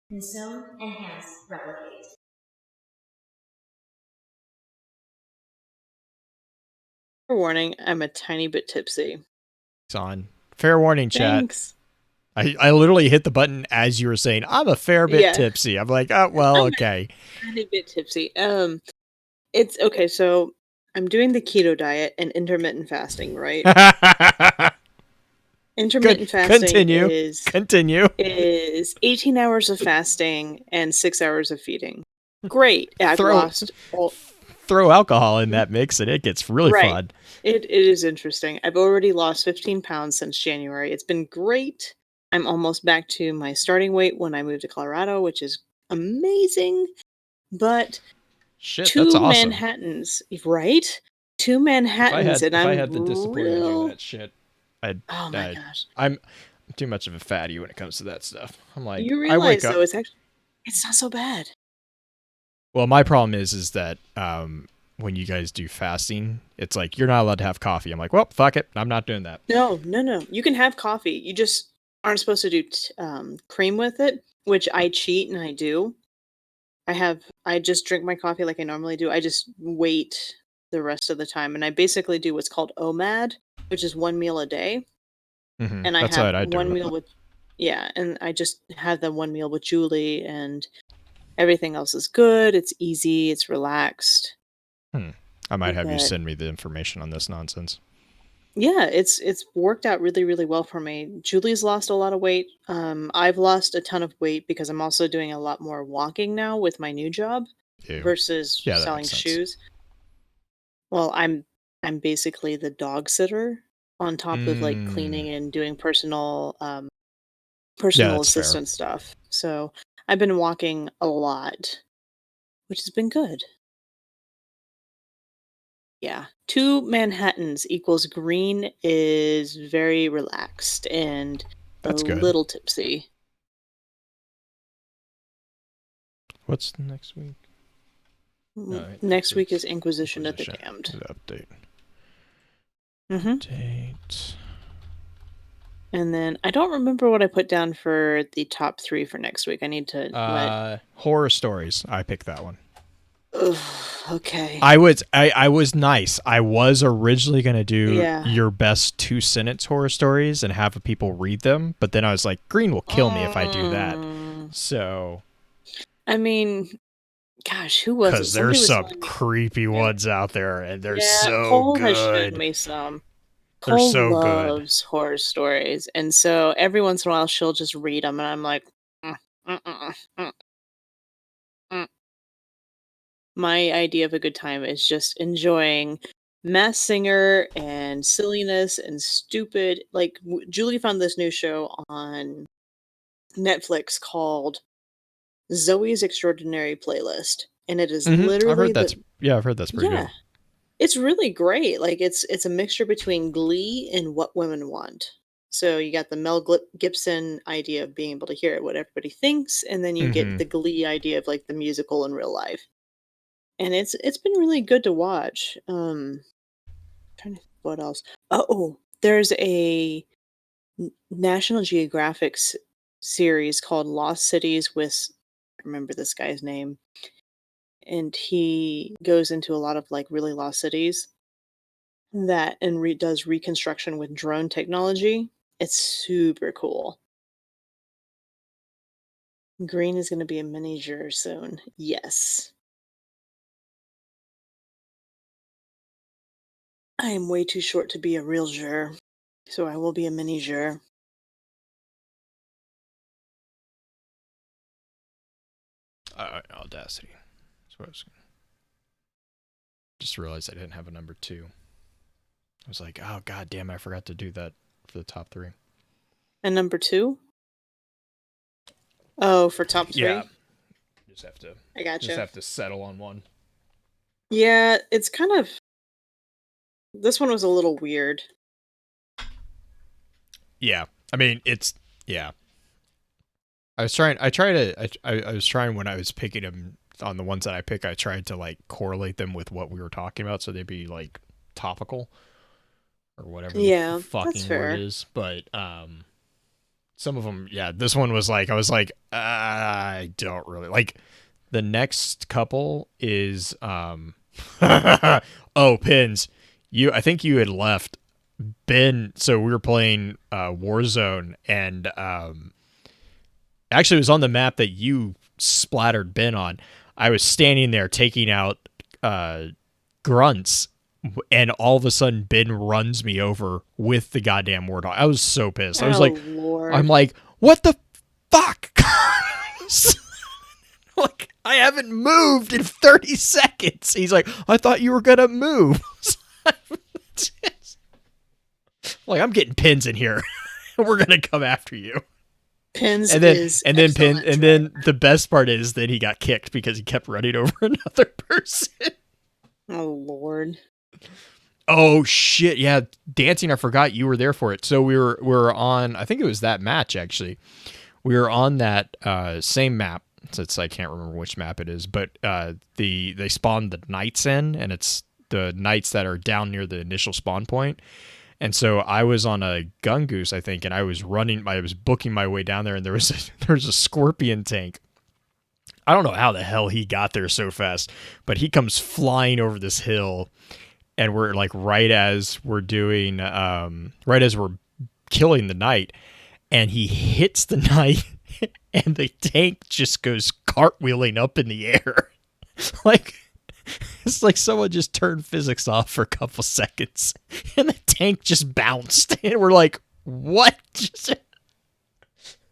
Consume, enhance, replicate. Fair warning, I'm a tiny bit tipsy. It's on. Fair warning, chat. Thanks. I literally hit the button as you were saying, I'm a fair bit Yeah, tipsy. I'm like, oh, well, I'm okay. a tiny bit tipsy. It's okay, so I'm doing the keto diet and intermittent fasting, right? Good. Intermittent fasting Continue. Continue. is 18 hours of fasting and 6 hours of feeding. Great. I've Throw lost all throw alcohol in that mix and it gets really right. fun. It is interesting. I've already lost 15 pounds since January. It's been great. I'm almost back to my starting weight when I moved to Colorado, which is amazing. But Shit, that's two awesome. Manhattans, right? Two Manhattans, and If I I'm had the discipline to do real. that shit, I'd Oh my gosh! I'm too much of a fatty when it comes to that stuff. I'm like, You I wake realize up. though, it's not so bad. Well, my problem is that when you guys do fasting, it's like you're not allowed to have coffee. I'm like, well, fuck it, I'm not doing that. No. You can have coffee. You just aren't supposed to do cream with it, which I cheat and I do. I just drink my coffee like I normally do. I just wait the rest of the time, and I basically do what's called OMAD, which is one meal a day. And I That's have what I one do. meal with, yeah, and I just have the one meal with Julie, and everything else is good. It's easy. It's relaxed. I might have you But send me the information on this nonsense. yeah, it's worked out really, really well for me. Julie's lost a lot of weight. I've lost a ton of weight because I'm also doing a lot more walking now with my new job Ew. versus Yeah, that selling makes sense. shoes. Well, I'm basically the dog sitter on top of like cleaning and doing Yeah, personal that's fair. assistant stuff. So I've been walking a lot, which has been good. Yeah. Two Manhattans equals green is very relaxed and a That's good. little tipsy. What's next week? Next week is Inquisition of the Inquisition. Damned. The update. Mm-hmm. Update. And then I don't remember what I put down for the top 3 for next week. I need to let. Horror stories. I picked that one. Ugh, okay. I was nice. I was originally gonna do Yeah. your best 2-sentence horror stories and have people read them, but then I was like, Green will kill me if I do that. So, I mean, gosh, who was it? because Somebody there's was some telling me. creepy ones out there, and they're Yeah, so Cole has shown good. me some. They're Cole so good. loves horror stories, and so every once in a while she'll just read them, and I'm like, "Mm, mm, mm, mm, mm." My idea of a good time is just enjoying Mass Singer and silliness and stupid. Like Julie found this new show on Netflix called Zoe's Extraordinary Playlist, and it is I've literally heard that's I've heard that's pretty good. yeah, it's really great. Like it's a mixture between Glee and What Women Want. So you got the Gibson idea of being able to hear what everybody thinks, and then you get the Glee idea of like the musical in real life. And it's been really good to watch. Trying to think what else. Oh, there's a National Geographic series called Lost Cities with I remember this guy's name, and he goes into a lot of like really lost cities that and does reconstruction with drone technology. It's super cool. Green is going to be a mini juror soon. Yes. I am way too short to be a real juror, so I will be a mini juror. Audacity. That's what I was gonna... Just realized I didn't have a number 2. I was like, oh god damn, I forgot to do that for the top 3. And number 2? Oh, for top 3? Yeah. Just have to I gotcha. Just have to settle on one. Yeah, it's kind of this one was a little weird. Yeah. I mean, it's yeah. I was trying when I was picking them on the ones that I pick, I tried to like correlate them with what we were talking about so they'd be like topical or whatever Yeah, the fucking that's word fair. is, but Some of them, yeah. This one was like, I was like, I don't really like. The next couple is oh, Pins. I think you had left Ben, so we were playing Warzone, and actually it was on the map that you splattered Ben on. I was standing there taking out grunts, and all of a sudden Ben runs me over with the goddamn Warthog. I was so pissed. I was like, Lord. I'm like, what the fuck? Like, I haven't moved in 30 seconds. He's like, I thought you were gonna move. Like, I'm getting Pins in here. We're gonna come after you. Pins And then is and then excellent and then the best part is that he got kicked because he kept running over another person. Oh Lord. Oh shit, yeah, dancing, I forgot you were there for it. So we were on, I think it was that match actually. We were on that same map. I can't remember which map it is, but they spawned the knights in, and it's the knights that are down near the initial spawn point. And so I was on a gun goose, I think, and I was booking my way down there, and there was a scorpion tank. I don't know how the hell he got there so fast, but he comes flying over this hill, and we're like right as we're killing the knight, and he hits the knight, and the tank just goes cartwheeling up in the air. Like, it's like someone just turned physics off for a couple seconds, and the tank just bounced, and we're like, what?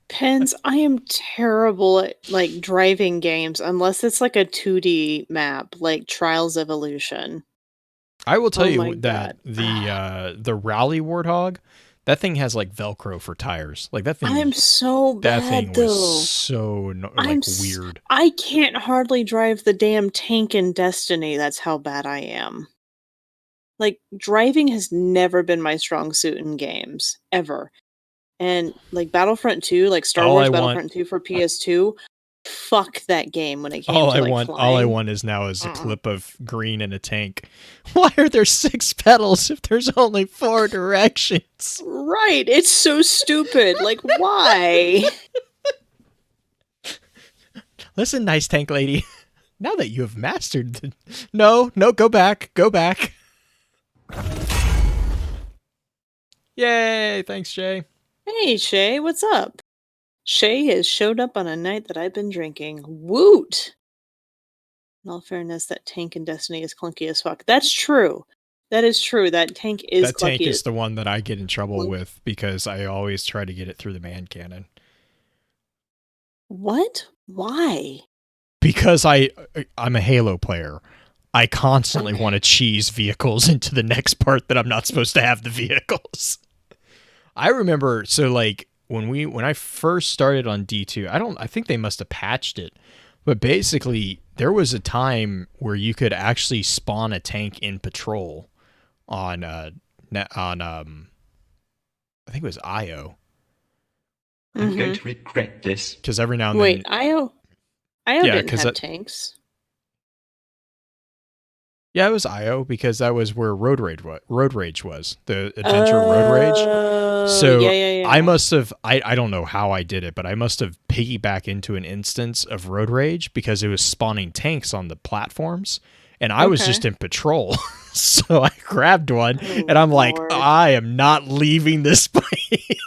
Pens, I am terrible at like driving games unless it's like a 2D map, like Trials Evolution. I will tell Oh my you that God. the rally Warthog, that thing has like Velcro for tires. Like that thing. I'm so That bad thing though. was so weird. I can't hardly drive the damn tank in Destiny. That's how bad I am. Like, driving has never been my strong suit in games, ever. And, like, Battlefront 2, like Star All I Wars want, Battlefront 2 for PS2, fuck that game when it came all to, I like, want, flying. all I want is now is a clip of green in a tank. Why are there 6 pedals if there's only 4 directions? Right, it's so stupid. Like, why? Listen, nice tank lady. Now that you have mastered the... No, go back. Yay, thanks, Jay. Hey, Shay, what's up? Shay has showed up on a night that I've been drinking. Woot! In all fairness, that tank in Destiny is clunky as fuck. That's true. That is true. That tank is That clunky. tank is the one that I get in trouble with because I always try to get it through the man cannon. What? Why? Because I'm a Halo player. I constantly want to cheese vehicles into the next part that I'm not supposed to have the vehicles. I remember, so like when I first started on D2, I think they must have patched it, but basically there was a time where you could actually spawn a tank in patrol on I think it was IO. I'm going to regret this. Because every now and Wait, then, IO didn't have tanks. Yeah, it was IO because that was where Road Rage was. The Adventure Road Rage. So yeah. I must have I don't know how I did it, but I must have piggybacked into an instance of Road Rage because it was spawning tanks on the platforms, and I was just in patrol. So I grabbed one and I'm like, I am not leaving this place.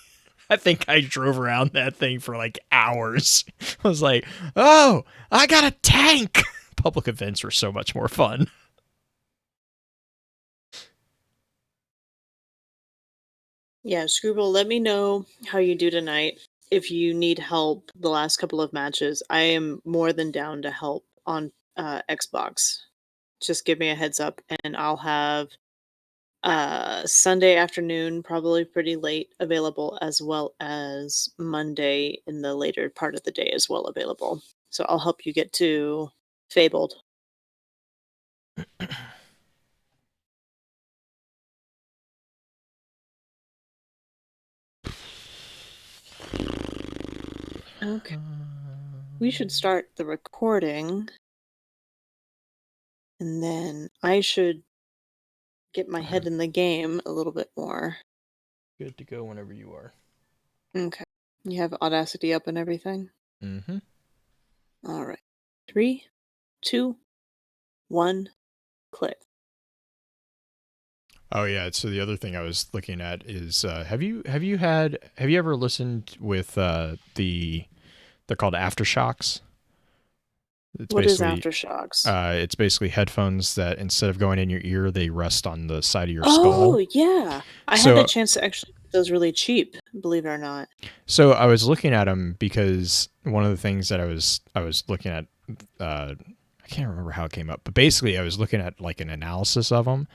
I think I drove around that thing for like hours. I was like, oh, I got a tank. Public events were so much more fun. Yeah, Screwball, let me know how you do tonight. If you need help the last couple of matches, I am more than down to help on Xbox. Just give me a heads up and I'll have Sunday afternoon, probably pretty late, available, as well as Monday in the later part of the day as well available. So I'll help you get to Fabled. Okay. We should start the recording. And then I should get my head in the game a little bit more. Good to go whenever you are. Okay. You have Audacity up and everything? Mm-hmm. All right. 3, 2, 1, click. Oh yeah. So the other thing I was looking at is have you ever listened with they're called Aftershocks? It's What is basically Aftershocks? it's basically headphones that instead of going in your ear, they rest on the side of your Oh, skull. yeah. I had the So chance to actually get those really cheap, believe it or not. so I was looking at them because one of the things that I was looking at I can't remember how it came up, but basically I was looking at like an analysis of them,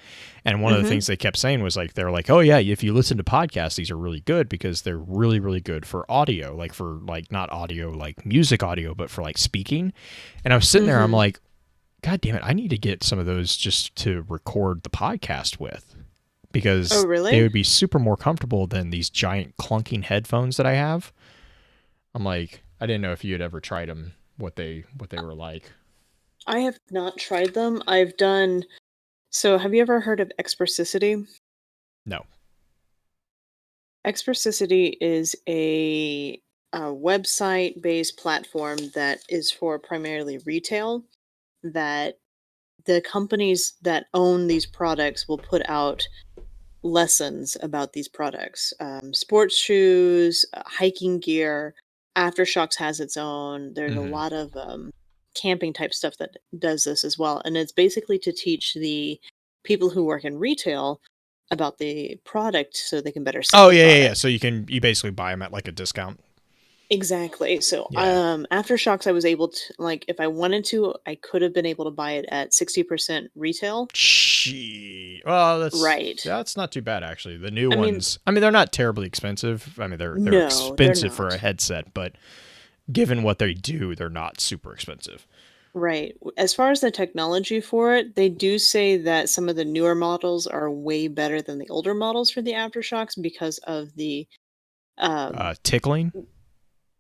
and one of the Mhm. things they kept saying was like they're like, oh yeah, if you listen to podcasts, these are really good because they're really really good for audio, like for like not audio like music audio, but for like speaking. And I was sitting there, I'm Mhm. like, God damn it, I need to get some of those just to record the podcast with Oh, because they really? would be super more comfortable than these giant clunking headphones that I have. I'm like, I didn't know if you had ever tried them, what they were like. I have not tried them. I've done so have you ever heard of Expressicity? No. Expressicity is a website-based platform that is for primarily retail, that the companies that own these products will put out lessons about these products. Sports shoes, hiking gear. Aftershocks has its own. There's a Mm-hmm. lot of camping type stuff that does this as well. And it's basically to teach the people who work in retail about the product so they can better sell Oh the yeah. product. So you basically buy them at like a discount. Exactly. So, Yeah. Aftershocks, I was able to, like, if I wanted to, I could have been able to buy it at 60% retail. Gee. Well, Right. that's not too bad actually. The new I mean, ones. I mean, they're not terribly expensive. I mean, they're no, they're expensive for a not. headset, but given what they do, they're not super expensive. Right. As far as the technology for it, they do say that some of the newer models are way better than the older models for the Aftershocks because of the, um, Tickling.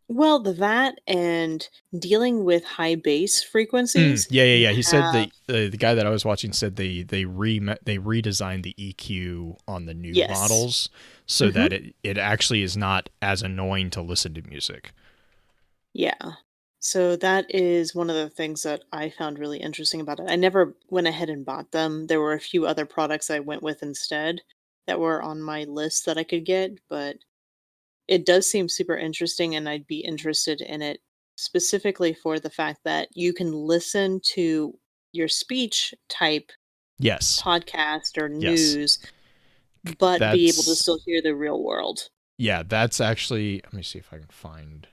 well, the that and dealing with high bass frequencies. You Yeah. He said have, the guy that I was watching said they redesigned the EQ on the new yes. models so Hmm. that it actually is not as annoying to listen to music. Yeah. So that is one of the things that I found really interesting about it. I never went ahead and bought them. There were a few other products I went with instead that were on my list that I could get, but it does seem super interesting, and I'd be interested in it specifically for the fact that you can listen to your speech type Yes. podcast or Yes. news, but be able to That's still hear the real world. yeah, that's actually let me see if I can find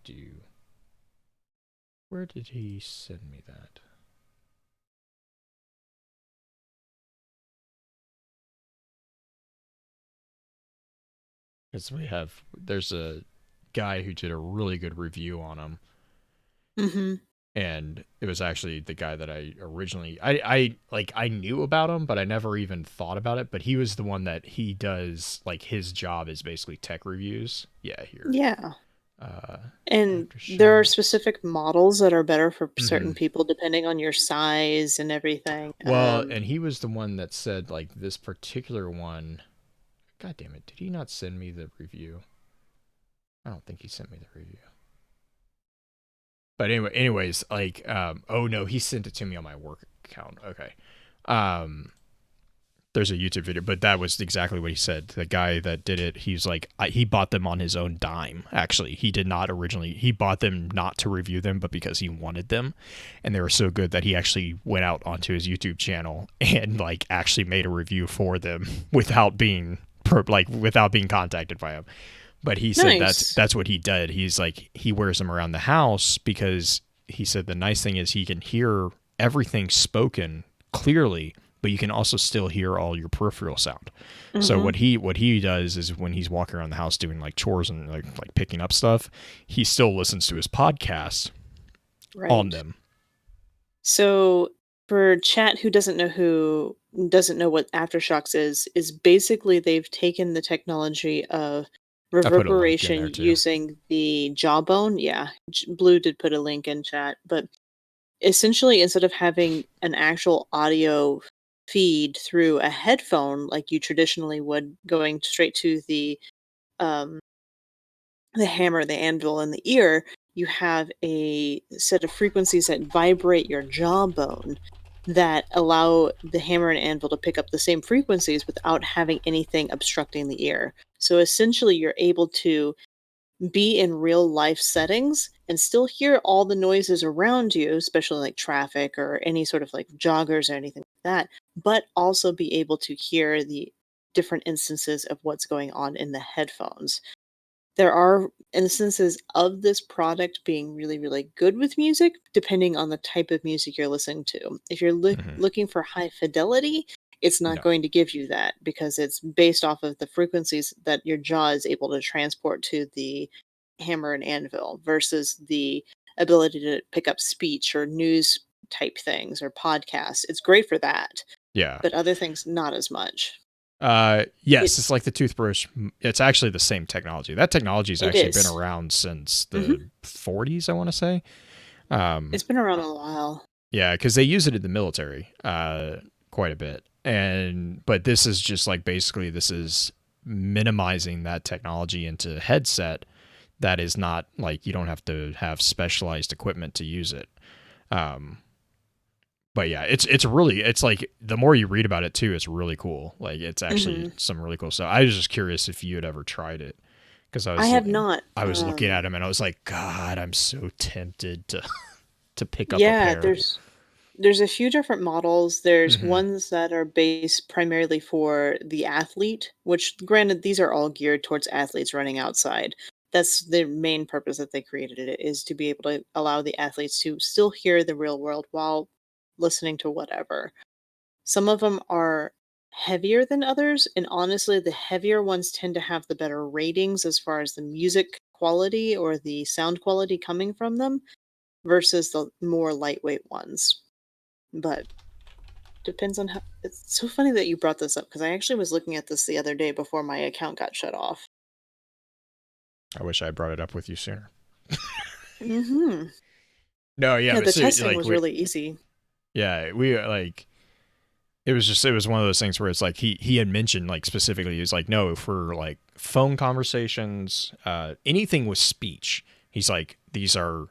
do. Where did he send me that? Because there's a guy who did a really good review on him, Hmm. and it was actually the guy that I originally I like I knew about him, but I never even thought about it. But he was the one that he does like his job is basically tech reviews. Yeah, here. Yeah. Uh, And there are Aftershocks. specific models that are better for Mm-hmm. certain people depending on your size and everything. Well, and he was the one that said like this particular one. God damn it! Did he not send me the review? I don't think he sent me the review. But anyways, like, oh no, he sent it to me on my work account. Okay. Um, there's a YouTube video, but that was exactly what he said. The guy that did it, he's like, he bought them on his own dime. Actually, he did not originally. He bought them not to review them, but because he wanted them, and they were so good that he actually went out onto his YouTube channel and like actually made a review for them without being without being contacted by him. But he said Nice. that's what he did. He's like he wears them around the house because he said the nice thing is he can hear everything spoken clearly, but you can also still hear all your peripheral sound. So Hmm. what he does is when he's walking around the house doing like chores and like picking up stuff, he still listens to his podcast on Right. them. So for chat who doesn't know what Aftershocks is basically they've taken the technology of I put a link in reverberation there too. using the jawbone. Yeah, Blue did put a link in chat, but essentially instead of having an actual audio feed through a headphone like you traditionally would, going straight to um, the hammer, the anvil, and the ear. You have a set of frequencies that vibrate your jawbone that allow the hammer and anvil to pick up the same frequencies without having anything obstructing the ear. So essentially, you're able to be in real life settings and still hear all the noises around you, especially like traffic or any sort of like joggers or anything like that, but also be able to hear the different instances of what's going on in the headphones. There are instances of this product being really, really good with music, depending on the type of music you're listening to. If you're Mhm. looking for high fidelity, it's not No. going to give you that because it's based off of the frequencies that your jaw is able to transport to the hammer and anvil versus the ability to pick up speech or news type things or podcasts. It's great for that, Yeah. but other things, not as much. Yes, It, it's like the toothbrush. It's actually the same technology. That technology's it actually been is. around since Hmm. the 40s, I want to say. It's been around a while. Yeah, because they use it in the military quite a bit. But this is just like basically this is minimizing that technology into a headset that is not like you don't have to have specialized equipment to use it. Um, but yeah, it's like the more you read about it too, it's really cool. Like it's actually Hmm. some really cool stuff. I was just curious if you had ever tried it because I have not. I was looking at him and I was like, God, I'm so tempted to to pick up a Yeah, pair. there's a few different models. There's Hmm. ones that are based primarily for the athlete, which granted these are all geared towards athletes running outside. That's the main purpose that they created it, is to be able to allow the athletes to still hear the real world while listening to whatever. Some of them are heavier than others, and honestly, the heavier ones tend to have the better ratings as far as the music quality or the sound quality coming from them versus the more lightweight ones. But depends on how. It's so funny that you brought this up because I actually was looking at this the other day before my account got shut off. I wish I brought it up with you sooner. Hmm. No, yeah, Yeah, but the so, testing like was really easy. we like it was one of those things where it's like he had mentioned like specifically he was like no for like phone conversations, anything with speech. He's like these are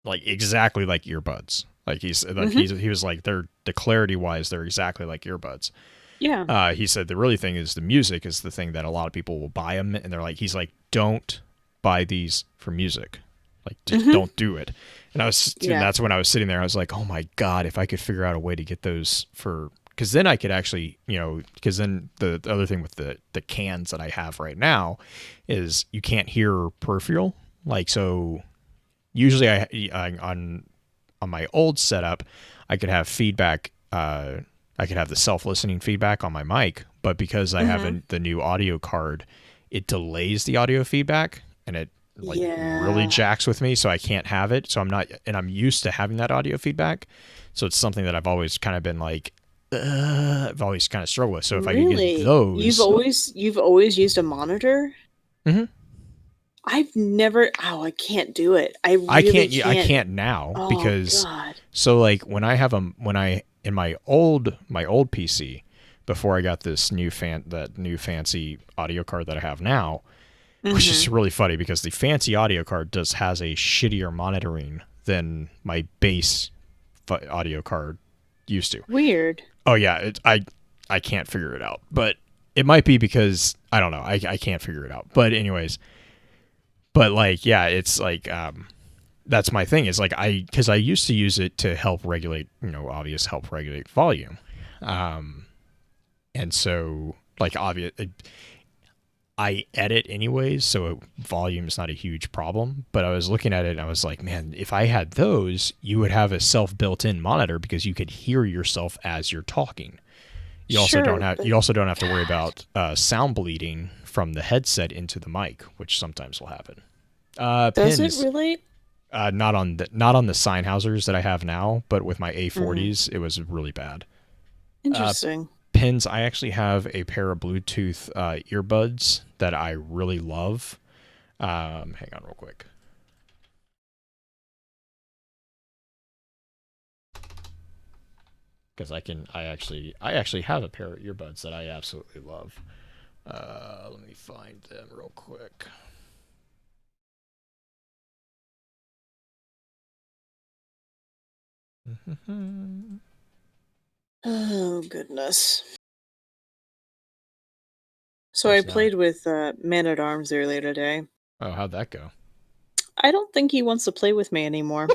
like exactly like earbuds. Like Hmm. he was like they're the clarity wise they're exactly like earbuds. Yeah. He said the really thing is the music is the thing that a lot of people will buy them and they're like he's like don't buy these for music, like just Hmm. don't do it. And Yeah. that's when I was sitting there. I was like, oh my god, if I could figure out a way to get those for because then I could actually because then the other thing with the cans that I have right now is you can't hear peripheral like so usually I on my old setup, I could have feedback. I could have the self-listening feedback on my mic, but because I have Hmm. the new audio card, it delays the audio feedback and it like really Yeah. jacks with me, so I can't have it. So I'm not, and I'm used to having that audio feedback, so it's something that I've always kind of been like, I've always kind of struggled with. So if I could get Really? those, You've always used a monitor? mhm. I've never. Oh, I can't do it. I really I can't. can't now Oh because God. so like when I in my old PC before I got this new fancy audio card that I have now, which is Hmm. really funny because the fancy audio card has a shittier monitoring than my base audio card used to. Weird. Oh yeah, I can't figure it out, but it might be because I don't know. I can't figure it out. But anyways, but like yeah, it's like that's my thing is like because I used to use it to help regulate obvious help regulate volume, um and so like obvious I edit anyways, so volume is not a huge problem. But I was looking at it and I was like, man, if I had those, you would have a self built-in monitor because you could hear yourself as you're talking. Sure, but You also don't have to worry God. about sound bleeding from the headset into the mic, which sometimes will happen. Does it Pins, really? not on the Sennheisers that I have now, but with my Hmm. A40s, it was really bad. Uh, Interesting. Pins, I actually have a pair of Bluetooth earbuds that I really love. Hang on real quick. because I actually have a pair of earbuds that I absolutely love. Let me find them real quick. Oh goodness. So I What's that? played with Man at Arms earlier today. Oh, how'd that go? I don't think he wants to play with me anymore.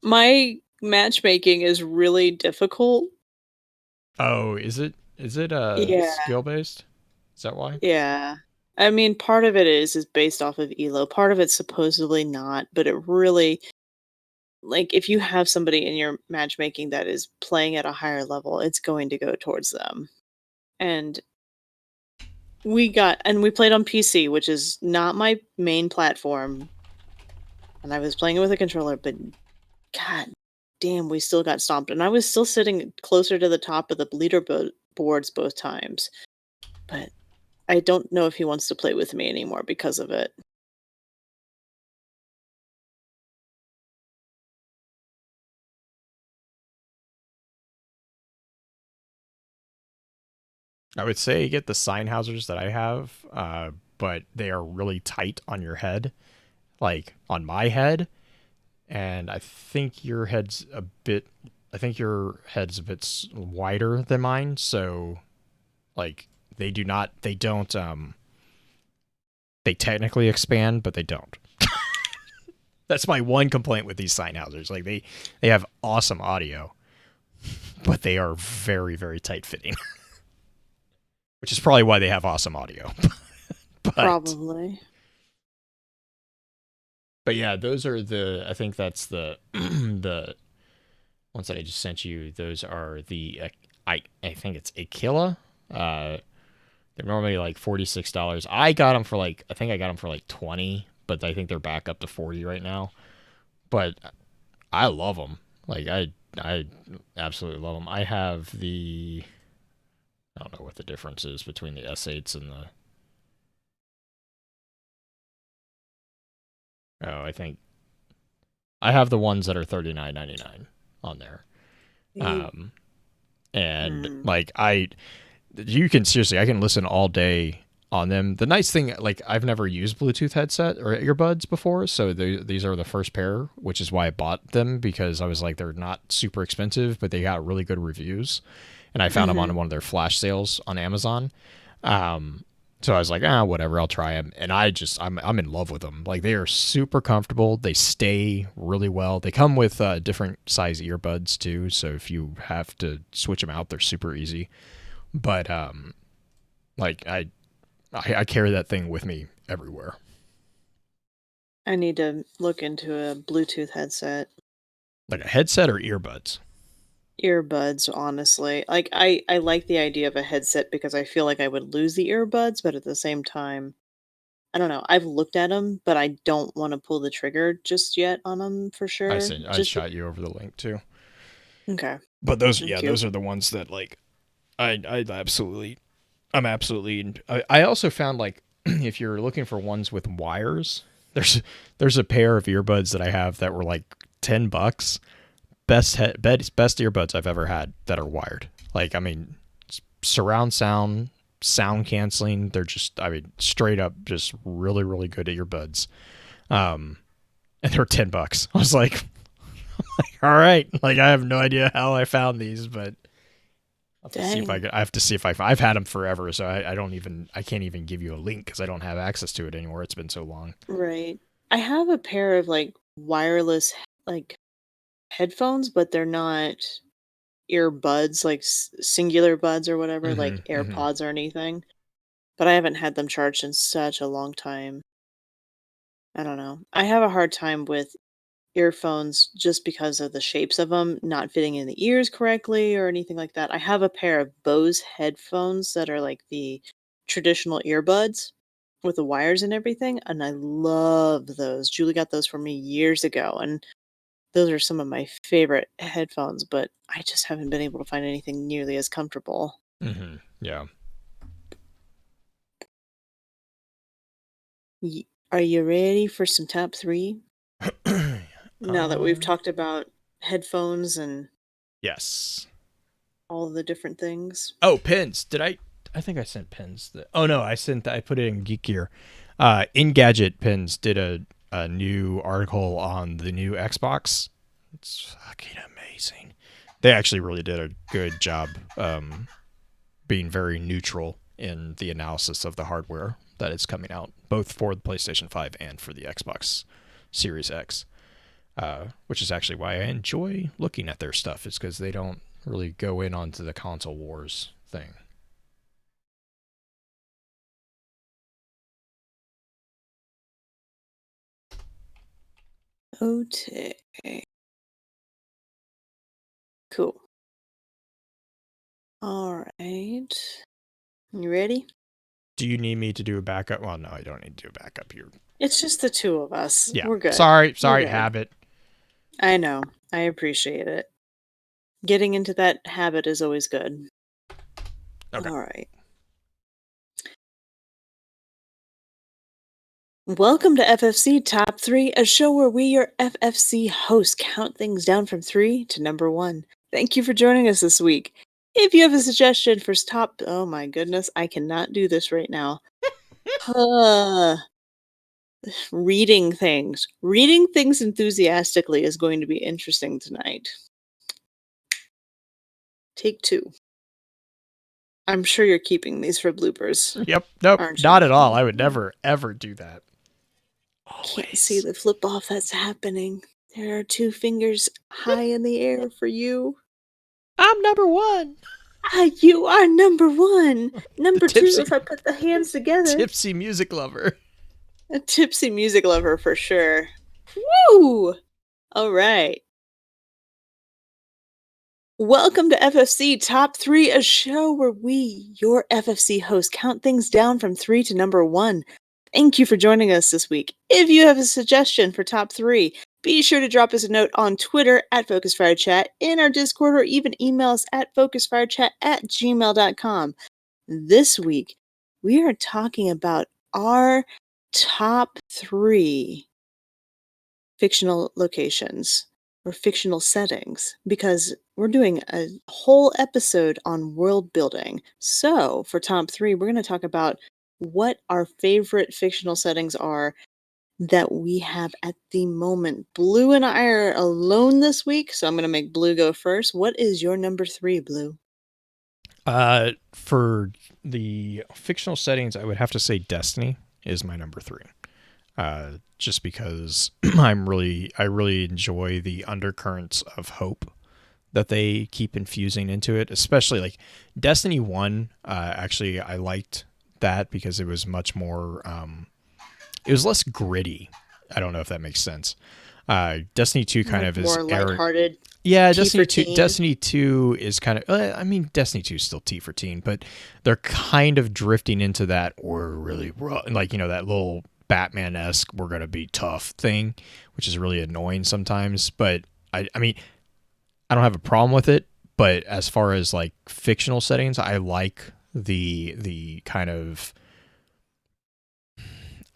My matchmaking is really difficult. Oh, is it Yeah. skill based? Is that why? Yeah. I mean, part of it is based off of Elo. Part of it's supposedly not, but it really like if you have somebody in your matchmaking that is playing at a higher level, it's going to go towards them. And we played on PC, which is not my main platform. And I was playing it with a controller, but god damn, we still got stomped. And I was still sitting closer to the top of the boards both times. But I don't know if he wants to play with me anymore because of it. I would say get the Sennheisers that I have, but they are really tight on your head, like on my head, and I think your head's a bit. I think your head's a bit wider than mine, so like they do not. They don't. They technically expand, but they don't. That's my one complaint with these Sennheisers. Like they have awesome audio, but they are very very tight fitting. Which is probably why they have awesome audio. Probably. But yeah, those are I think that's the the ones that I just sent you. Those are the I think it's Aquila. They're normally like $46. I got them for I think I got them for like 20, but I think they're back up to 40 right now. But I love them. Like I absolutely love them. I have I don't know what the difference is between the S8s and the. Oh, I think I have the ones that are $39.99 on there. And like you can seriously, I can listen all day on them. The nice thing, like I've never used Bluetooth headset or earbuds before, so these are the first pair, which is why I bought them, because I was like, they're not super expensive, but they got really good reviews, and I found them on one of their flash sales on Amazon. So I was like, whatever, I'll try them. And I'm in love with them. Like they are super comfortable. They stay really well. They come with different size earbuds too. So if you have to switch them out, they're super easy. But like I carry that thing with me everywhere. I need to look into a Bluetooth headset. Like a headset or earbuds? Earbuds, honestly. Like I like the idea of a headset because I feel like I would lose the earbuds, but at the same time, I don't know. I've looked at them, but I don't want to pull the trigger just yet on them for sure. I shot you over the link too. Okay. But those Thank you. those are the ones that like I'm absolutely. I also found like if you're looking for ones with wires, there's a pair of earbuds that I have that were like $10. Best earbuds I've ever had that are wired. Like I mean, surround sound, sound canceling. They're just straight up just really really good earbuds. And they're $10. I was like, all right. Like I have no idea how I found these, but I'll have to see if I have to see if I've had them forever, so I can't even give you a link because I don't have access to it anymore. It's been so long. Right. I have a pair of like wireless like headphones, but they're not earbuds, like singular buds or whatever, like AirPods or anything. But I haven't had them charged in such a long time. I don't know. I have a hard time with earphones just because of the shapes of them not fitting in the ears correctly or anything like that. I have a pair of Bose headphones that are like the traditional earbuds with the wires and everything, and I love those. Julie got those for me years ago, and those are some of my favorite headphones, but I just haven't been able to find anything nearly as comfortable. Yeah. Are you ready for some top 3? Now that we've talked about headphones and Yes. all the different things. Oh, pins. Did I? I think I sent pins. Oh no, I put it in Geek Gear. Engadget Pins did a new article on the new Xbox. It's fucking amazing. They actually really did a good job being very neutral in the analysis of the hardware that is coming out, both for the PlayStation 5 and for the Xbox Series X. Which is actually why I enjoy looking at their stuff, is because they don't really go in onto the console wars thing. Okay. Cool. All right. You ready? Do you need me to do a backup? Well, no, I don't need to do a backup here. It's just the two of us. Yeah. We're good. Sorry, We're good. habit. I know. I appreciate it. Getting into that habit is always good. Okay. All right. Welcome to FFC Top 3, a show where we, your FFC hosts, count things down from 3 to number 1. Thank you for joining us this week. If you have a suggestion for top... Oh my goodness, I cannot do this right now. Reading things. Reading things enthusiastically is going to be interesting tonight. Take 2. I'm sure you're keeping these for bloopers. Yep. Nope. Aren't you? Not at all. I would never, ever do that. Can't see the flip off that's happening. There are 2 fingers high in the air for you. I'm number 1. You are number 1. Number 2 tipsy- if I put the hands together. Tipsy music lover. A tipsy music lover for sure. Woo! All right. Welcome to FFC Top 3, a show where we, your FFC hosts, count things down from 3 to number 1. Thank you for joining us this week. If you have a suggestion for Top 3, be sure to drop us a note on Twitter at FocusFireChat, in our Discord, or even email us at FocusFireChat@gmail.com. This week, we are talking about our top 3 fictional locations or fictional settings, because we're doing a whole episode on world building. So for top 3, we're going to talk about what our favorite fictional settings are that we have at the moment. Blue and I are alone this week, so I'm going to make Blue go first. What is your number 3, Blue? For the fictional settings, I would have to say Destiny is my number 3. Just because I really enjoy the undercurrents of hope that they keep infusing into it, especially like Destiny 1. Actually, I liked that because it was much more, it was less gritty. I don't know if that makes sense. Destiny 2 kind of is more lighthearted. Yeah, T for teen. Destiny 2 is kind of, I mean, Destiny 2 is still T for teen, but they're kind of drifting into that, or really, like, you know, that little Batman-esque, we're going to be tough thing, which is really annoying sometimes. But I mean, I don't have a problem with it, but as far as like fictional settings, I like the kind of,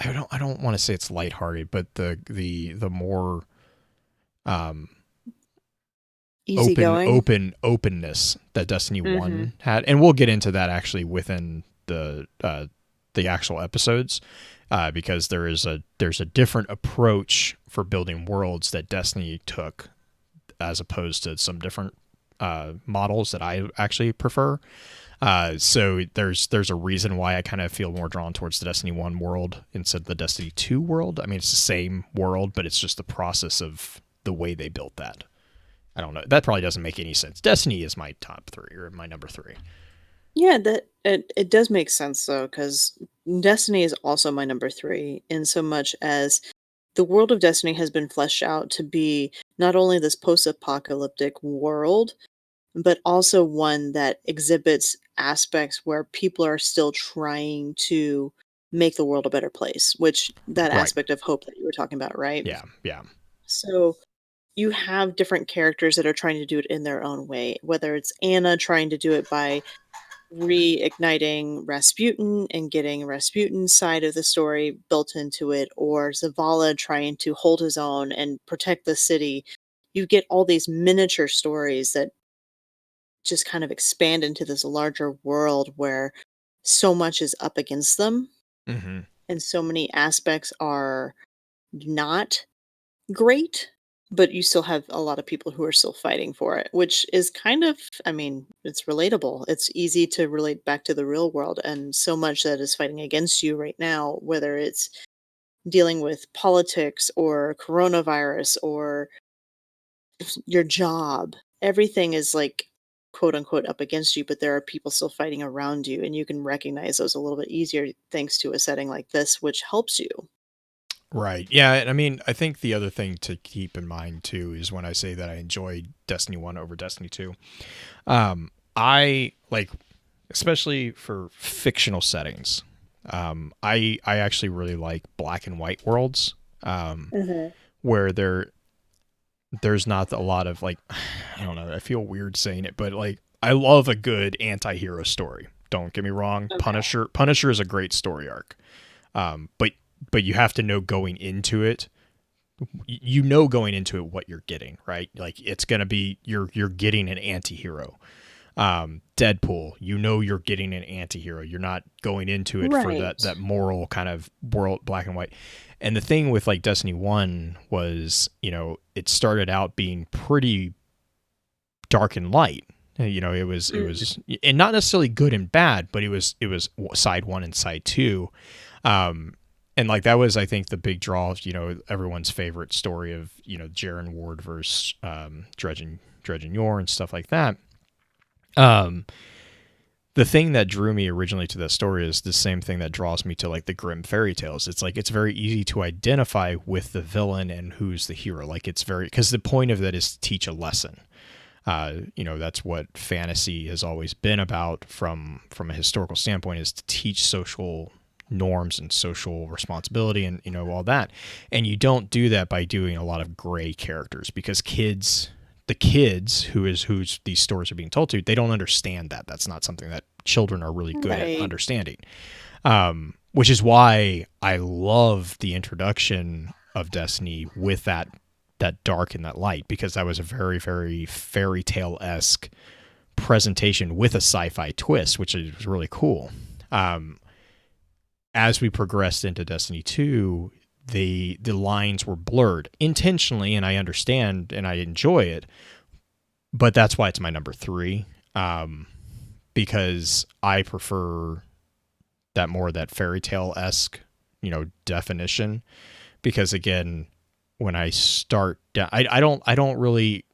I don't want to say it's lighthearted, but the more openness that Destiny 1 had, and we'll get into that actually within the actual episodes, because there's a different approach for building worlds that Destiny took, as opposed to some different models that I actually prefer. So there's a reason why I kind of feel more drawn towards the Destiny 1 world instead of the Destiny 2 world. I mean, it's the same world, but it's just the process of the way they built that. I don't know. That probably doesn't make any sense. Destiny is my top 3, or my number 3. Yeah, that it does make sense though, because Destiny is also my number 3, in so much as the world of Destiny has been fleshed out to be not only this post-apocalyptic world, but also one that exhibits aspects where people are still trying to make the world a better place, which that Right. aspect of hope that you were talking about, right? Yeah. So you have different characters that are trying to do it in their own way, whether it's Anna trying to do it by reigniting Rasputin and getting Rasputin's side of the story built into it, or Zavala trying to hold his own and protect the city. You get all these miniature stories that just kind of expand into this larger world where so much is up against them Mm-hmm. and so many aspects are not great, but you still have a lot of people who are still fighting for it, which is kind of, I mean, it's relatable. It's easy to relate back to the real world, and so much that is fighting against you right now, whether it's dealing with politics or coronavirus or your job. Everything is like quote unquote up against you, but there are people still fighting around you, and you can recognize those a little bit easier thanks to a setting like this, which helps you. Right. Yeah. And I mean, I think the other thing to keep in mind too is when I say that I enjoyed Destiny 1 over Destiny 2, I like, especially for fictional settings, I actually really like black and white worlds, where there's not a lot of like, I don't know, I feel weird saying it, but like, I love a good anti-hero story. Don't get me wrong. Okay. Punisher is a great story arc. But you have to know going into it, going into it what you're getting, right? Like it's gonna be you're getting an anti-hero. Deadpool, you're getting an anti-hero. You're not going into it for Right. that moral kind of world, black and white. And the thing with like Destiny 1 was, it started out being pretty dark and light. It was and not necessarily good and bad, but it was side 1 and side 2. And like that was, I think, the big draw of, everyone's favorite story of, Jaren Ward versus Dredgen Yor and stuff like that. The thing that drew me originally to that story is the same thing that draws me to like the Grimm fairy tales. It's like it's very easy to identify with the villain and who's the hero. Like it's very, because the point of that is to teach a lesson. That's what fantasy has always been about from a historical standpoint, is to teach social norms and social responsibility and all that. And you don't do that by doing a lot of gray characters, because the kids who's these stories are being told to, they don't understand that. That's not something that children are really good at understanding. Which is why I love the introduction of Destiny with that dark and that light, because that was a very, very fairy tale-esque presentation with a sci-fi twist, which is really cool. As we progressed into Destiny 2, the lines were blurred intentionally, and I understand and I enjoy it, but that's why it's my number 3, because I prefer that fairy tale-esque, definition. Because again, when I start, I don't really.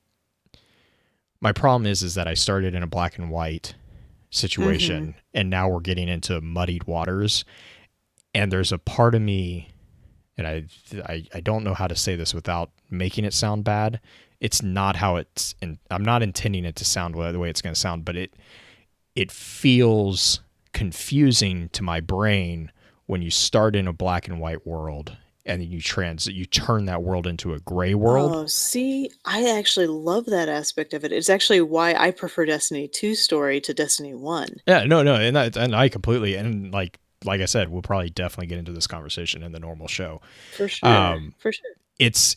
My problem is that I started in a black and white situation, and now we're getting into muddied waters. And there's a part of me, and I don't know how to say this without making it sound bad. It's not how it's, and I'm not intending it to sound the way it's going to sound, but it feels confusing to my brain when you start in a black and white world and then you turn that world into a gray world. Oh, see, I actually love that aspect of it. It's actually why I prefer Destiny 2 story to Destiny 1. Yeah, no, and I completely, and like I said, we'll probably definitely get into this conversation in the normal show. For sure. For sure. It's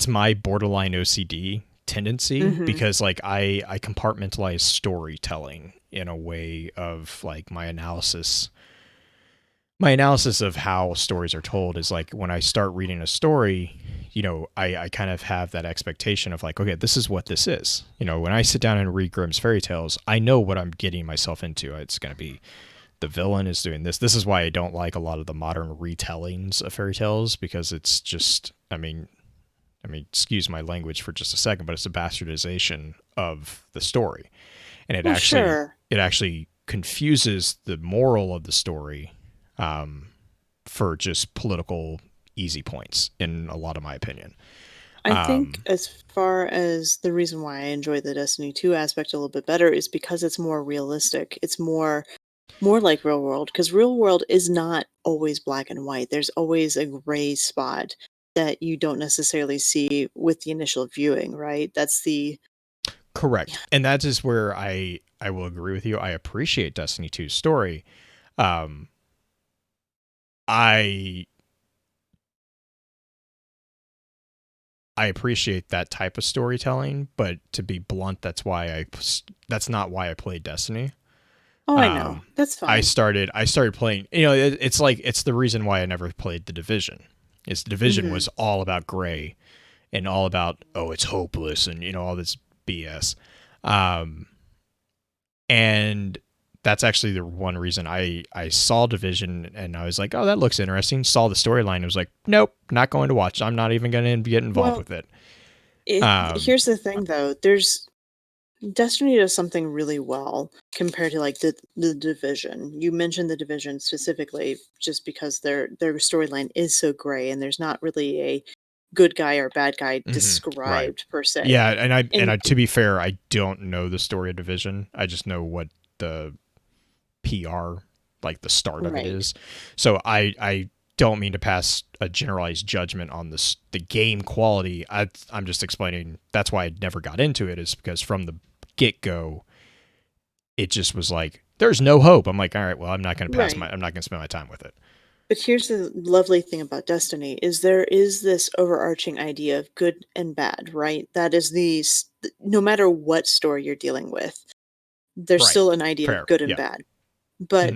my borderline OCD tendency, because like I compartmentalize storytelling in a way of like my analysis of how stories are told is like, when I start reading a story, I kind of have that expectation of like, okay, this is what this is. When I sit down and read Grimm's fairy tales, I know what I'm getting myself into. It's going to be the villain is doing this. This is why I don't like a lot of the modern retellings of fairy tales, because it's just, I mean, excuse my language for just a second, but it's a bastardization of the story. And it actually confuses the moral of the story for just political easy points, in a lot of my opinion. I think as far as the reason why I enjoy the Destiny 2 aspect a little bit better is because it's more realistic. It's more like real world, because real world is not always black and white. There's always a gray spot that you don't necessarily see with the initial viewing, right? That's the correct. And that is where I I will agree with you. I appreciate Destiny 2's story. I appreciate that type of storytelling, but to be blunt, that's not why I played Destiny. Oh, I know. That's fine. I started playing, it's like, it's the reason why I never played The Division. The Division was all about gray and all about, it's hopeless and, all this BS. And that's actually the one reason I saw Division and I was like, oh, that looks interesting. Saw the storyline. I was like, nope, not going to watch. I'm not even going to get involved with it. Here's the thing, though. Destiny does something really well compared to like the Division. You mentioned the Division specifically just because their storyline is so gray and there's not really a good guy or bad guy described per se. Yeah, and I to be fair, I don't know the story of Division. I just know what the PR, like the start of it is. So I don't mean to pass a generalized judgment on the game quality. I'm just explaining that's why I never got into it, is because from the get-go it just was like there's no hope. I'm like, all right, well, I'm not going to I'm not going to spend my time with it. But here's the lovely thing about Destiny is there is this overarching idea of good and bad, right? That is no matter what story you're dealing with, there's still an idea of good and bad. But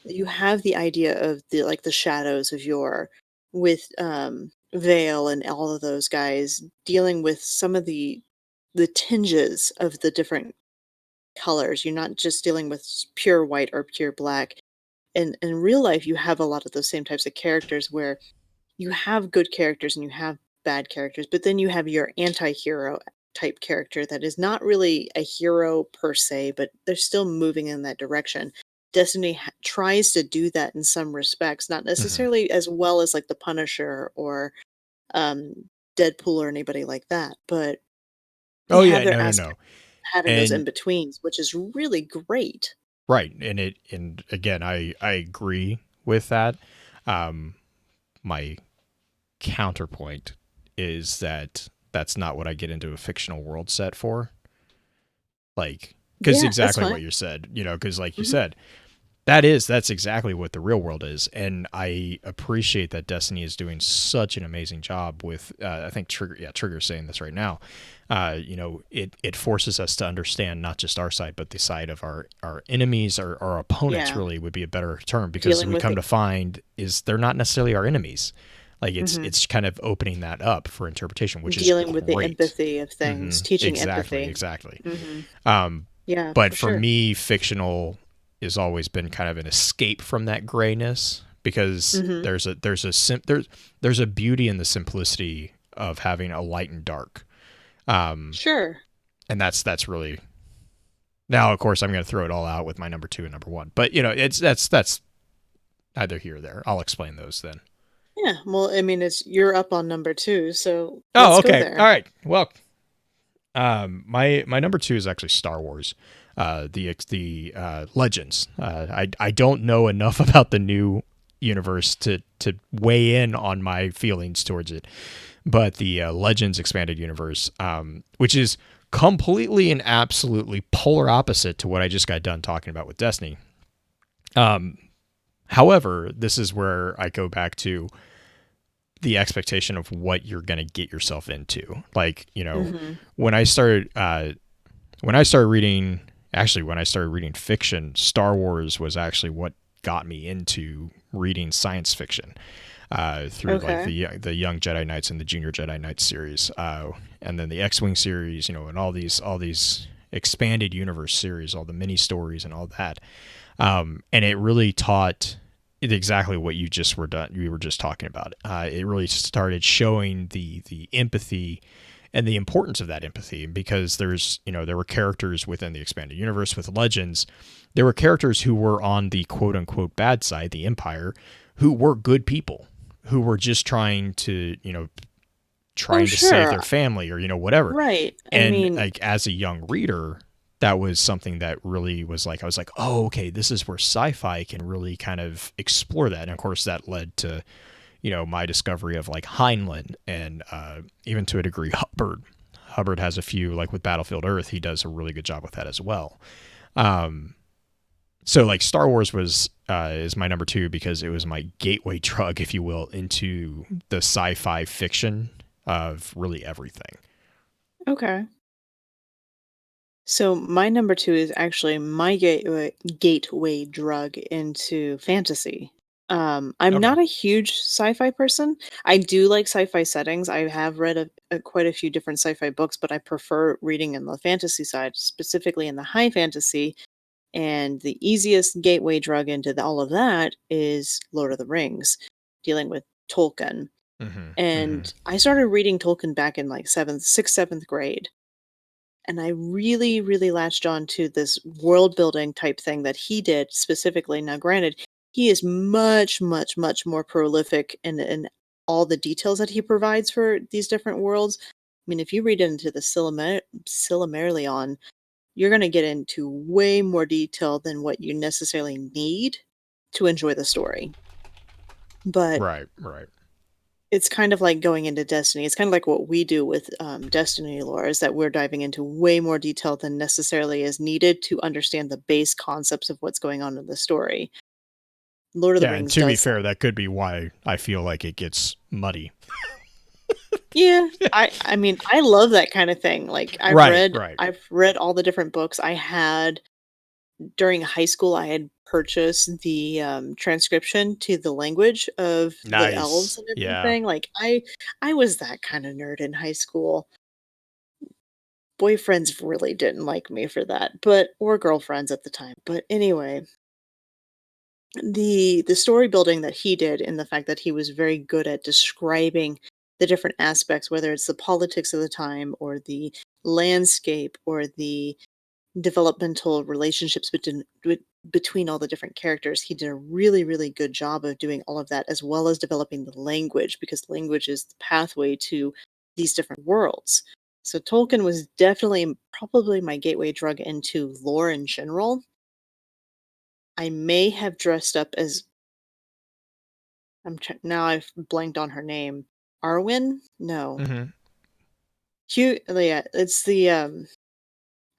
you have the idea of the shadows of yore with Vale and all of those guys dealing with some of the tinges of the different colors. You're not just dealing with pure white or pure black. And in real life, you have a lot of those same types of characters where you have good characters and you have bad characters, but then you have your anti-hero type character that is not really a hero per se, but they're still moving in that direction. Destiny tries to do that in some respects, not necessarily as well as like the Punisher or Deadpool or anybody like that, but having those in betweens, which is really great. Right, and again, I agree with that. My counterpoint is that that's not what I get into a fictional world set for. Like, because exactly what you said, because like you said, that's exactly what the real world is, and I appreciate that Destiny is doing such an amazing job with. I think Trigger's saying this right now. It forces us to understand not just our side, but the side of our enemies, or our opponents. Really would be a better term, because we come to find is they're not necessarily our enemies. Like it's kind of opening that up for interpretation, which is dealing with the empathy of things, teaching empathy. Exactly. But for me, fictional has always been kind of an escape from that grayness, because there's a beauty in the simplicity of having a light and dark. Sure. And that's really, now of course I'm going to throw it all out with my number 2 and number 1, but that's neither here or there. I'll explain those then. Yeah, well, I mean, you're up on number 2, so let's go there. All right. Well, my number 2 is actually Star Wars, the Legends. I don't know enough about the new universe to weigh in on my feelings towards it, but the Legends expanded universe, which is completely and absolutely polar opposite to what I just got done talking about with Destiny. However, this is where I go back to the expectation of what you're going to get yourself into. Like, when I started reading fiction, Star Wars was actually what got me into reading science fiction, through like the Young Jedi Knights and the Junior Jedi Knights series, and then the X-Wing series, and all these expanded universe series, all the mini stories and all that. And it really taught exactly what you were just talking about. It really started showing the empathy and the importance of that empathy, because there were characters within the expanded universe with Legends. There were characters who were on the quote unquote bad side, the Empire, who were good people, who were just trying to save their family or, whatever. Right. And like, as a young reader, that was something that really was like, I was like, oh, okay, this is where sci-fi can really kind of explore that. And of course that led to, my discovery of like Heinlein and even to a degree Hubbard. Hubbard has a few, like with Battlefield Earth, he does a really good job with that as well. So like Star Wars was is my number 2 because it was my gateway drug, if you will, into the sci-fi fiction of really everything. Okay. So my number 2 is actually my gateway drug into fantasy. I'm Okay. not a huge sci-fi person. I do like sci-fi settings. I have read quite a few different sci-fi books, but I prefer reading in the fantasy side, specifically in the high fantasy. And the easiest gateway drug into all of that is Lord of the Rings, dealing with Tolkien. And I started reading Tolkien back in like sixth, seventh grade. And I really, really latched on to this world building type thing that he did specifically. Now, granted, he is much, much, much more prolific in all the details that he provides for these different worlds. I mean, if you read into the Silmarillion, you're going to get into way more detail than what you necessarily need to enjoy the story. But Right. it's kind of like going into Destiny. It's kind of like what we do with Destiny lore, is that we're diving into way more detail than necessarily is needed to understand the base concepts of what's going on in the story. Lord of the Yeah, and Rings to be does fair, that could be why I feel like it gets muddy. Yeah, I mean, I love that kind of thing. Like Right. I've read all the different books. I had during high school, I had purchased the transcription to the language of the elves Nice. and Yeah. everything. Like I was that kind of nerd in high school. Boyfriends really didn't like me for that, but or girlfriends at the time. But anyway, the story building that he did, and the fact that he was very good at describing the different aspects, whether it's the politics of the time or the landscape or the developmental relationships between all the different characters, he did a really, really good job of doing all of that, as well as developing the language, because language is the pathway to these different worlds. So Tolkien was definitely probably my gateway drug into lore in general. I may have dressed up as now I've blanked on her name. Arwen? No. Mm-hmm. Hugh, yeah, it's the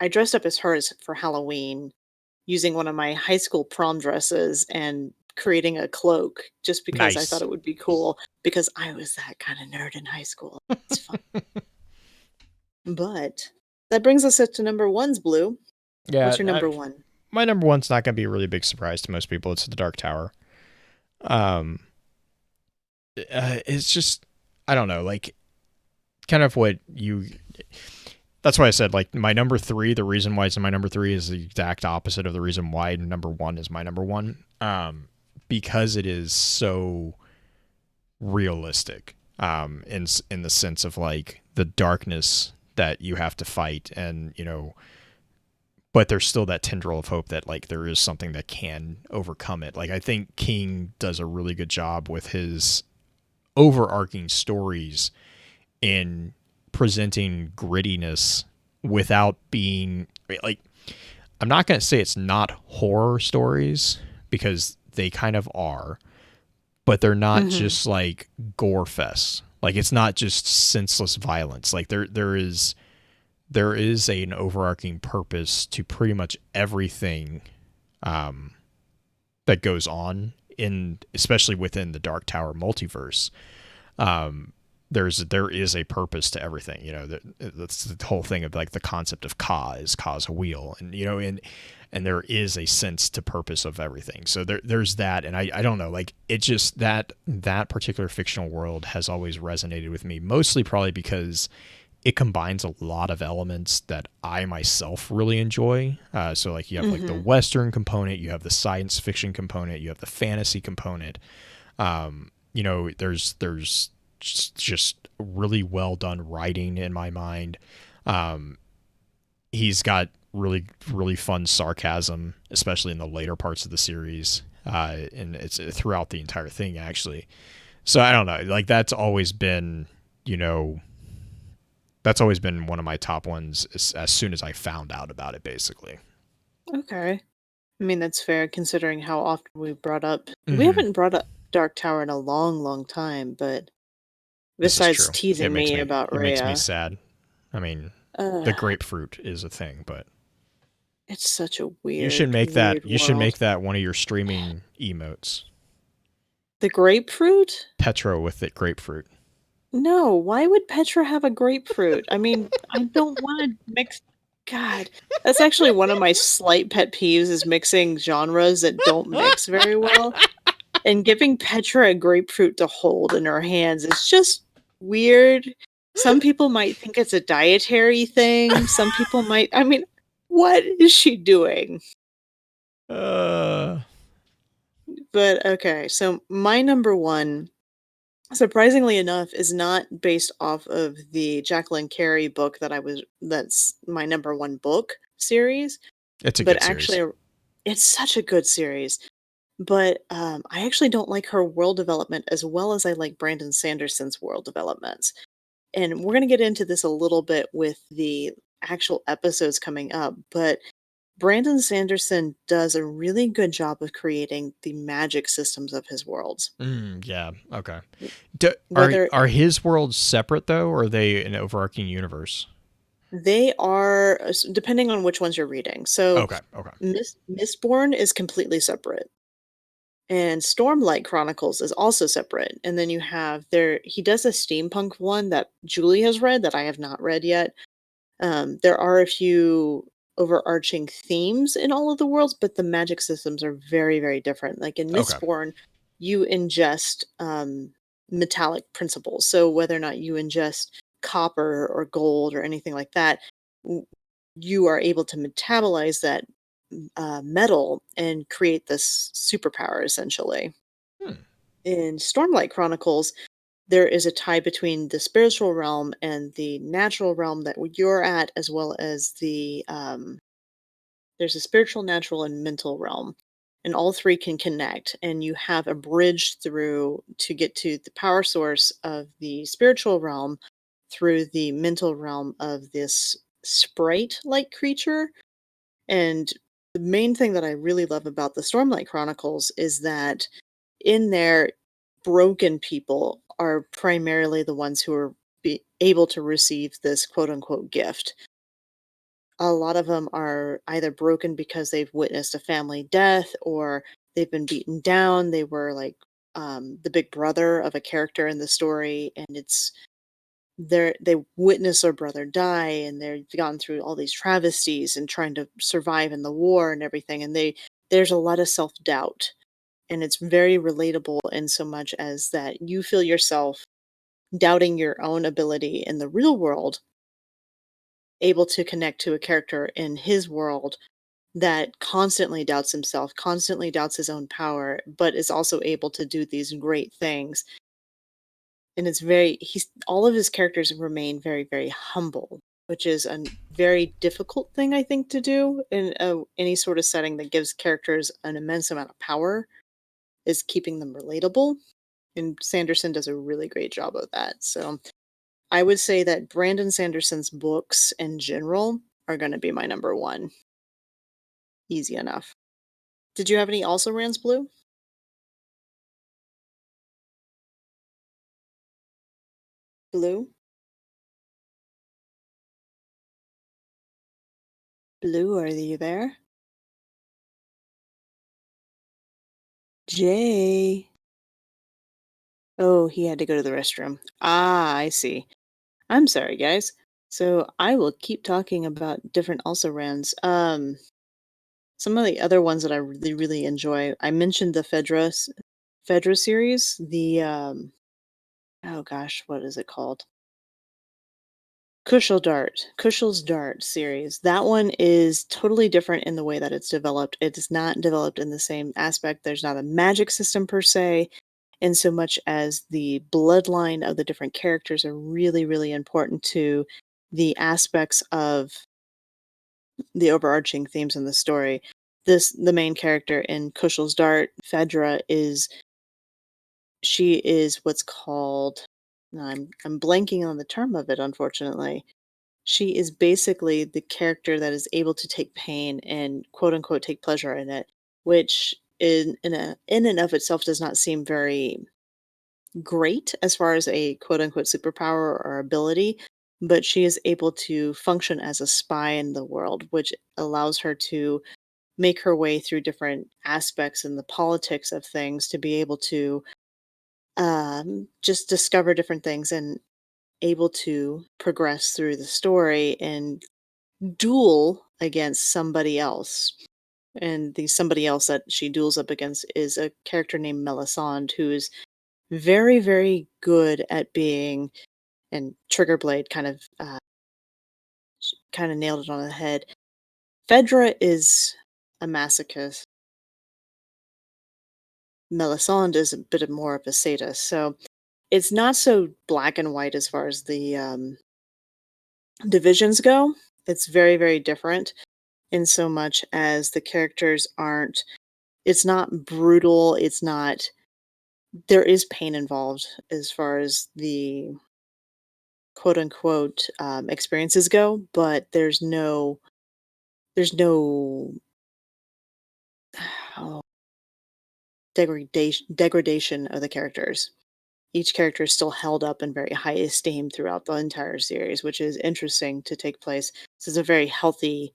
I dressed up as her for Halloween using one of my high school prom dresses and creating a cloak just because I thought Nice. it would be cool because I was that kind of nerd in high school. It's fun. But that brings us up to number one's Blue. What's your Yeah, number one? my number 1's not going to be a really big surprise to most people. It's The Dark Tower. Um, it's just, I don't know, like kind of what you. That's why I said like my number 3. The reason why it's in my number 3 is the exact opposite of the reason why number 1 is my number 1. Because it is so realistic. In the sense of like the darkness that you have to fight, and but there's still that tendril of hope that like there is something that can overcome it. Like I think King does a really good job with his overarching stories in presenting grittiness without being like, I'm not going to say it's not horror stories, because they kind of are, but they're not just like gore fests. Like it's not just senseless violence. Like there is an overarching purpose to pretty much everything that goes on in, especially within the Dark Tower multiverse. There is a purpose to everything. That's the whole thing of like the concept of Ka is Ka's a wheel, and there is a sense to purpose of everything. So there's that, and I don't know, like it just that particular fictional world has always resonated with me, mostly probably because it combines a lot of elements that I myself really enjoy. So like you have like the Western component, you have the science fiction component, you have the fantasy component. There's just really well done writing in my mind. He's got really, really fun sarcasm, especially in the later parts of the series. And it's throughout the entire thing, actually. So I don't know, like that's always been one of my top ones as soon as I found out about it, basically. Okay. I mean, that's fair considering how often we've brought up. We haven't brought up Dark Tower in a long, long time, but This is besides true. teasing me about It makes me Rhea. sad. I mean, the grapefruit is a thing, but It's such a weird, You should make that. weird You should world. make that one of your streaming emotes. The grapefruit? Petra with it grapefruit. No, why would Petra have a grapefruit? I mean, I don't want to mix. God, that's actually one of my slight pet peeves is mixing genres that don't mix very well. And giving Petra a grapefruit to hold in her hands is just weird. Some people might think it's a dietary thing. Some people might. I mean, what is she doing? Uh, But okay, so my number one, surprisingly enough, is not based off of the Jacqueline Carey book that's my number one book series, it's a but good series. actually it's such a good series. But I actually don't like her world development as well as I like Brandon Sanderson's world developments. And we're going to get into this a little bit with the actual episodes coming up, but Brandon Sanderson does a really good job of creating the magic systems of his worlds. Yeah. Okay. Whether Are his worlds separate though, or are they an overarching universe? they are, depending on which ones you're reading. So, Okay. Mistborn is completely separate, and Stormlight Chronicles is also separate. And then you have he does a steampunk one that Julie has read that I have not read yet. There are a few overarching themes in all of the worlds, but the magic systems are very, very different. Like in Okay. Mistborn, you ingest metallic principles. So whether or not you ingest copper or gold or anything like that, you are able to metabolize that metal and create this superpower essentially. In Stormlight Chronicles, there is a tie between the spiritual realm and the natural realm that you're at, as well as there's a spiritual, natural, and mental realm, and all three can connect. And you have a bridge through to get to the power source of the spiritual realm through the mental realm of this sprite-like creature. And the main thing that I really love about the Stormlight Chronicles is that in there, broken people are primarily the ones who are able to receive this quote unquote gift. A lot of them are either broken because they've witnessed a family death or they've been beaten down. They were like the big brother of a character in the story, and they witness their brother die, and they've gone through all these travesties and trying to survive in the war and everything, and there's a lot of self-doubt, and it's very relatable in so much as that you feel yourself doubting your own ability in the real world, able to connect to a character in his world that constantly doubts himself, constantly doubts his own power, but is also able to do these great things. And he's all of his characters remain very, very humble, which is a very difficult thing, I think, to do in any sort of setting that gives characters an immense amount of power, is keeping them relatable. And Sanderson does a really great job of that. So I would say that Brandon Sanderson's books in general are going to be my number one. Easy enough. Did you have any also Rans Blue? Blue? Blue, are you there? Jay. Oh, he had to go to the restroom. Ah, I see. I'm sorry, guys. So I will keep talking about different also rans. Some of the other ones that I really, really enjoy. I mentioned the Fedra series. Oh gosh, what is it called? Kushal's Dart series. That one is totally different in the way that it's developed. It is not developed in the same aspect. There's not a magic system per se, in so much as the bloodline of the different characters are really, really important to the aspects of the overarching themes in the story. The main character in Kushal's Dart, Fedra, she is what's called, I'm blanking on the term of it, unfortunately. She is basically the character that is able to take pain and quote unquote take pleasure in it, which in and of itself does not seem very great as far as a quote unquote superpower or ability, but she is able to function as a spy in the world, which allows her to make her way through different aspects in the politics of things to be able to just discover different things and able to progress through the story and duel against somebody else. And the somebody else that she duels up against is a character named Melisande, who is very, very good at being, and Trigger Blade kind of nailed it on the head. Phaedra is a masochist. Melisande is a bit more of a sadist. So it's not so black and white as far as the divisions go. It's very, very different in so much as the characters aren't, it's not brutal, it's not, there is pain involved as far as the quote unquote experiences go, but there's no oh, degradation of the characters. Each character is still held up in very high esteem throughout the entire series, which is interesting to take place. This is a very healthy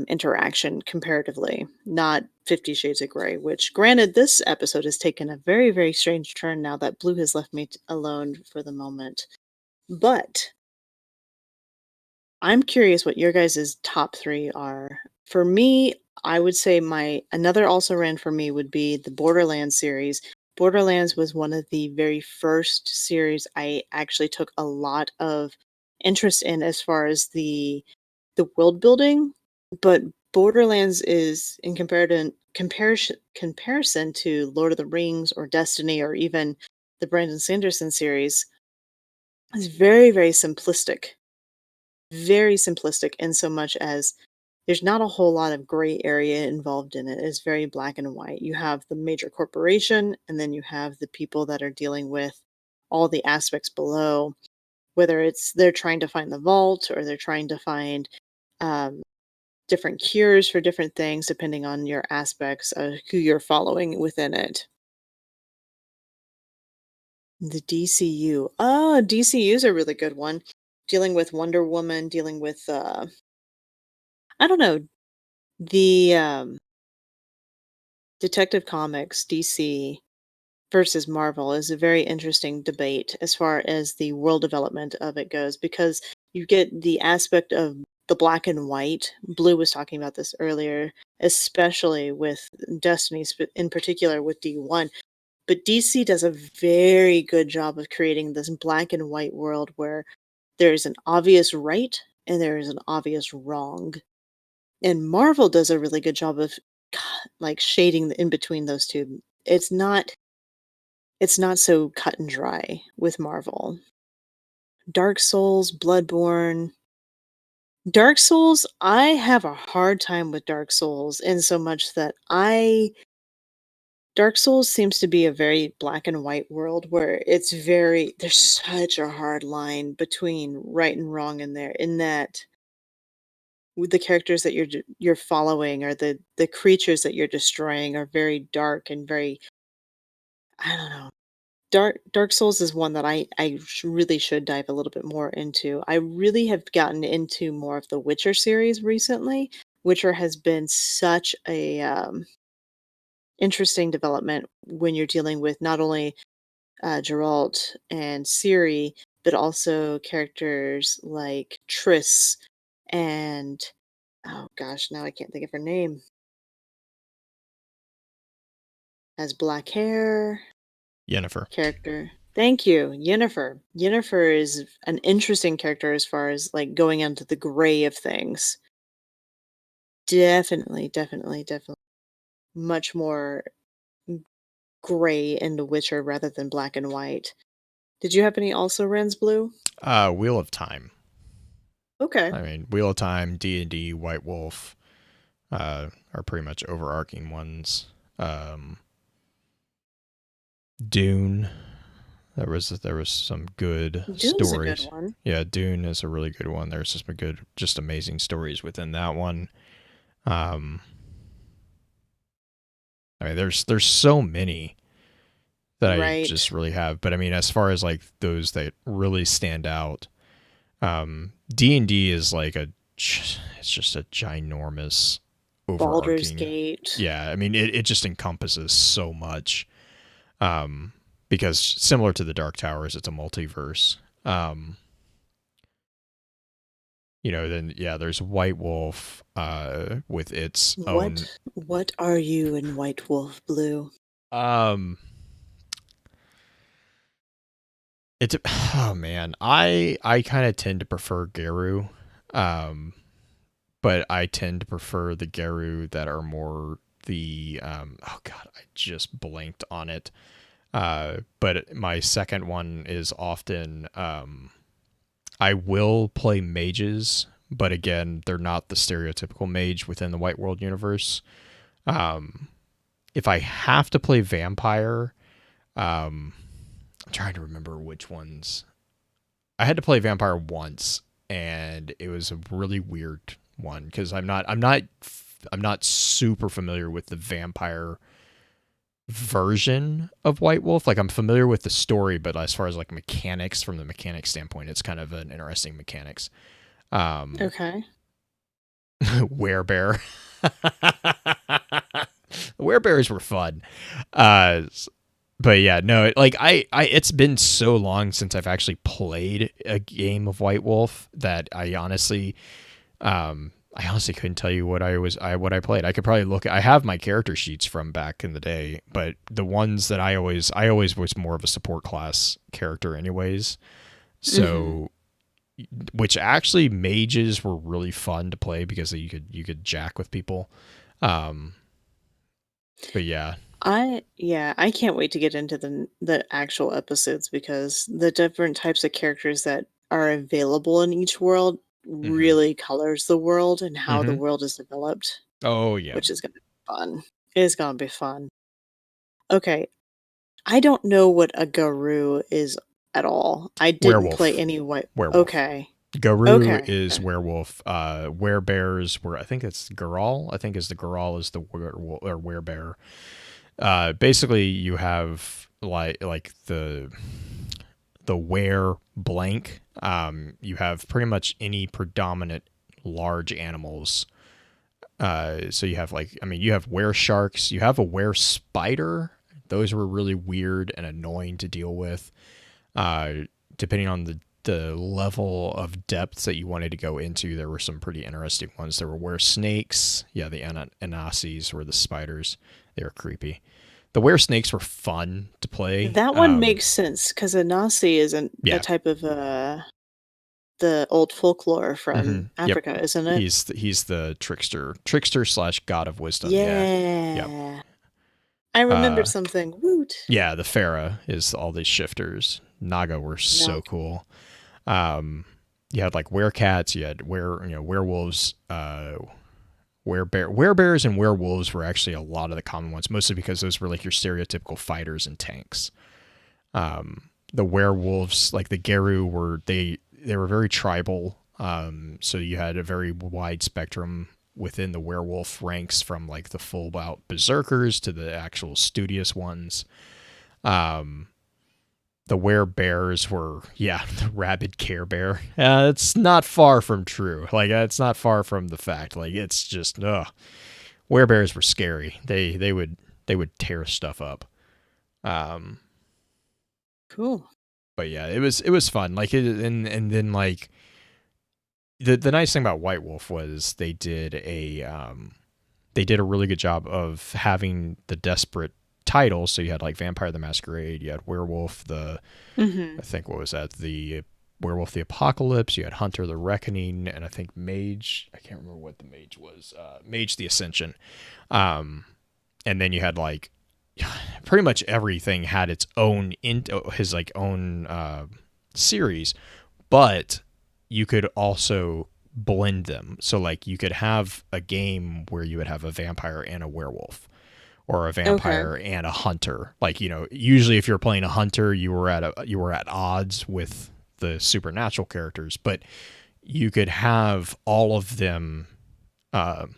interaction comparatively, not 50 Shades of Grey, which, granted, this episode has taken a very, very strange turn now that Blue has left me alone for the moment. But I'm curious what your guys' top 3 are. For me, I would say another also ran for me would be the Borderlands series. Borderlands was one of the very first series I actually took a lot of interest in as far as the world building, but Borderlands is in comparison to Lord of the Rings or Destiny or even the Brandon Sanderson series, is very, very simplistic. Very simplistic in so much as there's not a whole lot of gray area involved in it. It's very black and white. You have the major corporation, and then you have the people that are dealing with all the aspects below, whether it's they're trying to find the vault or they're trying to find different cures for different things, depending on your aspects of who you're following within it. The DCU. Oh, DCU is a really good one. Dealing with Wonder Woman, dealing with I don't know, the Detective Comics, DC versus Marvel is a very interesting debate as far as the world development of it goes, because you get the aspect of the black and white. Blue was talking about this earlier, especially with Destiny, in particular with D1. But DC does a very good job of creating this black and white world where there's an obvious right and there is an obvious wrong. And Marvel does a really good job of like shading in between those two. It's not so cut and dry with Marvel. Dark Souls, Bloodborne. Dark Souls, I have a hard time with Dark Souls in so much that Dark Souls seems to be a very black and white world where there's such a hard line between right and wrong in there, in that with the characters that you're following or the creatures that you're destroying are very dark and very, I don't know. Dark Souls is one that I really should dive a little bit more into. I really have gotten into more of the Witcher series recently. Witcher has been such a interesting development when you're dealing with not only Geralt and Ciri, but also characters like Triss and, oh gosh, now I can't think of her name. Has black hair. Yennefer. Character. Thank you, Yennefer. Yennefer is an interesting character as far as like going into the gray of things. Definitely, definitely, definitely. Much more gray in The Witcher rather than black and white. Did you have any also Rens Blue? Wheel of Time. Okay. I mean, Wheel of Time, D&D, White Wolf are pretty much overarching ones. Dune. There was some good Dune's stories. a good one. Yeah, Dune is a really good one. There's just amazing stories within that one. I mean, there's so many that I Right. just really have. But I mean, as far as like those that really stand out, D&D is like it's just a ginormous Baldur's overarching. Gate. Yeah, I mean it just encompasses so much. Because similar to the Dark Towers, it's a multiverse. Then there's White Wolf with its own. What are you in White Wolf Blue? It's oh man, I kind of tend to prefer Geru, but I tend to prefer the Geru that are more the oh god, I just blanked on it. But my second one is often I will play mages, but again, they're not the stereotypical mage within the White World universe. If I have to play vampire, I'm trying to remember which ones. I had to play vampire once, and it was a really weird one because I'm not super familiar with the vampire version of White Wolf. Like I'm familiar with the story, but as far as like mechanics, from the mechanics standpoint, it's kind of an interesting mechanics. Okay. Werebear. Werebears were fun. But yeah, no, like I it's been so long since I've actually played a game of White Wolf that I honestly couldn't tell you what I played. I could probably I have my character sheets from back in the day, but the ones that I always was more of a support class character anyways. So which actually mages were really fun to play because you could jack with people. But yeah. I can't wait to get into the actual episodes because the different types of characters that are available in each world really colors the world and how the world is developed. Oh yeah. Which is gonna be fun. It's gonna be fun. Okay. I don't know what a Garou is at all. I didn't play any white. Werewolf. Okay. Garou is werewolf. Werebears were, I think it's Garal. I think is the Garal is the werewolf or werebear. Basically you have like the were blank. You have pretty much any predominant large animals. So you have you have were sharks, you have a were spider. Those were really weird and annoying to deal with. Depending on the level of depth that you wanted to go into, there were some pretty interesting ones. There were were snakes. Yeah, the Anasis were the spiders. They were creepy. The were snakes were fun to play. That one makes sense because Anasi is a type of the old folklore from Africa, isn't it? He's the trickster / god of wisdom. Yeah. I remembered something. Woot. Yeah, the Pharaoh is all these shifters. Naga were so cool. You had like werecats, you had werewolves, werebears and werewolves were actually a lot of the common ones, mostly because those were like your stereotypical fighters and tanks. The werewolves, like the Geru, were they were very tribal. So you had a very wide spectrum within the werewolf ranks, from like the full out berserkers to the actual studious ones. The werebears were, the rabid Care Bear. It's not far from true. Like, it's not far from the fact. Like, it's just, werebears were scary. They would tear stuff up. Cool. But yeah, it was fun. Like, and then like the nice thing about White Wolf was they did a really good job of having the desperate titles. So you had like Vampire the Masquerade, you had Werewolf I think what was that, the Werewolf the Apocalypse, you had Hunter the Reckoning, and I think Mage, I can't remember what the Mage was, Mage the Ascension. And then you had like pretty much everything had its own own series, but you could also blend them. So like you could have a game where you would have a vampire and a werewolf, or a vampire and a hunter. Like, usually if you're playing a hunter, you were at odds with the supernatural characters, but you could have all of them at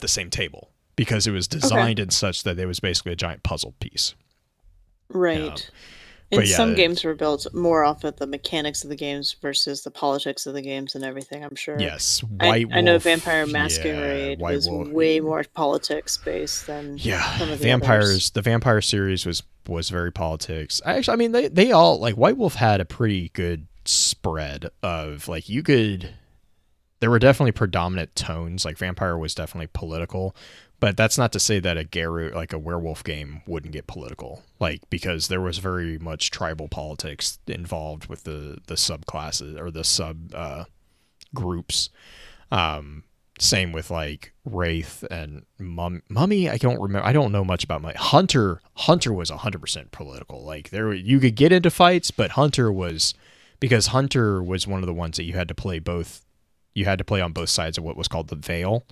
the same table because it was designed in such that it was basically a giant puzzle piece. Right. And yeah, some games were built more off of the mechanics of the games versus the politics of the games and everything, I'm sure. yes, White I know Wolf. Vampire Yeah, Masquerade White was Wolf. way more politics based than Yeah, some of the others. the Vampire series was very politics. I mean, they all like White Wolf had a pretty good spread of like you could. There were definitely predominant tones. Like Vampire was definitely political, but that's not to say that a Geru, like a werewolf game, wouldn't get political. Like because there was very much tribal politics involved with the subclasses or the sub groups. Same with like Wraith and Mummy. I don't remember. I don't know much about my Hunter. Hunter was 100% political. Like there, you could get into fights, but Hunter was because Hunter was one of the ones that you had to play both. You had to play on both sides of what was called the Veil.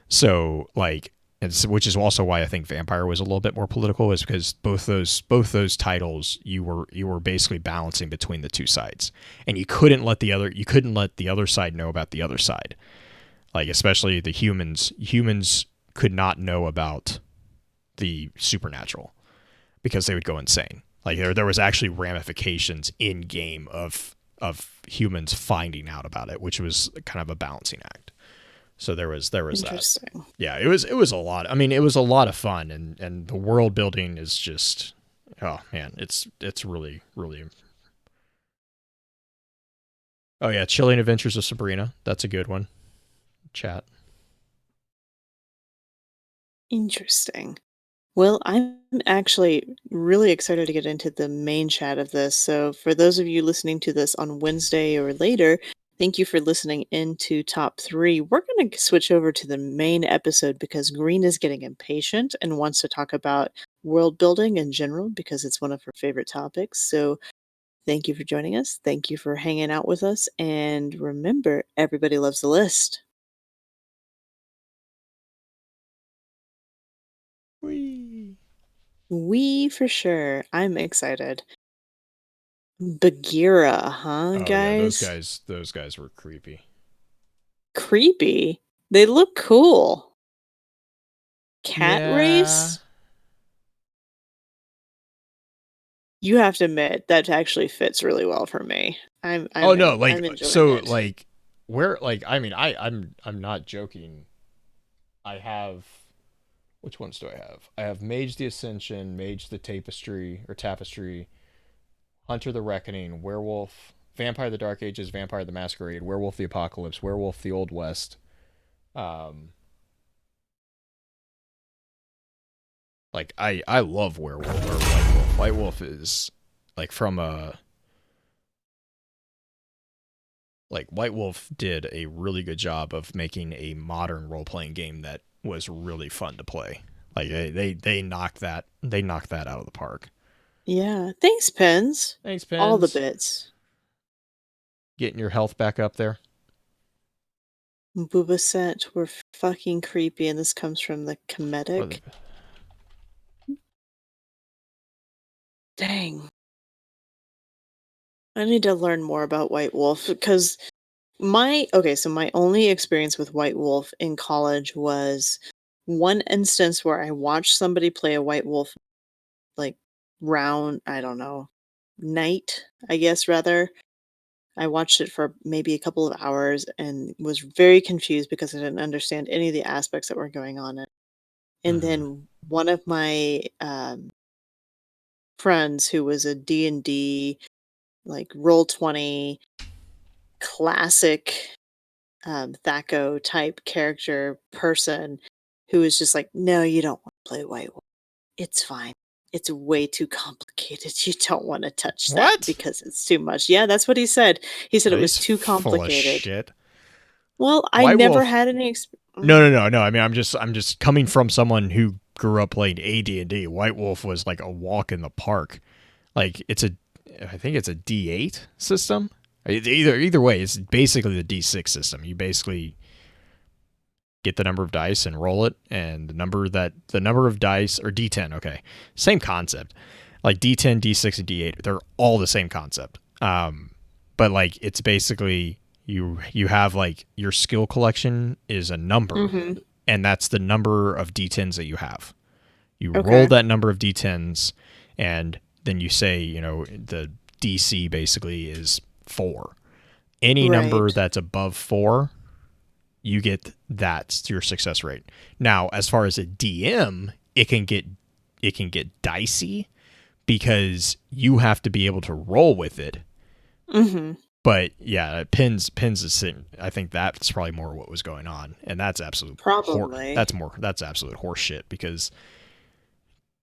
So like, which is also why I think Vampire was a little bit more political, is because both those titles you were basically balancing between the two sides, and you couldn't let the other side know about the other side. Like especially the humans could not know about the supernatural because they would go insane. Like there was actually ramifications in game of humans finding out about it, which was kind of a balancing act. So there was that. Interesting. Yeah, it was a lot. I mean, it was a lot of fun, and the world building is just, oh man, it's really really. Oh yeah, Chilling Adventures of Sabrina. That's a good one. Chat. Interesting. Well, I'm actually really excited to get into the main chat of this. So, for those of you listening to this on Wednesday or later, thank you for listening into Top 3. We're going to switch over to the main episode because Green is getting impatient and wants to talk about world building in general because it's one of her favorite topics. So, thank you for joining us. Thank you for hanging out with us. And remember, everybody loves the list. We for sure. I'm excited. Bagheera, huh, Oh guys? yeah, those guys were creepy. Creepy. They look cool. Cat race? You have to admit that actually fits really well for me. I'm enjoying so it. like where like I mean I'm not joking. I have which ones do I have? I have Mage the Ascension, Mage the Tapestry, Hunter the Reckoning, Werewolf, Vampire the Dark Ages, Vampire the Masquerade, Werewolf the Apocalypse, Werewolf the Old West. Like I love Werewolf or White Wolf. White Wolf is like from a like White Wolf did a really good job of making a modern role-playing game that was really fun to play. Like they knocked that out of the park. Yeah. Thanks, Pens. Thanks, Pens. All the bits. Getting your health back up there. Booba Set were fucking creepy, and this comes from the comedic. Dang. I need to learn more about White Wolf because my only experience with White Wolf in college was one instance where I watched somebody play a White Wolf like round, I don't know, night, I guess rather. I watched it for maybe a couple of hours and was very confused because I didn't understand any of the aspects that were going on. And then one of my friends who was a D&D like Roll20 classic Thaco type character person who was just like, no, you don't want to play White Wolf. It's fine. It's way too complicated. You don't want to touch that because it's too much. Yeah, that's what he said. He said it was too complicated. Full of shit. Well, I never had any experience. No. I mean, I'm just coming from someone who grew up playing AD&D. White Wolf was like a walk in the park. Like I think it's a D8 system. Either way, it's basically the D6 system. You basically get the number of dice and roll it, and the number of dice or D10. Okay, same concept. Like D10, D6, and D8, they're all the same concept. But like it's basically you have like your skill collection is a number, and that's the number of D10s that you have. You roll that number of D10s, and then you say, you know, the DC basically is 4. Any number Right. that's above 4, you get that's your success rate. Now, as far as a DM, it can get dicey because you have to be able to roll with it. Mm-hmm. But yeah, pins is, I think that's probably more what was going on, and that's absolute Probably. that's absolute horse shit, because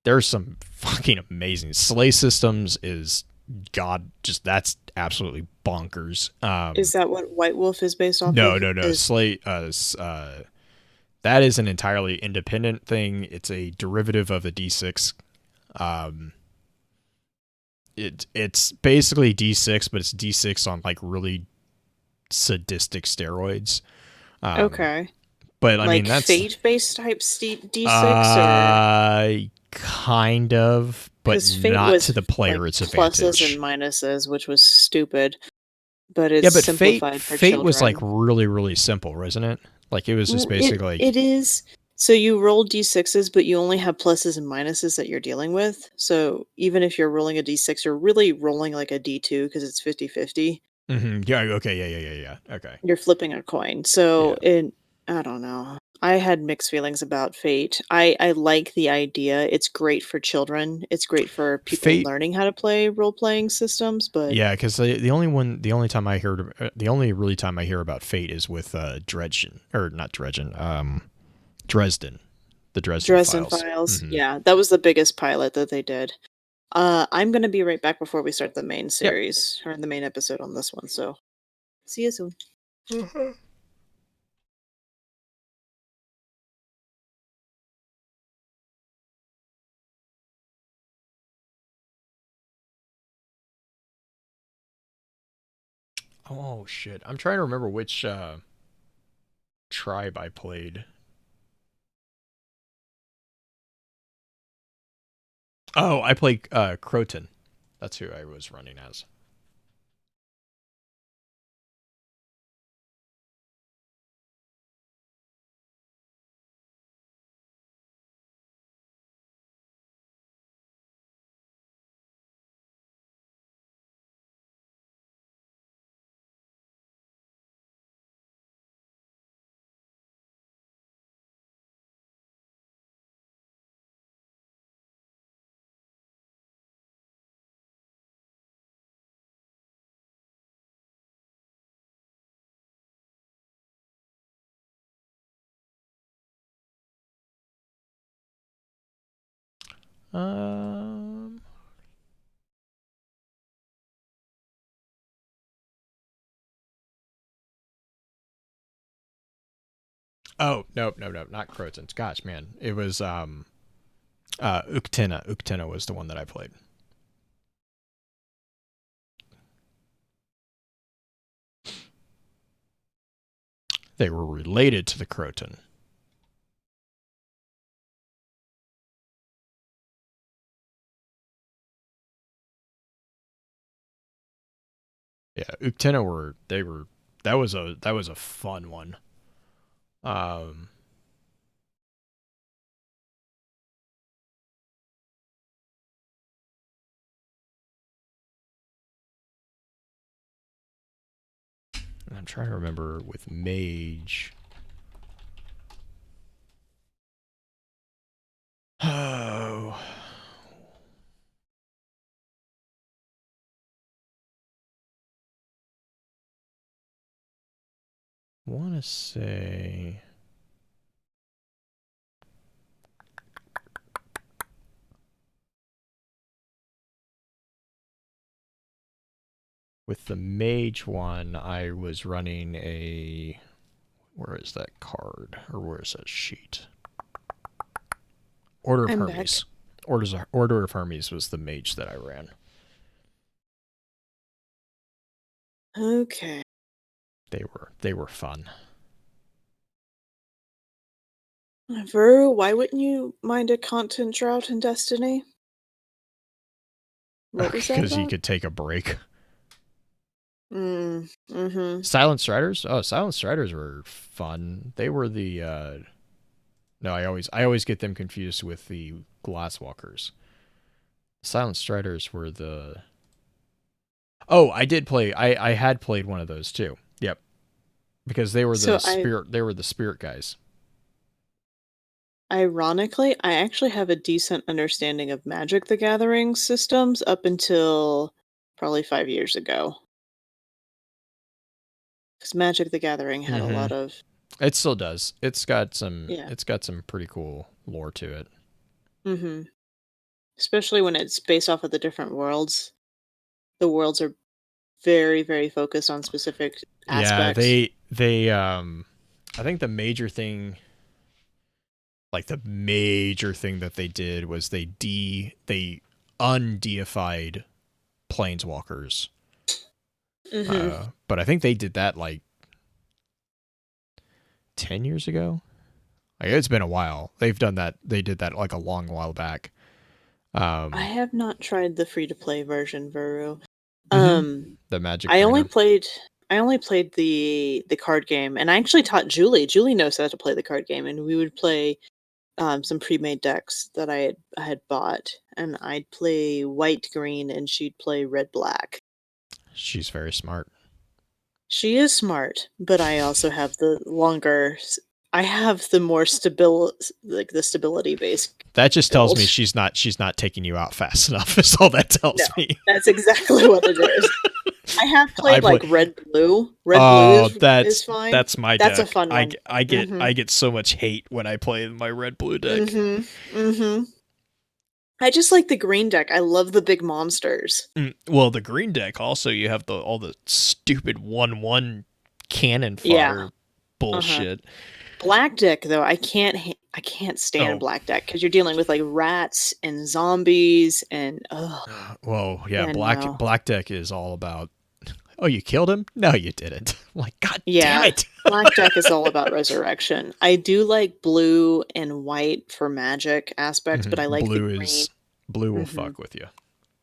there's some fucking amazing Slay systems is god, just that's absolutely bonkers. Is that what White Wolf is based off No, of? no, no. Slay that is an entirely independent thing. It's a derivative of a D6. It's basically D6, but it's D6 on like really sadistic steroids. Okay. But I like mean that's Fate-based type D6, or kind of, but because Fate not was to the player like its pluses advantage. and minuses, which was stupid. But it's Yeah, but simplified for Fate was like children. really really simple, wasn't it? Like it was just basically like It is. So you roll D6s, but you only have pluses and minuses that you're dealing with. So even if you're rolling a D6, you're really rolling like a D2 because it's 50-50. yeah, okay, yeah. Okay. You're flipping a coin. Yeah. So I don't know. I had mixed feelings about Fate. I like the idea. It's great for children. It's great for people Fate, learning how to play role-playing systems, but yeah, because the only time I heard, the only really time I hear about Fate is with Dresden, or not Dresden, Dresden, the Dresden Dresden Files. Files. Yeah, that was the biggest pilot that they did. I'm gonna be right back before we start the main Yep. series or the main episode on this one. So, see you soon. Oh shit, I'm trying to remember which tribe I played. Oh, I played Croton. That's who I was running as. Um. Oh no, not Crotons. Gosh, man, it was Uktena. Uktena was the one that I played. They were related to the Croton. Yeah, Uktena that was a fun one. Um I'm trying to remember with Mage. Oh. Want to say with the Mage one, I was running a, where is that card, or where is that sheet? Order of I'm Hermes. Order of Hermes was the Mage that I ran. Okay. They were fun. Veru, why wouldn't you mind a content drought in Destiny? What was that Because you about? could take a break. Mm-hmm. Silent Striders? Oh, Silent Striders were fun. They were the no, I always get them confused with the Glasswalkers. Silent Striders were the. Oh, I did play. I had played one of those too. Yep, because they were So the spirit. They were the spirit guys. ironically, I actually have a decent understanding of Magic the Gathering systems up until probably 5 years ago. Because Magic the Gathering had a Mm-hmm. lot of It still does. It's got some. yeah. It's got some pretty cool lore to it. Mm-hmm. Especially when it's based off of the different worlds. The worlds are very, very focused on specific Yeah, aspects. I think the major thing, like the major thing that they did was they undeified planeswalkers. Mm-hmm. But I think they did that like 10 years ago. Like, it's been a while. They've done that. They did that like a long while back. I have not tried the free-to-play version, Vuru. Mhm. The Magic I only Arena. played the card game, and I actually taught Julie. Julie knows how to play the card game, and we would play some pre-made decks that I had bought, and I'd play white green, and she'd play red black. She's very smart. She is smart, but I also have the longer. I have the more the stability based. That just tells me build. she's not taking you out fast enough. Is all that tells No, me. that's exactly what it is. I have played play- like red blue. Red Oh, blue that's is fine. that's my That's deck. a fun one. I get Mhm. I get so much hate when I play my red blue deck. Mm-hmm. I just like the green deck. I love the big monsters. Well, the green deck also, you have all the stupid 1/1 cannon fodder Yeah. bullshit. Black deck though, I can't stand Oh. black deck because you're dealing with like rats and zombies and Whoa, yeah, Yeah, black no. black deck is all about. Oh, you killed him? No, you didn't. I'm like, God Yeah. damn it! Black deck is all about resurrection. I do like blue and white for magic aspects, but I like blue the green. is blue will Mhm. fuck with you.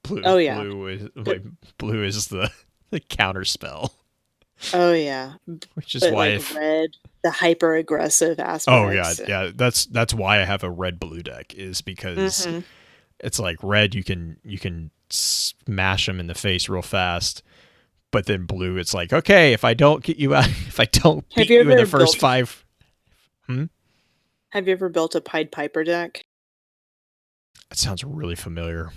Blue. Oh, yeah. Blue is But- blue is the counter spell, Oh yeah, which is but why like red, the hyper aggressive aspects. Oh yeah. That's why I have a red blue deck, is because Mhm. it's like red you can smash them in the face real fast, but then blue it's like, okay, if I don't get you out, if I don't beat you you in the ever first built- 5. Have you ever built a Pied Piper deck? That sounds really familiar.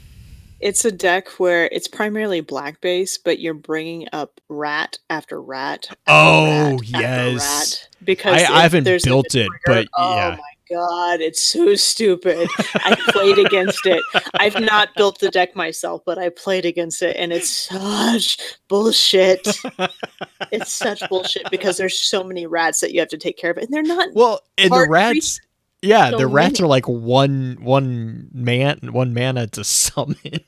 It's a deck where it's primarily black base, but you're bringing up rat after rat. After Oh, rat yes. After rat, because I haven't there's like built a it, trigger. but yeah. Oh my god, it's so stupid. I played against it. I've not built the deck myself, but I played against it, and it's such bullshit. It's such bullshit because there's so many rats that you have to take care of, and they're not. Well, and the hard rats, yeah, so the rats many. are like one mana to summon.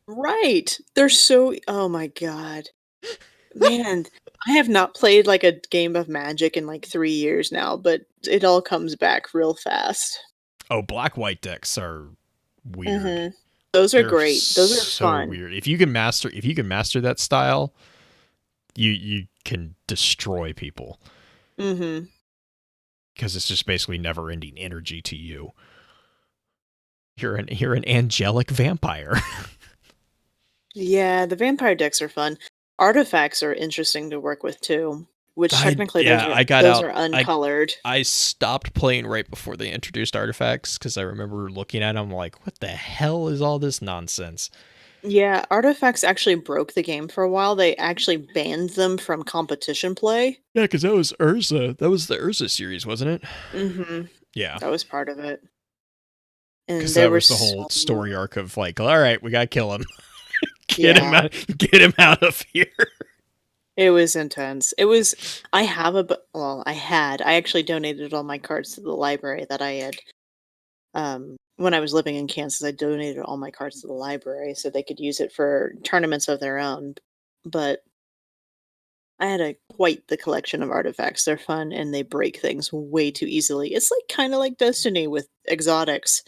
Right. They're so oh my god. Man, I have not played like a game of Magic in like 3 years now, but it all comes back real fast. Oh, black white decks are weird. Mhm. Those are They're great. Those are so fun. weird. If you can master that style, you can destroy people, Mhm. because it's just basically never ending energy to you. You're an angelic vampire. Yeah, the vampire decks are fun. Artifacts are interesting to work with too, which I technically got those out. are uncolored. I stopped playing right before they introduced artifacts, because I remember looking at them like, what the hell is all this nonsense? Yeah, artifacts actually broke the game for a while. They actually banned them from competition play. Yeah, because that was Urza. That was the Urza series, wasn't it? Mhm. Yeah. That was part of it. And Because there that was the were whole so- story arc of like, all right, we gotta kill him. Get him out of here. It was intense. I actually donated all my cards to the library that I had when I was living in Kansas. I donated all my cards to the library so they could use it for tournaments of their own. But I had quite the collection of artifacts. They're fun and they break things way too easily. It's like kind of like Destiny with exotics.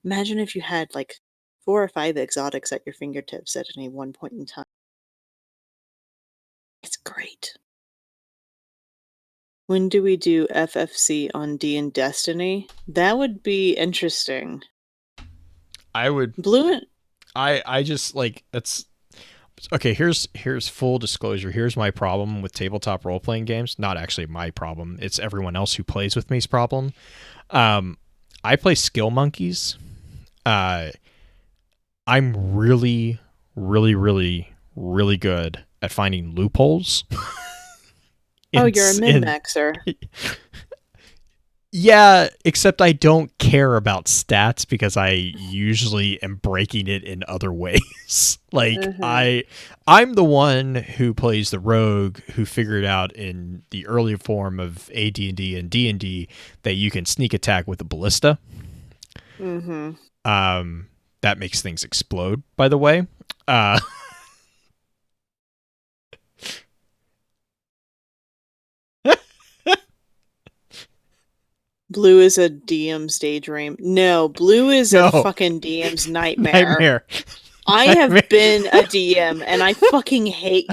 Imagine if you had like 4 or 5 exotics at your fingertips at any one point in time. It's great. When do we do FFC on D and Destiny? That would be interesting. I would Blue and I just like it's okay. Here's full disclosure. Here's my problem with tabletop role playing games. Not actually my problem. It's everyone else who plays with me's problem. I play skill monkeys. I'm really, really, really, really good at finding loopholes. Oh, you're a min-maxer. Yeah, except I don't care about stats because I usually am breaking it in other ways. Like I'm the one who plays the rogue who figured out in the early form of AD&D and D&D that you can sneak attack with a ballista. That makes things explode, by the way. Blue is a DM's daydream. No, Blue is a fucking DM's nightmare. I have been a DM and I fucking hate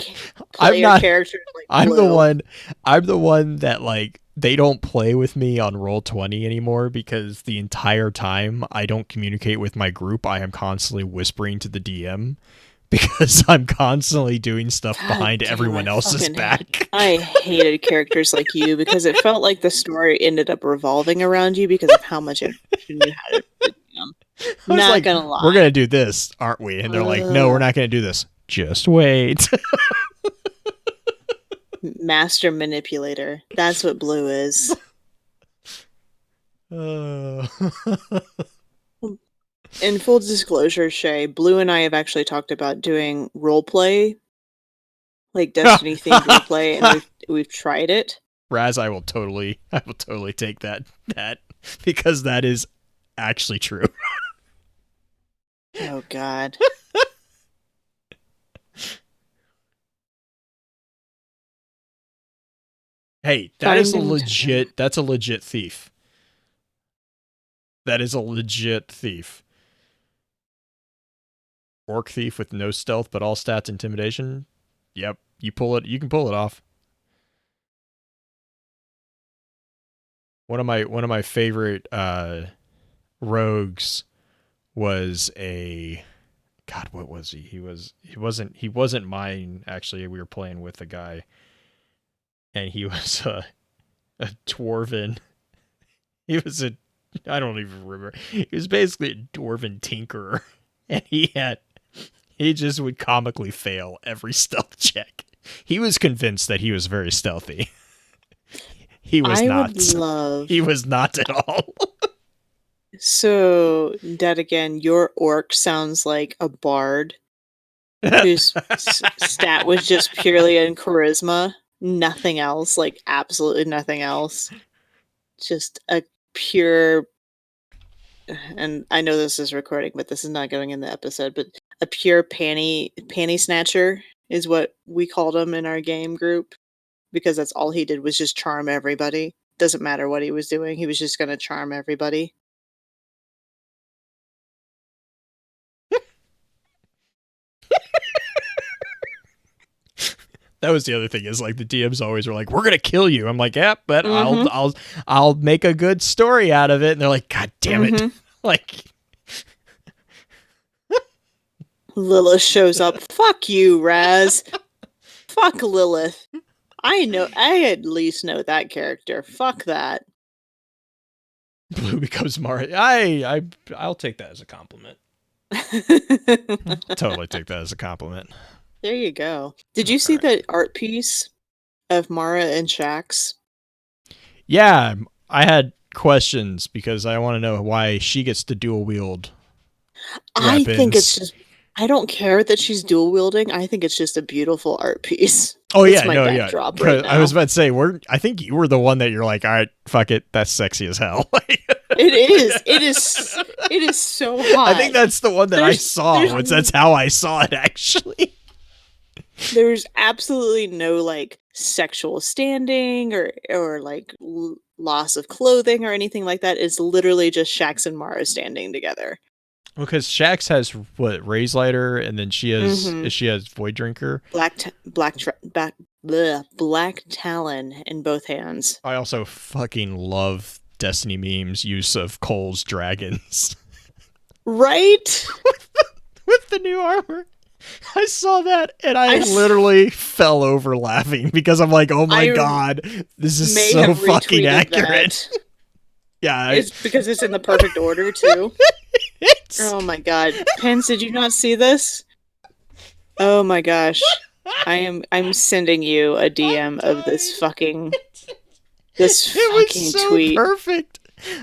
player characters like Blue. I'm the one that like they don't play with me on Roll20 anymore because the entire time I don't communicate with my group. I am constantly whispering to the DM because I'm constantly doing stuff behind everyone else's back. I hated characters like you because it felt like the story ended up revolving around you because of how much information you had. Not like, gonna lie. We're gonna do this, aren't we? And they're like, no, we're not gonna do this. Just wait. Master manipulator. That's what Blue is. In full disclosure, Shay, Blue and I have actually talked about doing roleplay, like Destiny themed roleplay, and we've tried it. Raz, I will totally take that because that is actually true. Oh God. Hey, that's a legit thief. That is a legit thief. Orc thief with no stealth but all stats intimidation. Yep, you can pull it off. One of my favorite rogues was a God, what was he? He wasn't mine actually. We were playing with a guy and he was a dwarven. He was I don't even remember. He was basically a dwarven tinkerer and he just would comically fail every stealth check. He was convinced that he was very stealthy. He was not. He was not at all. So, Dad, again, your orc sounds like a bard whose stat was just purely in charisma. Nothing else. Like, absolutely nothing else. Just a pure... And I know this is recording, but this is not going in the episode, but a pure panty snatcher is what we called him in our game group. Because that's all he did was just charm everybody. Doesn't matter what he was doing. He was just going to charm everybody. That was the other thing is like the DMs always were like, we're going to kill you. I'm like, yeah, but I'll make a good story out of it. And they're like, God damn it. Like Lilith shows up. Fuck you, Raz. Fuck Lilith. I at least know that character. Fuck that. Blue becomes Mario. I'll take that as a compliment. Totally take that as a compliment. There you go. Did you see the art piece of Mara and Shax? Yeah, I had questions because I want to know why she gets to dual wield weapons. I think it's just... I don't care that she's dual wielding. I think it's just a beautiful art piece. Oh it's yeah, no, drop right now. I was about to say, I think you were the one that you're like, all right, fuck it, that's sexy as hell. It is. It is so hot. I think that's the one that I saw. That's how I saw it actually. There's absolutely no like sexual standing or like loss of clothing or anything like that. It's literally just Shax and Mara standing together. Well, because Shax has what Raise Lighter, and then she has Void Drinker, Black Talon in both hands. I also fucking love Destiny memes use of Cole's dragons, right? with with the new armor. I saw that and I I- literally fell over laughing because I'm like, oh my I god, this is may so have fucking retweeted accurate. that. Yeah, It's because it's in the perfect order too. it's Oh my god. Pence, did you not see this? Oh my gosh. I'm sending you a DM of this fucking this it was fucking so tweet. perfect.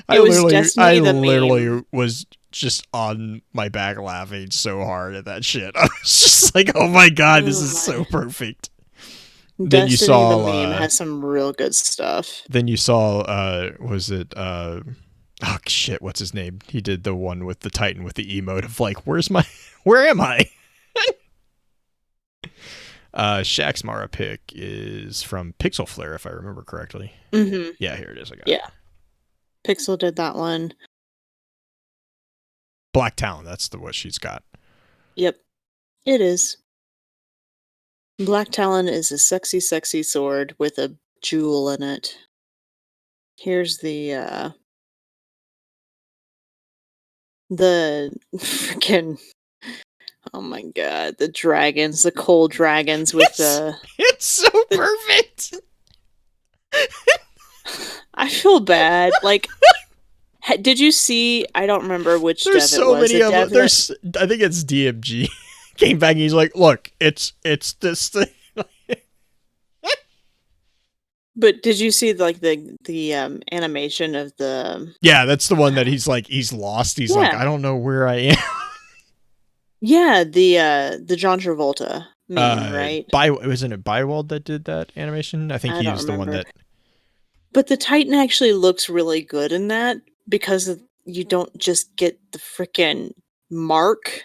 It was Destiny I the literally meme. was just on my back laughing so hard at that shit. I was just like, oh my god, this Oh is my. so perfect. Destiny Then you saw, the meme has some real good stuff. Then you saw, was it, oh shit, what's his name? He did the one with the Titan with the emote of like, where am I? Shaq's Mara pick is from Pixel Flare, if I remember correctly. Mm-hmm. Yeah, here it is. I got it. Yeah. Pixel did that one. Black Talon, that's what she's got. Yep. It is. Black Talon is a sexy, sexy sword with a jewel in it. Here's the freaking, oh my god, the dragons, the coal dragons with the... It's so perfect! I feel bad. Like, did you see, I don't remember which There's dev so it was. many A of them. dev that- There's, I think it's DMG. Came back and he's like, look, it's this thing. But did you see like the animation of the... Yeah, that's the one that he's like, he's lost. He's like, Yeah. I don't know where I am. Yeah, the John Travolta meme, right? Wasn't it Bywald that did that animation? I think I he don't was the one remember. that. But the Titan actually looks really good in that because you don't just get the freaking mark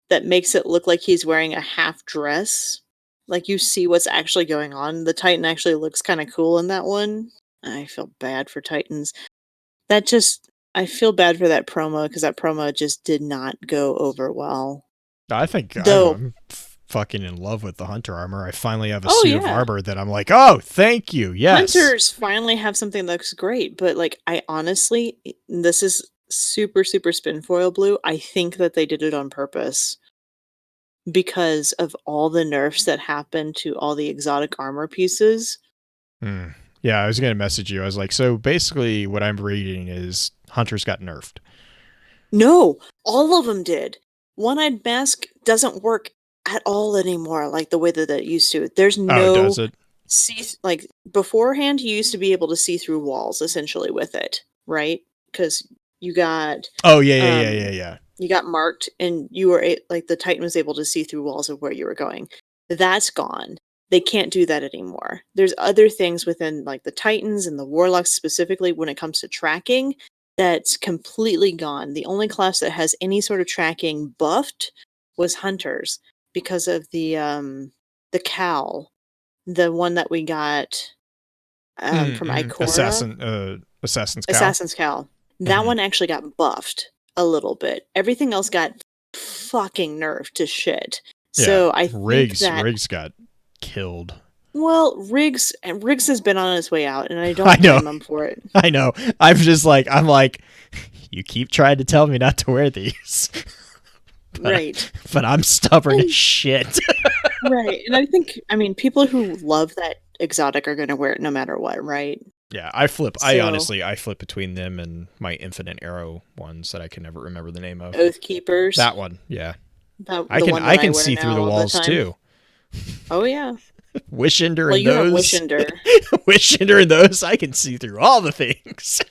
that makes it look like he's wearing a half dress. Like you see what's actually going on. The Titan actually looks kind of cool in that one. I feel bad for Titans. I feel bad for that promo because that promo just did not go over well. I think Though- I'm fucking in love with the Hunter armor. I finally have a Oh, suit of yeah. armor that I'm like, oh, thank you. Yes. Hunters finally have something that looks great, but like I honestly, this is super super spinfoil blue. I think that they did it on purpose because of all the nerfs that happened to all the exotic armor pieces. Hmm. Yeah, I was gonna message you. I was like, so basically, what I'm reading is Hunters got nerfed. No, all of them did. One-eyed mask doesn't work at all anymore, like the way that it used to. There's Oh, no does it? like beforehand. You used to be able to see through walls essentially with it, right? Because you got Oh yeah. you got marked, and you were like the Titan was able to see through walls of where you were going. That's gone. They can't do that anymore. There's other things within like the Titans and the Warlocks specifically when it comes to tracking that's completely gone. The only class that has any sort of tracking buffed was Hunters because of the cowl, the one that we got from Ikora. Assassin's Cowl. Assassin's Cowl. That Mhm. one actually got buffed a little bit. Everything else got fucking nerfed to shit. So I think that Riggs got killed. well, Riggs has been on his way out, and I don't I know. blame him for it. I know. I'm like, you keep trying to tell me not to wear these. Right. But I'm stubborn as shit. Right. And I mean, people who love that exotic are going to wear it no matter what, right? Yeah, I flip. I So- honestly flip between them and my Infinite Arrow ones that I can never remember the name of. Oath Keepers. That one, yeah. the I one that can wear see through now the all walls time. too. Oh, yeah. Wishender Well, and you have those. Wishender. Wishender and those, I can see through all the things.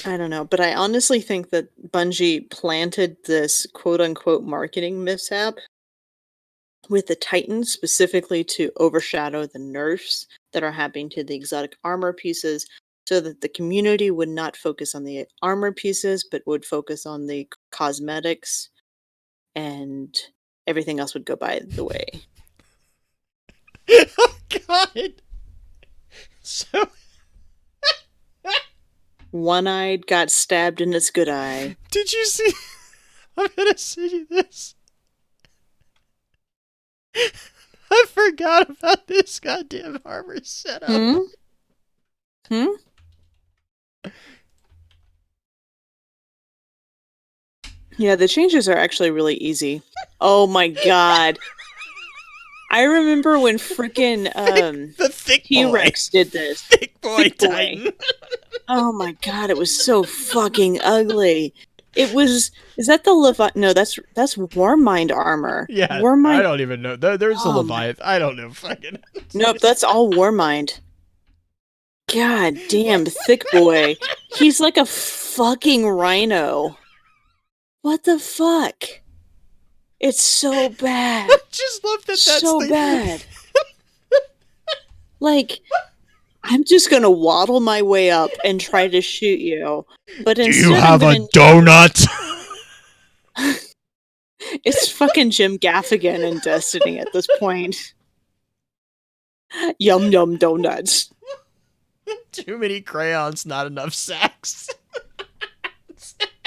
I don't know, but I honestly think that Bungie planted this quote-unquote marketing mishap with the Titans specifically to overshadow the nerfs that are happening to the exotic armor pieces so that the community would not focus on the armor pieces but would focus on the cosmetics and everything else would go by the way. Oh God! So One-eyed got stabbed in its good eye. did you see? I'm gonna send you this. I forgot about this goddamn armor setup. Hmm? Hmm? Yeah, the changes are actually really easy. Oh my god. I remember when frickin' The thick boy. T-Rex did this. Thick boy Thick boy. Titan. Oh my god, it was so fucking ugly. It was. Is that the Leviathan? No, that's Warmind armor. Yeah, I Warmind. don't even know. There's a Oh my- Leviathan. I don't know. Fucking. Nope, that's all Warmind. God damn, thick boy. He's like a fucking rhino. What the fuck? It's so bad. Just love that. That's So the... bad. Like, I'm just gonna waddle my way up and try to shoot you. But Do instead, you have I'm a gonna... donut? It's fucking Jim Gaffigan in Destiny at this point. Yum yum donuts. Too many crayons, not enough sacks.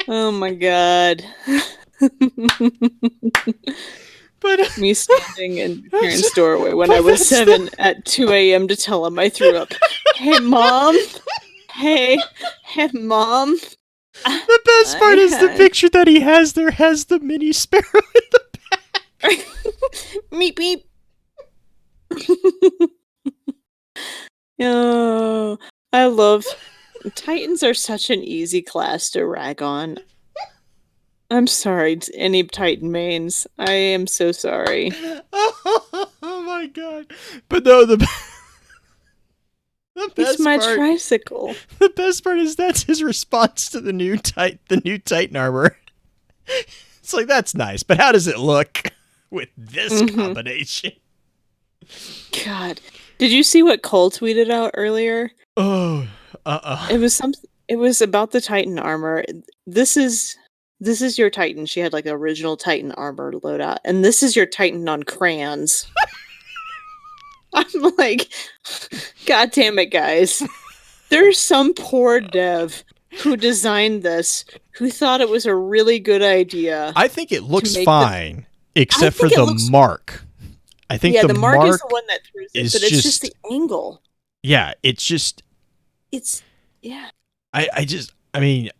Oh my god. But Me standing in Karen's doorway when I But was that's 7 at 2 a.m. to tell him I threw up. Hey, Mom. Hey, Mom. the best part is the picture that he has there has the mini sparrow in the back. Meep meep. Oh, I love Titans are such an easy class to rag on. I'm sorry to any Titan mains. I am so sorry. Oh my god! But no, the It's best my part. tricycle. The best part is that's his response to the new Titan armor. It's like that's nice, but how does it look with this combination? God, did you see what Cole tweeted out earlier? Oh, It was It was about the Titan armor. This is your Titan. She had like original Titan armor loadout, and this is your Titan on crayons. I'm like, God damn it, guys! There's some poor dev who designed this who thought it was a really good idea. I think it looks make fine, except for think it the looks- mark. I think Yeah, the the mark is the one that throws it, is but it's just just- the angle. Yeah, it's just. It's yeah. I mean,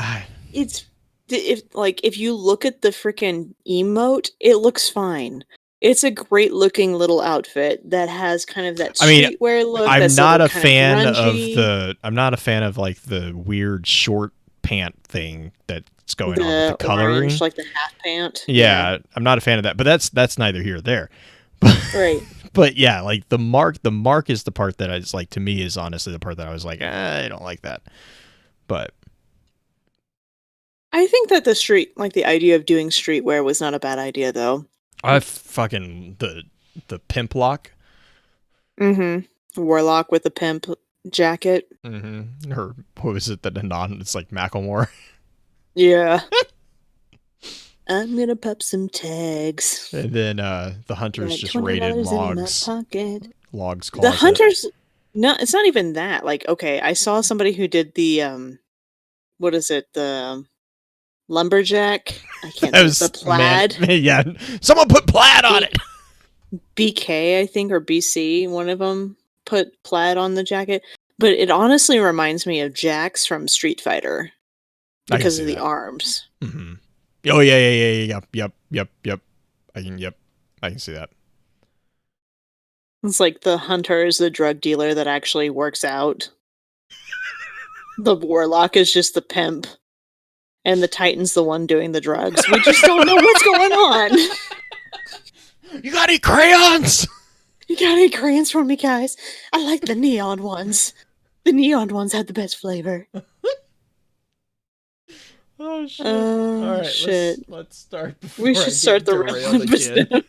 It's if you look at the freaking emote, it looks fine. It's a great looking little outfit that has kind of that I mean, streetwear look. I'm that's not a little kind fan of grungy. the. I'm not a fan of like the weird short pant thing that's going on with the coloring. Orange, like the half pant. Yeah, I'm not a fan of that, but that's neither here nor there. Right. But yeah, like the mark is the part that is like to me is honestly the part that I was like, I don't like that. But I think that the idea of doing streetwear was not a bad idea, though. I fucking the pimp lock. Mm-hmm. Warlock with a pimp jacket. Mm-hmm. Or what was it? It's like Macklemore. Yeah. I'm gonna pop some tags. And then the hunters Like just $20 raided in my logs. pocket. Logs The closet. hunters. No, it's not even that. Like, okay, I saw somebody who did the what is it? The lumberjack. I can't. That was The plaid. Man, yeah, someone put plaid on it. BK, I think, or BC. One of them put plaid on the jacket. But it honestly reminds me of Jax from Street Fighter because of the arms. Mm-hmm. Oh yeah. Yep. I can see that. It's like the hunter is the drug dealer that actually works out. The warlock is just the pimp. And the Titan's the one doing the drugs. We just don't know what's going on. You got any crayons? You got any crayons for me, guys? I like the neon ones. The neon ones had the best flavor. Oh shit! Oh, All right, shit. Let's start. Before We I should get start the derailed again.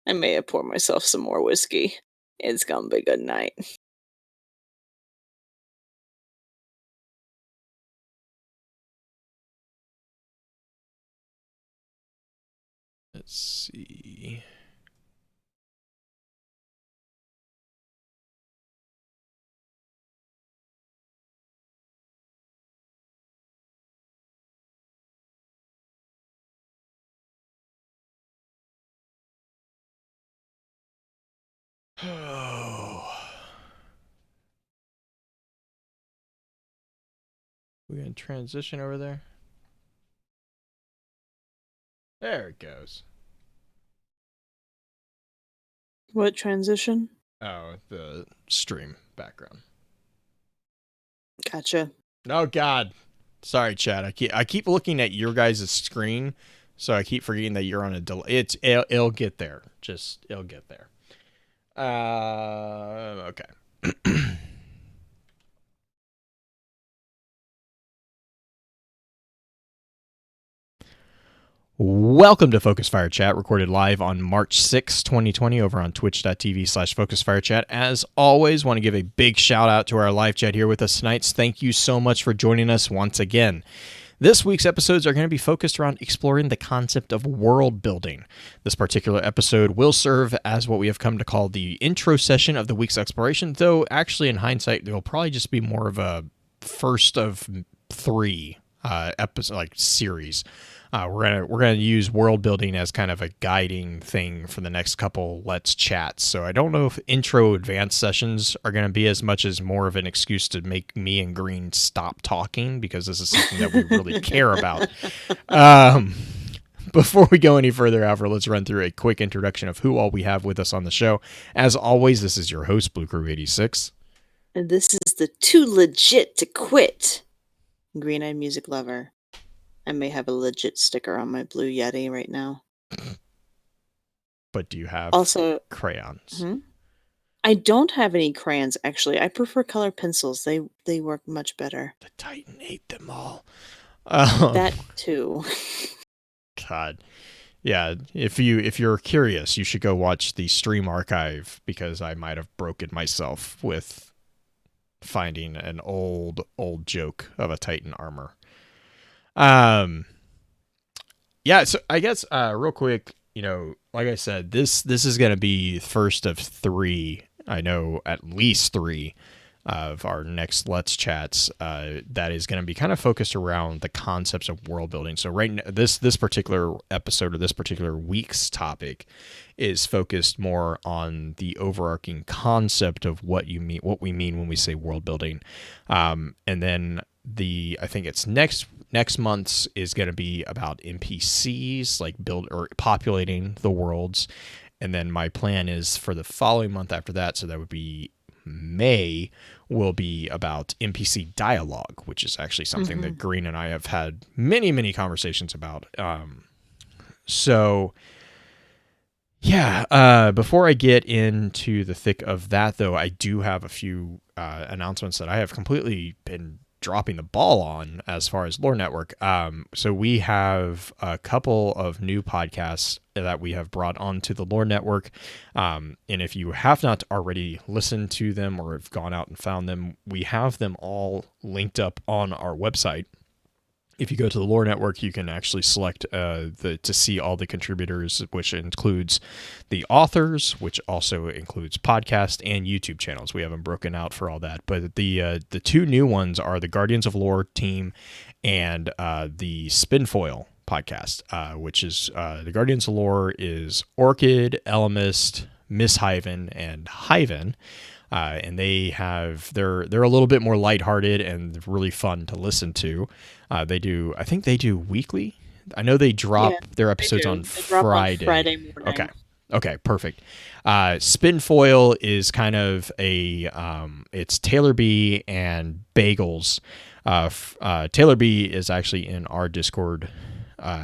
I may have poured myself some more whiskey. It's gonna be good night. Let's see. Oh. We're going to transition over there. There it goes. What transition? Oh, the stream background. Gotcha. Oh God, sorry, Chad. I keep looking at your guys' screen, so I keep forgetting that you're on a delay. It'll get there. It'll get there. Okay. Welcome to Focus Fire Chat, recorded live on March 6, 2020 over on twitch.tv/FocusFireChat. As always, want to give a big shout out to our live chat here with us tonight. Thank you so much for joining us once again. This week's episodes are going to be focused around exploring the concept of world building. This particular episode will serve as what we have come to call the intro session of the week's exploration, though actually in hindsight, it'll probably just be more of a first of three episode series. We're gonna use world building as kind of a guiding thing for the next couple Let's Chats. So I don't know if intro advanced sessions are gonna be as much as more of an excuse to make me and Green stop talking, because this is something that we really care about. Before we go any further, however, let's run through a quick introduction of who all we have with us on the show. As always, this is your host, Blue Crew 86. And this is the Too Legit to Quit Green Eyed Music Lover. I may have a legit sticker on my Blue Yeti right now. But do you have also crayons? I don't have any crayons, actually. I prefer color pencils. They work much better. The Titan ate them all. That too. God. Yeah, if you're curious, you should go watch the stream archive, because I might have broken myself with finding an old joke of a Titan armor. Yeah, so I guess real quick, like I said, this is going to be first of three. I know at least three of our next Let's Chats that is going to be kind of focused around the concepts of world building. So right now, this particular episode, or this particular week's topic, is focused more on the overarching concept of what we mean when we say world building. And then I think it's next month's is going to be about NPCs, like build or populating the worlds. And then my plan is for the following month after that, so that would be May, will be about NPC dialogue, which is actually something that Green and I have had many, many conversations about. So yeah, before I get into the thick of that, though, I do have a few announcements that I have completely been dropping the ball on as far as Lore Network. So we have a couple of new podcasts that we have brought onto the Lore Network. And if you have not already listened to them or have gone out and found them, we have them all linked up on our website. If you go to the Lore Network, you can actually select to see all the contributors, which includes the authors, which also includes podcast and YouTube channels. We have them broken out for all that. But the two new ones are the Guardians of Lore team and the Spinfoil podcast, which is the Guardians of Lore is Orchid, Elemist, Miss Hyven, and Hyven. And they're a little bit more lighthearted and really fun to listen to. I think they do weekly. I know they drop their episodes on Friday. Friday morning. Okay, perfect. Spinfoil is kind of it's Taylor B and Bagels. Taylor B is actually in our Discord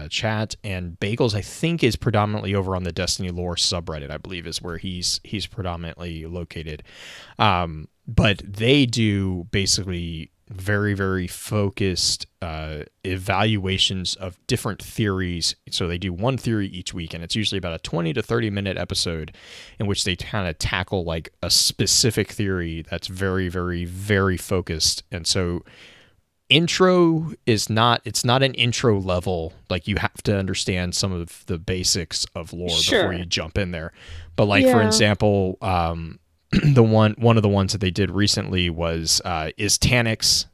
chat, and Bagels I think is predominantly over on the Destiny Lore subreddit, I believe is where he's predominantly located. But they do basically very, very focused evaluations of different theories. So they do one theory each week, and it's usually about a 20 to 30 minute episode in which they kind of tackle like a specific theory that's very, very, very focused. And so intro is it's not an intro level, like you have to understand some of the basics of lore before you jump in there. But like for example, one of the ones that they did recently was is Taniks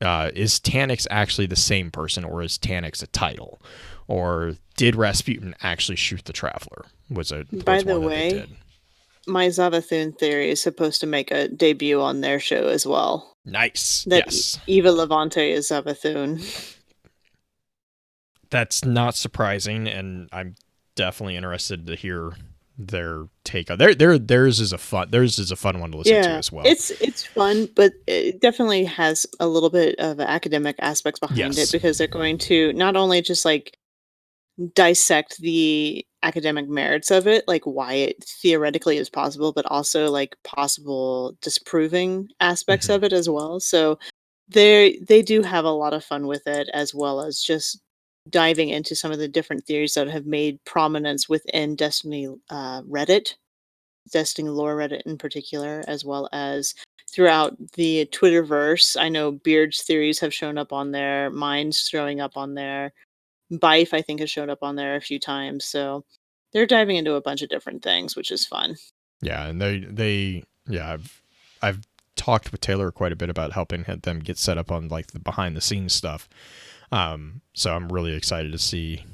actually the same person, or is Taniks a title, or did Rasputin actually shoot the Traveler? By the way, my Zavathun theory is supposed to make a debut on their show as well. Nice. that Yes. Eva Levante is a Bethune. That's not surprising, and I'm definitely interested to hear their take on theirs is a fun one to listen to Yeah, as well. it's fun, but it definitely has a little bit of academic aspects behind it Yes. because they're going to not only just like dissect the academic merits of it, like why it theoretically is possible, but also like possible disproving aspects Mhm. of it as well. So they do have a lot of fun with it, as well as just diving into some of the different theories that have made prominence within Destiny Reddit, Destiny lore Reddit in particular, as well as throughout the Twitterverse. I know Beard's theories have shown up on there, mine's showing up on there. Bife, I think, has shown up on there a few times. So they're diving into a bunch of different things, which is fun. Yeah, and I've talked with Taylor quite a bit about helping them get set up on like the behind the scenes stuff. So I'm really excited to see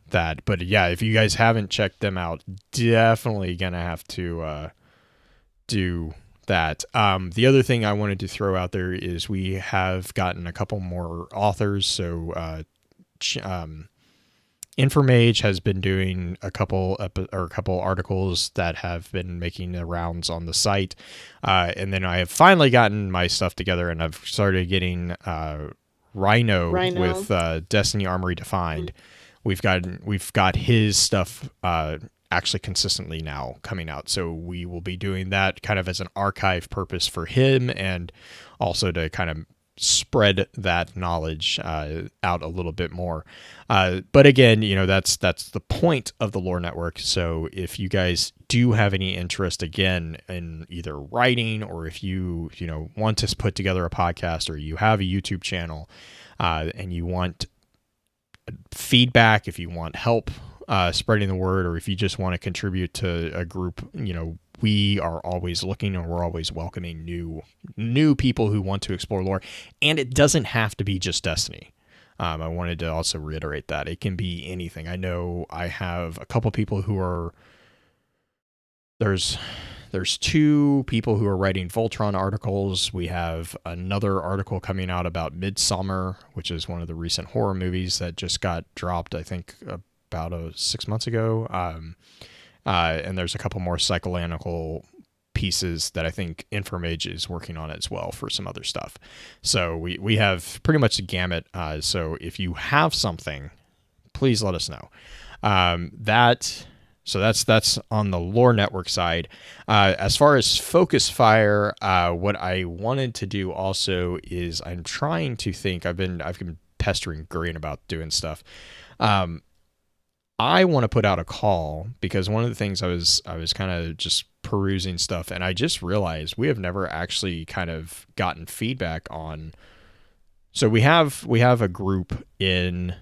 that. But yeah, if you guys haven't checked them out, definitely gonna have to do that. The other thing I wanted to throw out there is we have gotten a couple more authors. So Infomage has been doing a couple articles that have been making the rounds on the site, and then I have finally gotten my stuff together, and I've started getting Rhino with Destiny Armory Defined. We've got his stuff actually consistently now coming out, so we will be doing that kind of as an archive purpose for him, and also to kind of spread that knowledge out a little bit more. But again, that's the point of the Lore Network. So if you guys do have any interest again in either writing, or if you want to put together a podcast, or you have a YouTube channel and you want feedback, if you want help spreading the word, or if you just want to contribute to a group, we are always looking, and we're always welcoming new people who want to explore lore. And it doesn't have to be just Destiny. I wanted to also reiterate that it can be anything. I know I have a couple people who are there's 2 people who are writing Voltron articles. We have another article coming out about Midsummer, which is one of the recent horror movies that just got dropped, I think, about 6 months ago. And there's a couple more psychoanalytical pieces that I think Infomage is working on as well for some other stuff. So we have pretty much the gamut. So if you have something, please let us know. So that's on the Lore Network side. As far as Focus Fire, what I wanted to do also is I'm trying to think. I've been pestering Green about doing stuff. I want to put out a call, because one of the things I was kind of just perusing stuff, and I just realized we have never actually kind of gotten feedback on. So we have a group in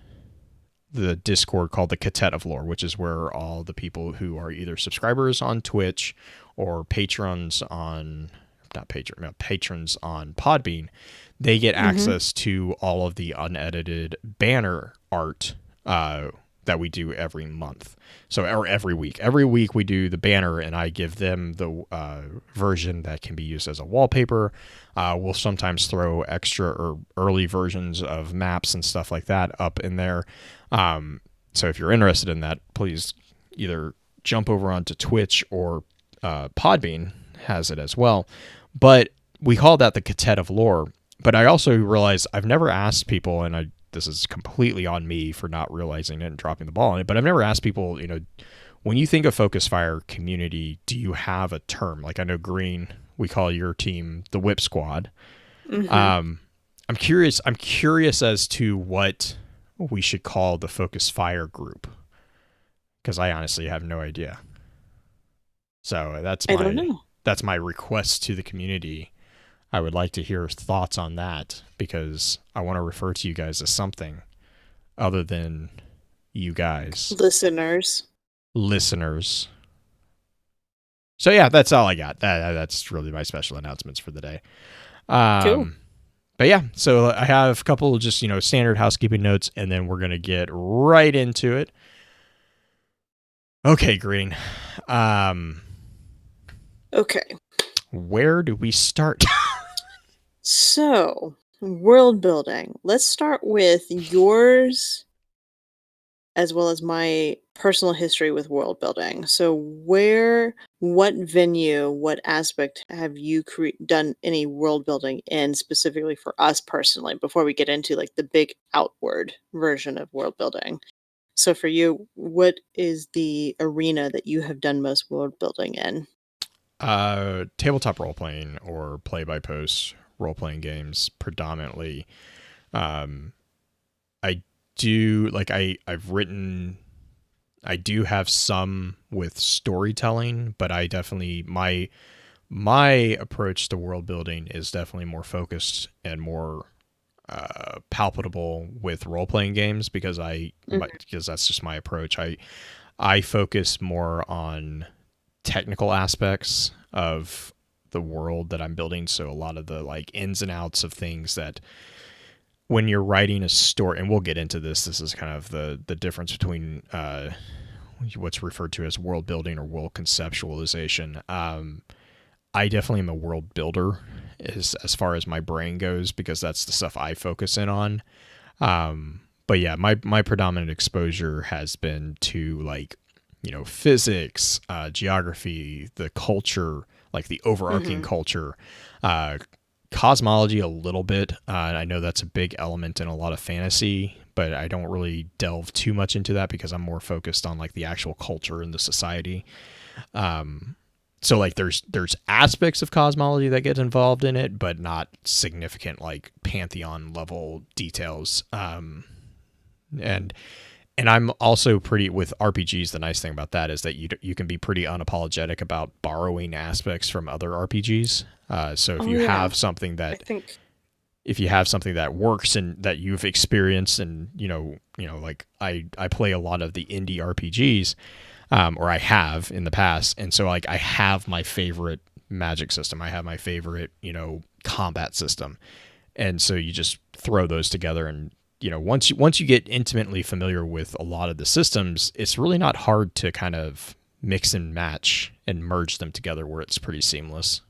the Discord called the Cadet of Lore, which is where all the people who are either subscribers on Twitch or patrons on Podbean, they get access to all of the unedited banner art that we do every month. Or every week. Every week we do the banner, and I give them the version that can be used as a wallpaper. We'll sometimes throw extra or early versions of maps and stuff like that up in there. So if you're interested in that, please either jump over onto Twitch, or Podbean has it as well. But we call that the Cadet of Lore. But I also realized I've never asked people, and this is completely on me for not realizing it and dropping the ball on it, but I've never asked people, when you think of Focus Fire community, do you have a term? Like, I know Green, we call your team the Whip Squad. I'm curious as to what we should call the Focus Fire group, because I honestly have no idea. So that's my request to the community. I would like to hear thoughts on that, because I want to refer to you guys as something other than you guys. Listeners. So yeah, that's all I got. That's really my special announcements for the day. Cool. But yeah, so I have a couple of just, standard housekeeping notes, and then we're going to get right into it. Okay, Green. Okay. Where do we start? So, world building. Let's start with yours as well as my personal history with world building. So, what venue, what aspect have you done any world building in specifically for us personally before we get into like the big outward version of world building? So, for you, what is the arena that you have done most world building in? Tabletop role playing or play by post role playing games predominantly. I do like I've written. I do have some with storytelling, but I definitely my approach to world building is definitely more focused and more palpable with role playing games because because that's just my approach. I focus more on technical aspects of the world that I'm building. So a lot of the like ins and outs of things that when you're writing a story, and we'll get into this. This is kind of the difference between what's referred to as world building or world conceptualization. I definitely am a world builder as far as my brain goes because that's the stuff I focus in on. But yeah, my predominant exposure has been to like, physics, geography, the culture, like the overarching culture, cosmology a little bit. I know that's a big element in a lot of fantasy, but I don't really delve too much into that because I'm more focused on like the actual culture and the society. So like there's aspects of cosmology that get involved in it, but not significant like pantheon level details. And I'm also pretty with RPGs. The nice thing about that is that you can be pretty unapologetic about borrowing aspects from other RPGs. So if you have something that if you have something that works and that you've experienced, and like I play a lot of the indie RPGs, or I have in the past, and so like I have my favorite magic system, I have my favorite combat system, and so you just throw those together and. Once you get intimately familiar with a lot of the systems, it's really not hard to kind of mix and match and merge them together where it's pretty seamless.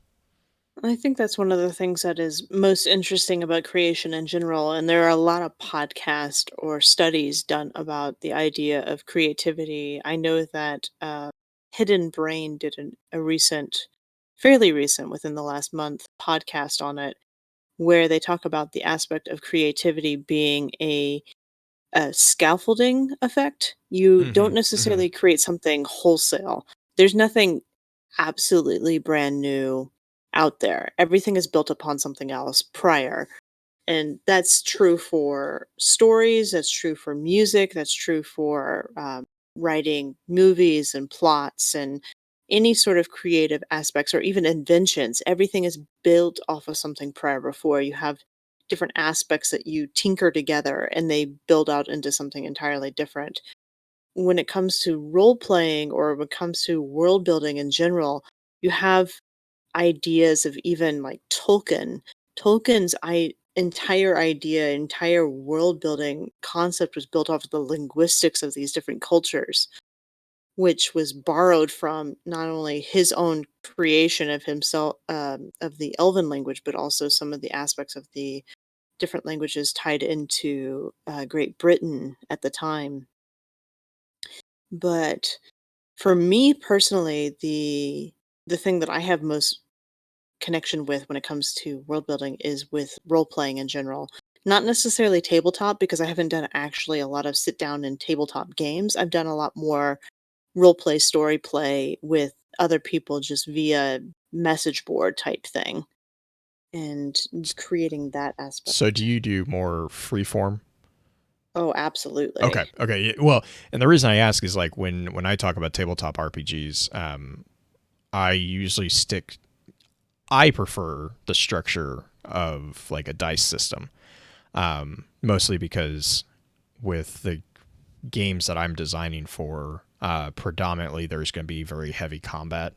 I think that's one of the things that is most interesting about creation in general. And there are a lot of podcasts or studies done about the idea of creativity. I know that Hidden Brain did fairly recent, within the last month, podcast on it, where they talk about the aspect of creativity being a scaffolding effect. You don't necessarily create something wholesale. There's nothing absolutely brand new out there. Everything is built upon something else prior. And that's true for stories, that's true for music, that's true for writing movies and plots and any sort of creative aspects or even inventions. Everything is built off of something prior before. You have different aspects that you tinker together and they build out into something entirely different. When it comes to role playing or when it comes to world building in general, you have ideas of even like Tolkien. Entire idea, entire world building concept was built off of the linguistics of these different cultures, which was borrowed from not only his own creation of himself, of the Elven language, but also some of the aspects of the different languages tied into Great Britain at the time. But for me personally, the thing that I have most connection with when it comes to world building is with role playing in general. Not necessarily tabletop, because I haven't done actually a lot of sit down and tabletop games. I've done a lot more role play, story play with other people just via message board type thing and creating that So aspect. do you do more freeform? Oh, Okay. absolutely. Okay. Well, and the reason I ask is like when I talk about tabletop RPGs, I usually I prefer the structure of like a dice system, mostly because with the games that I'm designing for, predominantly there's going to be very heavy combat,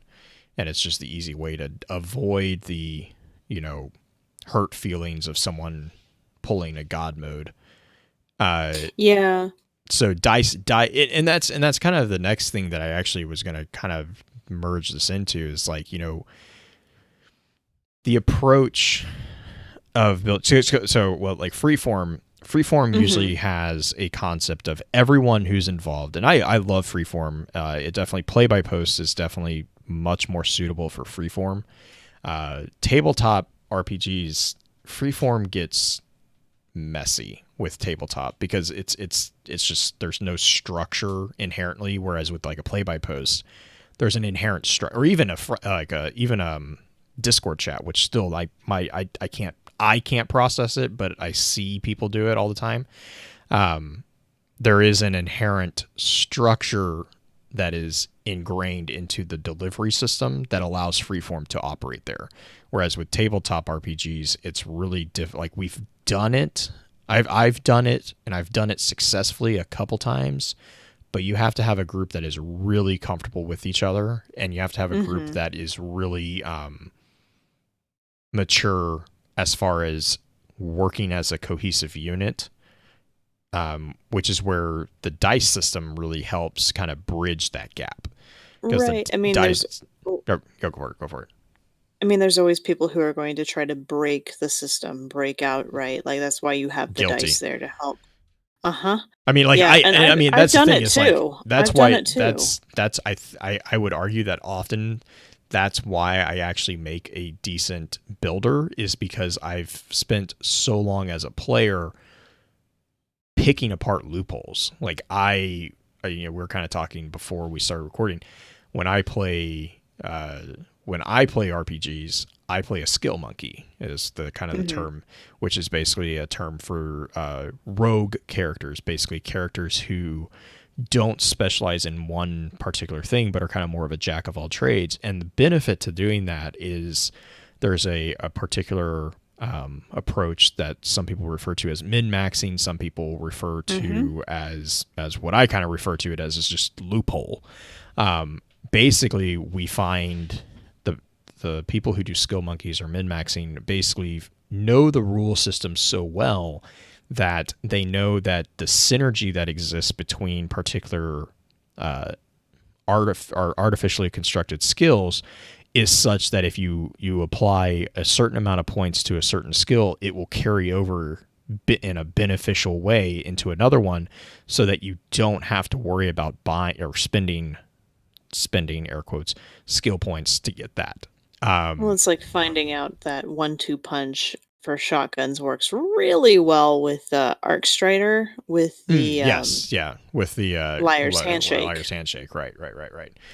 and it's just the easy way to avoid the, you know, hurt feelings of someone pulling a god mode. Uh, Yeah. so and that's kind of the next thing that I actually was going to kind of merge this into is like, the approach of build. So well, like freeform usually has a concept of everyone who's involved, and I love freeform. It definitely play by post is definitely much more suitable for freeform. Tabletop RPGs, freeform gets messy with tabletop because it's just there's no structure inherently, whereas with like a play by post there's an inherent structure, or even Discord chat, which still I can't process it, but I see people do it all the time. There is an inherent structure that is ingrained into the delivery system that allows freeform to operate there. Whereas with tabletop RPGs, it's really like we've done it. I've done it, and I've done it successfully a couple times, but you have to have a group that is really comfortable with each other, and you have to have a group that is really mature as far as working as a cohesive unit, which is where the dice system really helps kind of bridge that gap. Right. I mean, go for it. I mean, there's always people who are going to try to break the system, break out, right? Like that's why you have the Guilty. dice there to help. Uh-huh. I mean, like Yeah, I mean, that's I've the done thing. it Is like too. that's I've why done it too. that's I would argue that often that's why I actually make a decent builder, is because I've spent so long as a player picking apart loopholes. Like we're kind of talking before we started recording. When I play RPGs, I play a skill monkey is the kind of the term, which is basically a term for rogue characters, basically characters who don't specialize in one particular thing, but are kind of more of a jack of all trades. And the benefit to doing that is there's a particular approach that some people refer to as min-maxing. Some people refer to as what I kind of refer to it as is just loophole. Basically, we find the people who do skill monkeys or min-maxing basically know the rule system so well that they know that the synergy that exists between particular artificially constructed skills is such that if you apply a certain amount of points to a certain skill, it will carry over in a beneficial way into another one, so that you don't have to worry about buying or spending air quotes skill points to get that. Well, it's like finding out that 1-2 punch for shotguns works really well with Arcstrider with the with the Liar's Handshake. Liar's Handshake, right.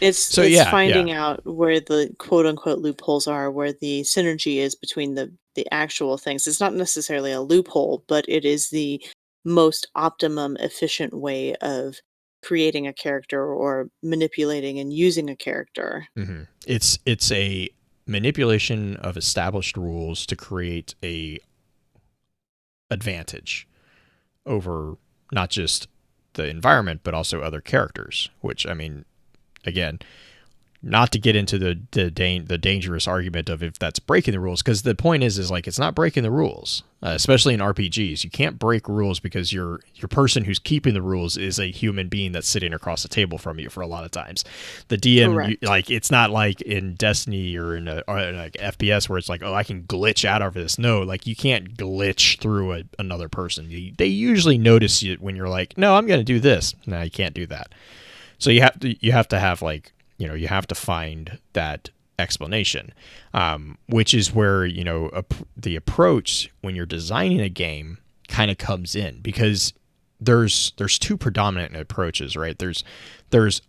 It's finding out where the quote unquote loopholes are, where the synergy is between the actual things. It's not necessarily a loophole, but it is the most optimum efficient way of creating a character or manipulating and using a character. It's a manipulation of established rules to create a advantage over not just the environment but also other characters, which, I mean, again, not to get into the dangerous argument of if that's breaking the rules, because the point is like it's not breaking the rules, especially in RPGs. You can't break rules because your person who's keeping the rules is a human being that's sitting across the table from you for a lot of times. The DM, like, it's not like in Destiny or in like FPS where it's like, oh, I can glitch out of this. No, like, you can't glitch through another person. They usually notice you when you're like, no, I'm going to do this. No, you can't do that. So you have to have like, you have to find that explanation, which is where, the approach when you're designing a game kind of comes in, because there's two predominant approaches, right? There's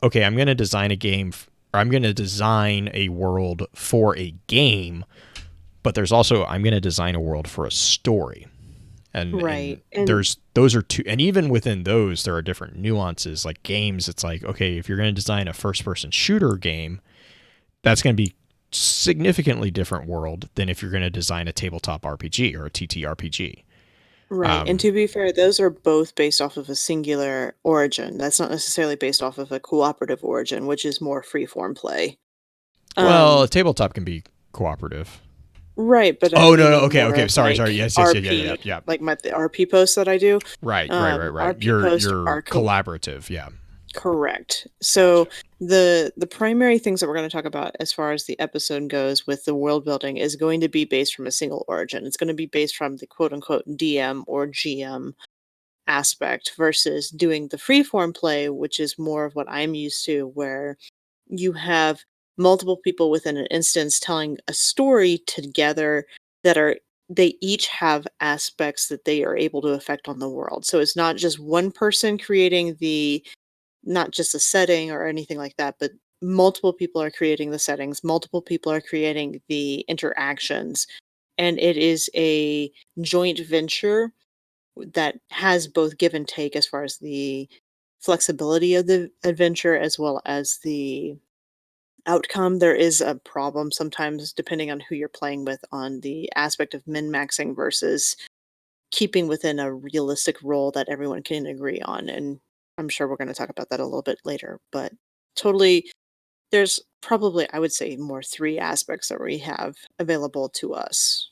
okay, I'm going to design a game, or I'm going to design a world for a game, but there's also, I'm going to design a world for a story. And those are two, and even within those there are different nuances. Like games, it's like, okay, if you're going to design a first-person shooter game, that's going to be significantly different world than if you're going to design a tabletop RPG or a TTRPG. Right, and to be fair, those are both based off of a singular origin. That's not necessarily based off of a cooperative origin, which is more freeform play. Well, a tabletop can be cooperative. Right, but no, okay, sorry, yes, RP, yeah. Like the RP posts that I do. Right. RP You're posts are collaborative, yeah. Correct. So the primary things that we're going to talk about as far as the episode goes with the world building is going to be based from a single origin. It's going to be based from the quote unquote DM or GM aspect versus doing the freeform play, which is more of what I'm used to, where you have multiple people within an instance telling a story together that are they each have aspects that they are able to affect on the world. So it's not just one person creating the not just a setting or anything like that, but multiple people are creating the settings, multiple people are creating the interactions, and it is a joint venture that has both give and take as far as the flexibility of the adventure as well as the outcome. There is a problem sometimes depending on who you're playing with on the aspect of min-maxing versus keeping within a realistic role that everyone can agree on. And I'm sure we're going to talk about that a little bit later, but totally there's probably I would say more three aspects that we have available to us.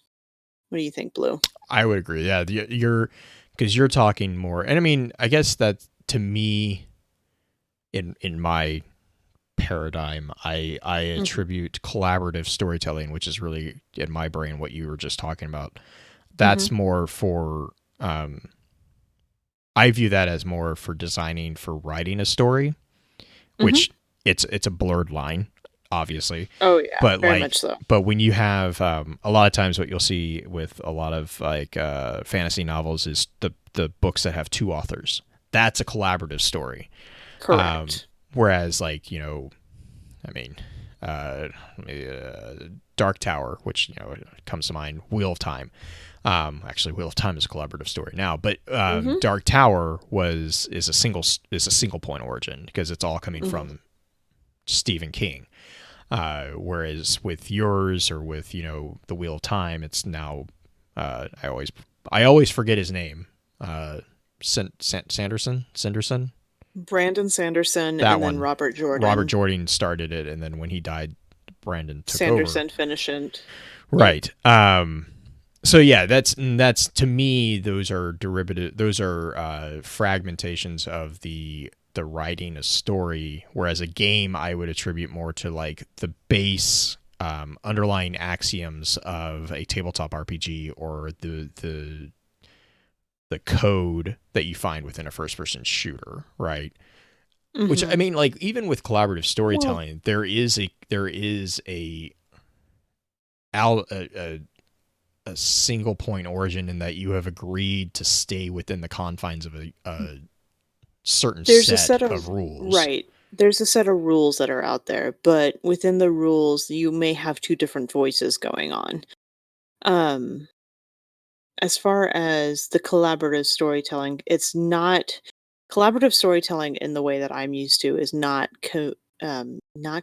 What do you think, Blue? I would agree. Yeah, you're because you're talking more, and I mean, I guess that to me, in my paradigm, I attribute collaborative storytelling, which is really in my brain what you were just talking about. That's more for I view that as more for designing for writing a story, which it's a blurred line, obviously. Oh yeah, but very like, much so. but when you have a lot of times what you'll see with a lot of like fantasy novels is the books that have two authors. That's a collaborative story. Correct. Whereas like, you know, I mean, Dark Tower, which, you know, comes to mind, Wheel of Time. Actually, Wheel of Time is a collaborative story now, but Dark Tower is a single point origin because it's all coming from Stephen King. Whereas with yours or with, you know, the Wheel of Time, it's now I always forget his name. Sanderson. Brandon Sanderson That and then one. Robert Jordan. Robert Jordan started it, and then when he died, Brandon took Sanderson over. finished it. Right. So yeah, that's to me, those are derivative. Those are fragmentations of the writing a story. Whereas a game, I would attribute more to like the base underlying axioms of a tabletop RPG or the code that you find within a first person shooter, right? Which I mean, like even with collaborative storytelling, there is a single point origin in that you have agreed to stay within the confines of a certain set of rules. Right. There's a set of rules that are out there, but within the rules, you may have two different voices going on. As far as the collaborative storytelling, it's not collaborative storytelling in the way that I'm used to is not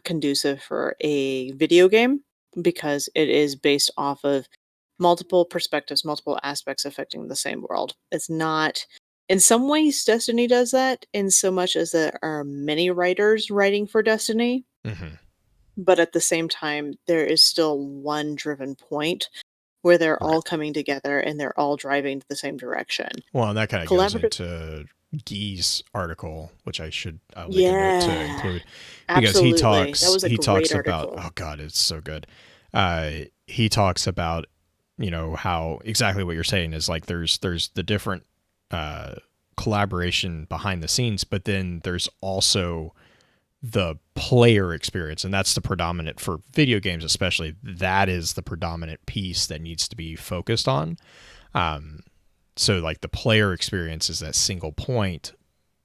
conducive for a video game because it is based off of multiple perspectives, multiple aspects affecting the same world. It's not. In some ways, Destiny does that, in so much as there are many writers writing for Destiny, but at the same time, there is still one driven point where they're all coming together and they're all driving to the same direction. Well, and that kind of goes into Guy's article, which I should link a note to include, because he talks about article. Oh god, it's so good. He talks about, you know, how exactly what you're saying is like there's the different collaboration behind the scenes, but then there's also the player experience, and that's the predominant for video games, especially. That is the predominant piece that needs to be focused on. So like the player experience is that single point,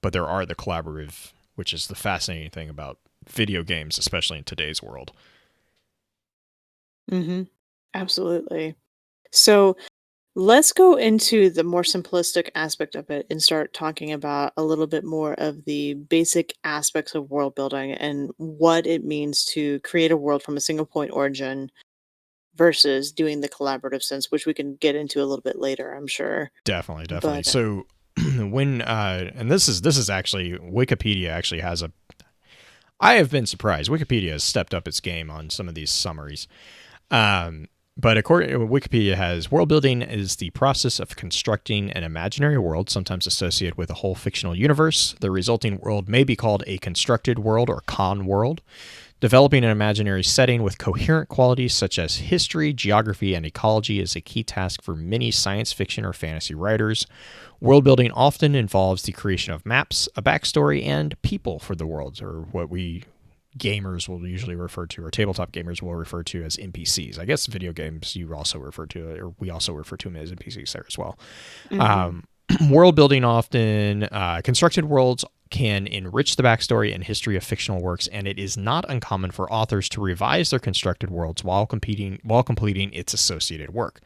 but there are the collaborative, which is the fascinating thing about video games, especially in today's world. Absolutely. So let's go into the more simplistic aspect of it and start talking about a little bit more of the basic aspects of world building and what it means to create a world from a single point origin versus doing the collaborative sense, which we can get into a little bit later, I'm sure. Definitely. But, so when and this is actually Wikipedia actually has I have been surprised. Wikipedia has stepped up its game on some of these summaries. But according to Wikipedia, has world building is the process of constructing an imaginary world, sometimes associated with a whole fictional universe. The resulting world may be called a constructed world or con world. Developing an imaginary setting with coherent qualities such as history, geography, and ecology is a key task for many science fiction or fantasy writers. World building often involves the creation of maps, a backstory, and people for the worlds, or what we gamers will usually refer to, or tabletop gamers will refer to as NPCs. I guess video games you also refer to, or we also refer to them as NPCs there as well. World building often, constructed worlds can enrich the backstory and history of fictional works, and it is not uncommon for authors to revise their constructed worlds while completing its associated work.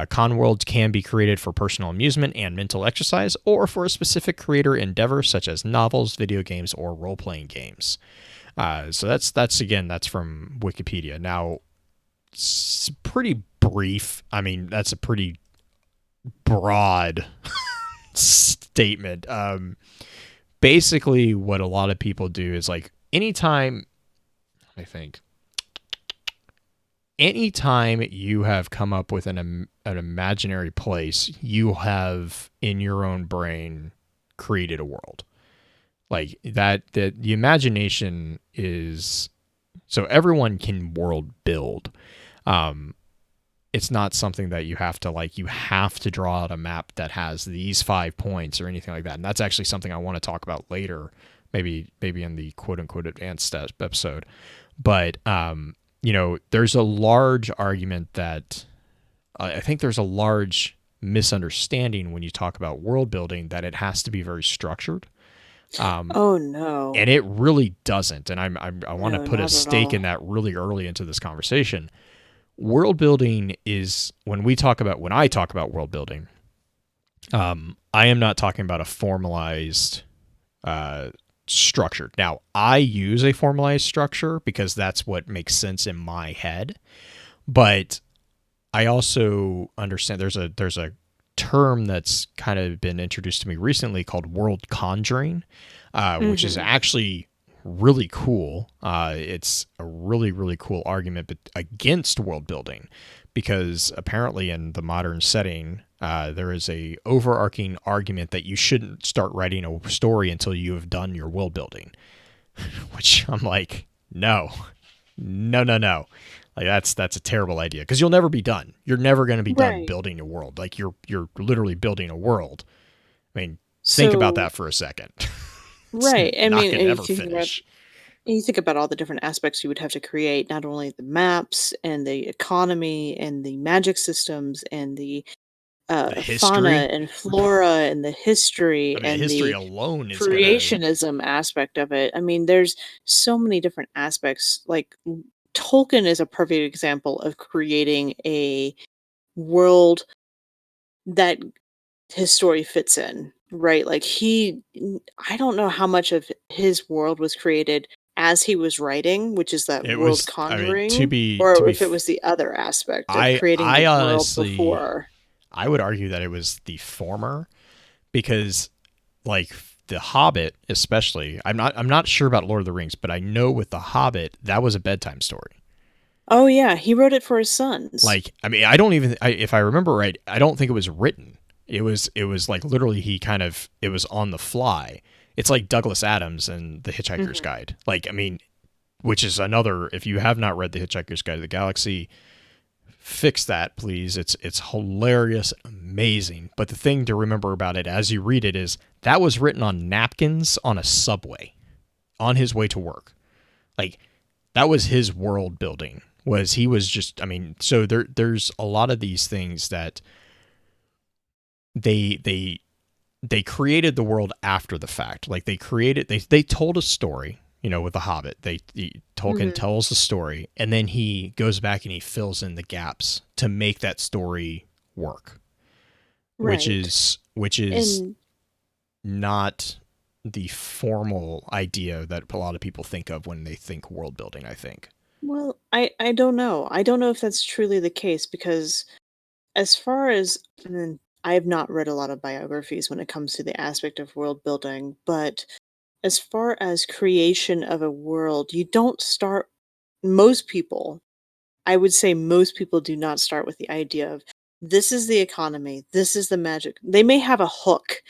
Con worlds can be created for personal amusement and mental exercise, or for a specific creator endeavor, such as novels, video games, or role-playing games. So that's from Wikipedia. Now, it's pretty brief. I mean, that's a pretty broad statement. Basically, what a lot of people do is like anytime you have come up with an imaginary place, you have in your own brain created a world. Like that the imagination is, so everyone can world build. It's not something that you have to draw out a map that has these 5 points or anything like that. And that's actually something I want to talk about later, maybe in the quote unquote advanced episode. But there's a large argument that I think there's a large misunderstanding when you talk about world building, that it has to be very structured. Oh no. And it really doesn't. And I want to put a not at stake all. in that really early into this conversation. World building is, when I talk about world building, I am not talking about a formalized structure. Now, I use a formalized structure because that's what makes sense in my head. But I also understand there's a term that's kind of been introduced to me recently called world conjuring, which is actually really cool. It's a really, really cool argument against world building, because apparently in the modern setting, there is a overarching argument that you shouldn't start writing a story until you have done your world building, which I'm like, no. Like that's a terrible idea, because you'll never be done. You're never going to be done Right. building a world. Like you're literally building a world. I mean, think about that for a second. Right. I not mean, gonna and ever finish. you think about all the different aspects you would have to create, not only the maps and the economy and the magic systems and the The fauna history. and flora and the history I mean, the and history the alone is gonna. creationism aspect of it. I mean, there's so many different aspects. Like Tolkien is a perfect example of creating a world that his story fits in, right? Like I don't know how much of his world was created as he was writing, which is that It world was. I mean, conjuring, or if it was the other aspect of creating I the world honestly, before. I would argue that it was the former, because like the Hobbit, especially. I'm not sure about Lord of the Rings, but I know with the Hobbit that was a bedtime story. Oh yeah, he wrote it for his sons. Like, I mean, I don't even, if I remember right, I don't think it was written. It was like literally it was on the fly. It's like Douglas Adams and The Hitchhiker's Guide. Like, I mean, which is another, if you have not read The Hitchhiker's Guide to the Galaxy, fix that, please. It's hilarious, amazing. But the thing to remember about it as you read it is that was written on napkins on a subway on his way to work. Like, that was his world building. He was just, I mean, so there's a lot of these things that they created the world after the fact. Like they told a story, with the Hobbit. Tolkien tells the story, and then he goes back and he fills in the gaps to make that story work. Right. Which is And not the formal idea that a lot of people think of when they think world building, I think. well, I don't know. I don't know if that's truly the case, because as far as I have not read a lot of biographies when it comes to the aspect of world building, but as far as creation of a world, you don't start, most people I would say most people do not start with the idea of this is the economy, this is the magic. They may have a hook.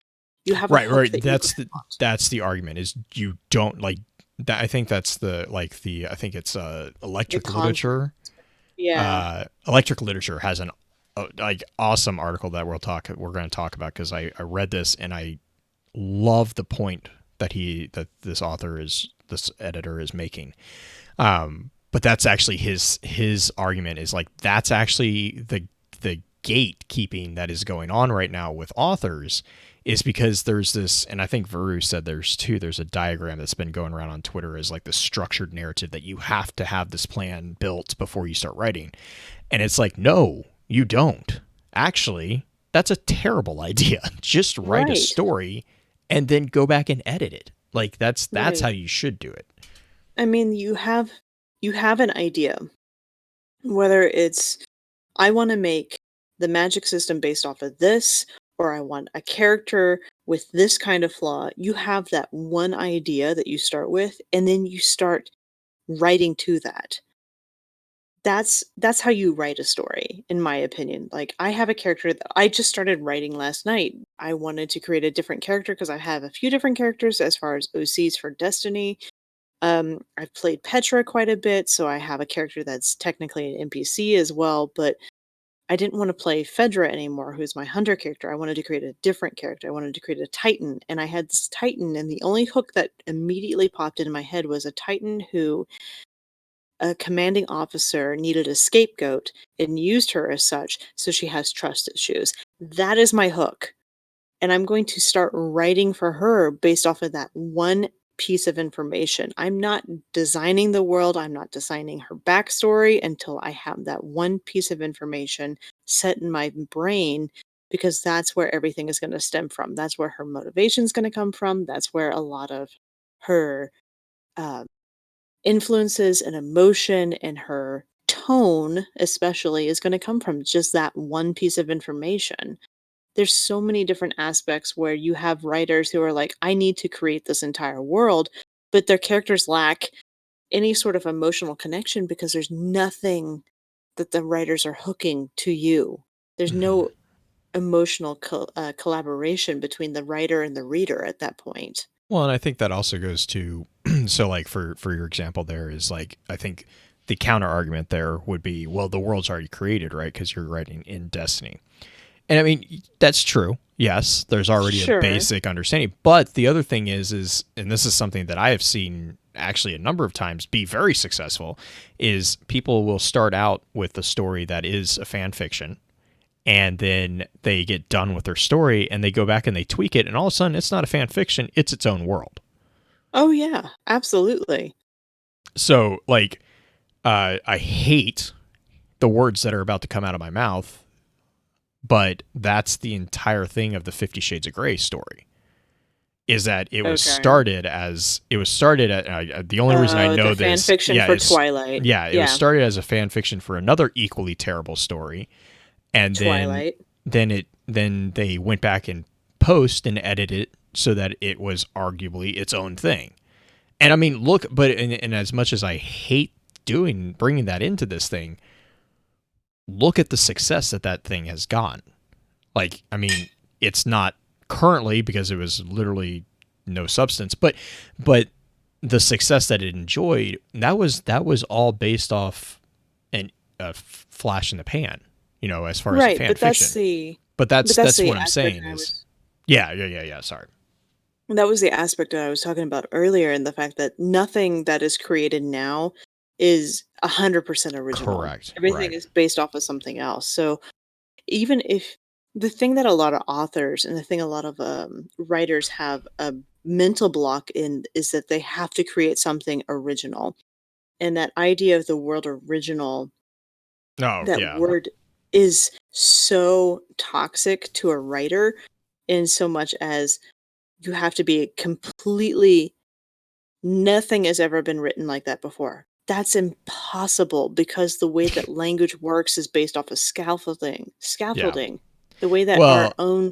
You have a Right, hook right. that That's the argument is you don't like that. I think that's the I think it's electric literature. Electric literature has an like awesome article that we're going to talk about because I read this and I love the point that this editor is making. But that's actually his argument is like that's actually the gatekeeping that is going on right now with authors is because there's this, and I think Veru said there's a diagram that's been going around on Twitter as like the structured narrative that you have to have this plan built before you start writing. And it's like, no, you don't. Actually, that's a terrible idea. Just write a story and then go back and edit it. Like that's how you should do it. I mean, you have an idea. Whether it's I want to make the magic system based off of this, or I want a character with this kind of flaw, you have that one idea that you start with, and then you start writing to that. That's how you write a story, in my opinion. Like, I have a character that I just started writing last night. I wanted to create a different character because I have a few different characters as far as OCs for Destiny. I've played Petra quite a bit, so I have a character that's technically an NPC as well, but I didn't want to play Fedra anymore, who's my hunter character. I wanted to create a different character. I wanted to create a Titan, and I had this Titan, and the only hook that immediately popped into my head was a Titan who a commanding officer needed a scapegoat and used her as such, so she has trust issues. That is my hook. And I'm going to start writing for her based off of that one piece of information. I'm not designing the world, I'm not designing her backstory until I have that one piece of information set in my brain, because that's where everything is going to stem from. That's where her motivation is going to come from. That's where a lot of her influences and emotion and her tone, especially, is going to come from just that one piece of information. There's so many different aspects where you have writers who are like, I need to create this entire world, but their characters lack any sort of emotional connection because there's nothing that the writers are hooking to you. There's no emotional collaboration between the writer and the reader at that point. Well, and I think that also goes to so like for your example there is like I think the counter argument there would be, well, the world's already created, right? Because you're writing in Destiny. And I mean, that's true. Yes, there's already a basic understanding. But the other thing is, and this is something that I have seen actually a number of times be very successful, is people will start out with a story that is a fan fiction, and then they get done with their story and they go back and they tweak it, and all of a sudden it's not a fan fiction, it's its own world. Oh, yeah, absolutely. So, like, I hate the words that are about to come out of my mouth, but that's the entire thing of the 50 Shades of Grey story. Is that it was started as the only reason I know the this fan fiction for Twilight. Yeah, it was started as a fan fiction for another equally terrible story, and Twilight. then they went back and post and edited it so that it was arguably its own thing. And I mean, look, but and as much as I hate bringing that into this thing, look at the success that thing has gotten. Like, I mean, it's not currently because it was literally no substance, but the success that it enjoyed, that was all based off a flash in the pan, as far as fan fiction. But that's what I'm saying is, yeah. Sorry. That was the aspect that I was talking about earlier, and the fact that nothing that is created now is 100% original. Correct. Everything is based off of something else. So even if the thing that a lot of authors and the thing a lot of writers have a mental block in is that they have to create something original. And that idea of the word original, word is so toxic to a writer, in so much as you have to be completely, nothing has ever been written like that before. That's impossible because the way that language works is based off of scaffolding. The way that our own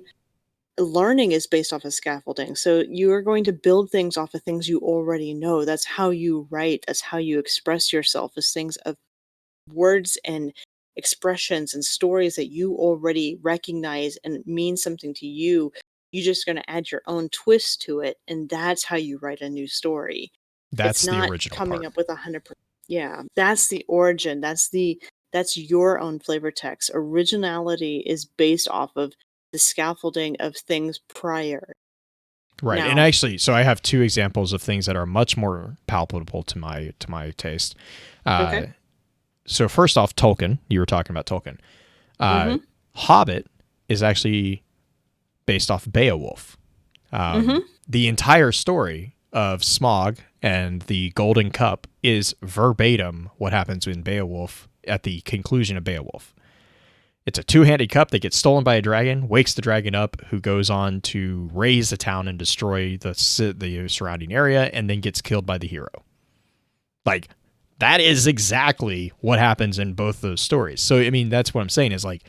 learning is based off of scaffolding. So you are going to build things off of things you already know. That's how you write. That's how you express yourself, as things of words and expressions and stories that you already recognize and mean something to you. You're just going to add your own twist to it, and that's how you write a new story. That's It's the not original coming part. up with 100%. Yeah, that's the origin. That's your own flavor text. Originality is based off of the scaffolding of things prior. Right. And Now, actually, so I have two examples of things that are much more palpable to my taste. okay. So first off, Tolkien. You were talking about Tolkien. Mm-hmm. Hobbit is actually based off Beowulf. Mm-hmm. The entire story of Smaug and the Golden Cup is verbatim what happens in Beowulf at the conclusion of Beowulf. It's a two-handed cup that gets stolen by a dragon, wakes the dragon up, who goes on to raise the town and destroy the surrounding area, and then gets killed by the hero. Like, that is exactly what happens in both those stories. So, I mean, that's what I'm saying is, like,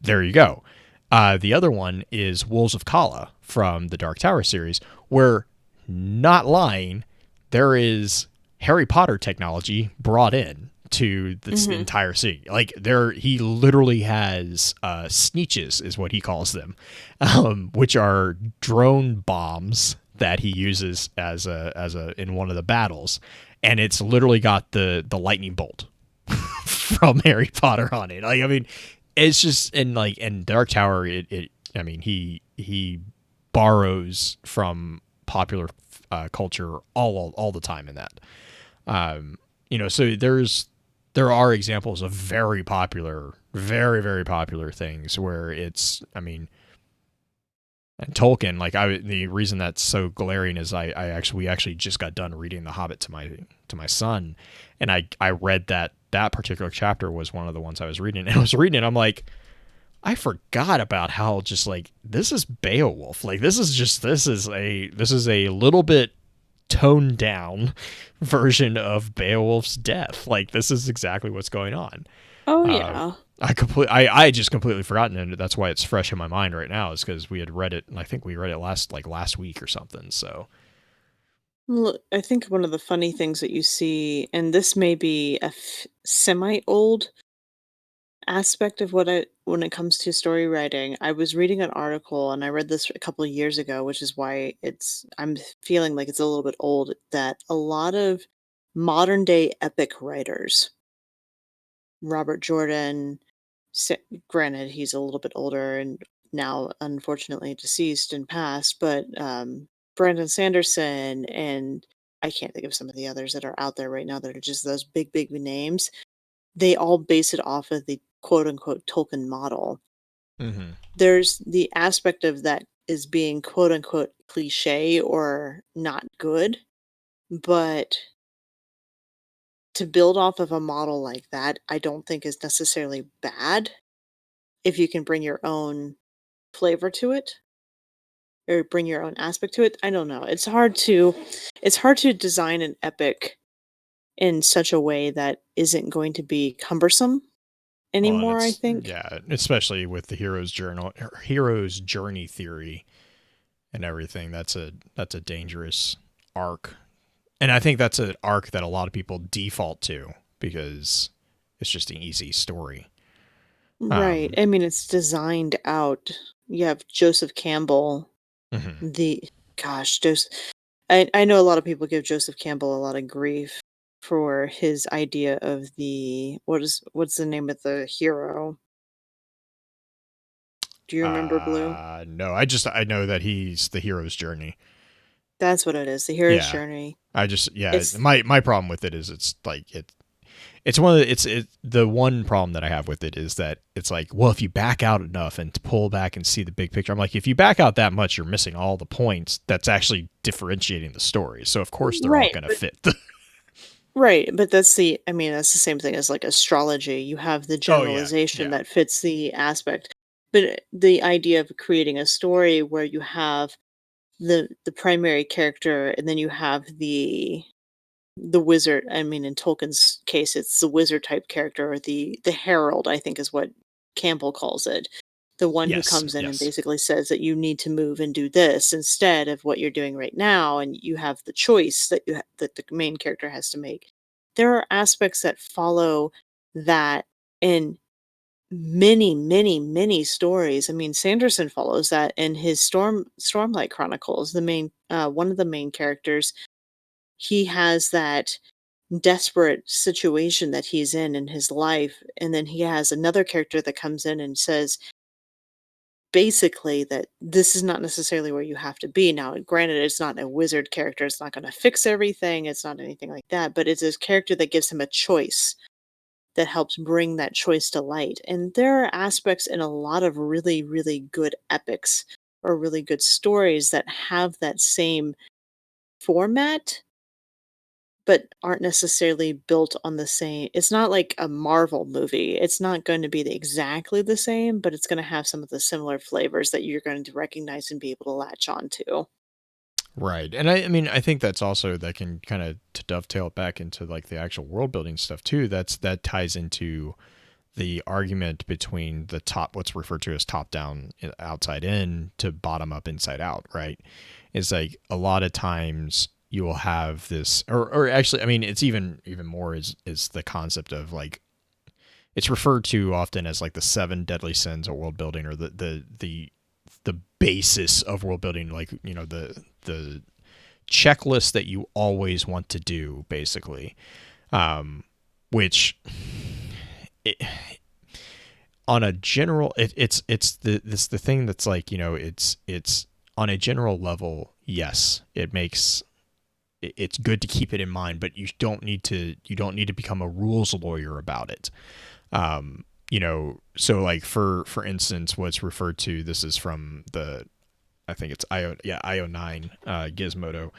there you go. The other one is Wolves of Kala from the Dark Tower series, where, not lying, there is Harry Potter technology brought in to this entire city. Like, he literally has sneeches, is what he calls them, which are drone bombs that he uses as a in one of the battles, and it's literally got the lightning bolt from Harry Potter on it. Like, I mean, it's just in Dark Tower, I mean, he borrows from popular culture all the time in that. So there are examples of very popular, very, very popular things where it's, I mean, and Tolkien, the reason that's so glaring is we actually just got done reading The Hobbit to my son, and I read that particular chapter was one of the ones I was reading, and I was reading it, I'm like, I forgot about how just like this is Beowulf. Like this is a little bit toned down version of Beowulf's death. Like this is exactly what's going on. Oh yeah. I just completely forgotten, and that's why it's fresh in my mind right now. Is because we had read it, and I think we read it last week or something. So Look, I think one of the funny things that you see, and this may be a semi-old aspect of when it comes to story writing. I was reading an article, and I read this a couple of years ago, which is why I'm feeling like it's a little bit old, that a lot of modern day epic writers, Robert Jordan, granted he's a little bit older and now unfortunately deceased and passed, but Brandon Sanderson, and I can't think of some of the others that are out there right now that are just those big names. They all base it off of the quote unquote Tolkien model. There's the aspect of that is being quote unquote cliche or not good, but to build off of a model like that, I don't think is necessarily bad if you can bring your own flavor to it or bring your own aspect to it. I don't know. It's hard to design an epic in such a way that isn't going to be cumbersome well, and anymore, I it's think. yeah, especially with the hero's journey theory and everything. That's a dangerous arc. And I think that's an arc that a lot of people default to because it's just an easy story. Right. I mean, it's designed out. You have Joseph Campbell, Mhm. I know a lot of people give Joseph Campbell a lot of grief for his idea of what's the name of the hero? Do you remember, Blue? No, I know that he's the hero's journey. That's what it is, the hero's Yeah. journey. It's My problem with it is it's the one problem that I have with it is that it's like, well, if you back out enough and pull back and see the big picture, I'm like, if you back out that much, you're missing all the points that's actually differentiating the story. So of course they're all right, going to but fit. right, but that's the same thing as like astrology. You have the Oh yeah. generalization Yeah. that fits the aspect. But the idea of creating a story where you have the primary character and then you have the wizard. I mean, in Tolkien's case, it's the wizard type character, or the herald, I think is what Campbell calls it. The one who Yes. comes in and Yes. basically says that you need to move and do this instead of what you're doing right now, and you have the choice that that the main character has to make. There are aspects that follow that in many, many, many stories. I mean, Sanderson follows that in his Stormlight Chronicles. The main one of the main characters, he has that desperate situation that he's in his life, and then he has another character that comes in and says basically that this is not necessarily where you have to be. Now, granted, it's not a wizard character, it's not going to fix everything, it's not anything like that, but it's this character that gives him a choice that helps bring that choice to light. And there are aspects in a lot of really, really good epics or really good stories that have that same format, but aren't necessarily built on the same. It's not like a Marvel movie. It's not going to be exactly the same, but it's going to have some of the similar flavors that you're going to recognize and be able to latch on to. Right. And I mean, I think that's also, that can kind of to dovetail it back into like the actual world building stuff too. That ties into the argument between the top, what's referred to as top down, outside in, to bottom up, inside out, right? It's like a lot of times you will have this, or actually, I mean, it's even more is the concept of like, it's referred to often as like the 7 deadly sins of world building, or the basis of world building, like, you know, the checklist that you always want to do, basically, which on a general, it's the thing that's like, you know, it's on a general level, yes, it's good to keep it in mind, but you don't need to become a rules lawyer about it. You know, so like for instance, what's referred to, this is from I think it's IO9 Gizmodo.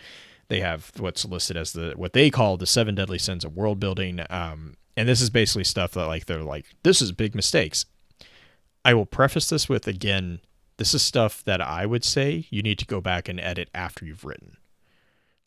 They have what's listed as what they call the 7 deadly sins of world building. And this is basically stuff that like, they're like, this is big mistakes. I will preface this with, again, this is stuff that I would say you need to go back and edit after you've written.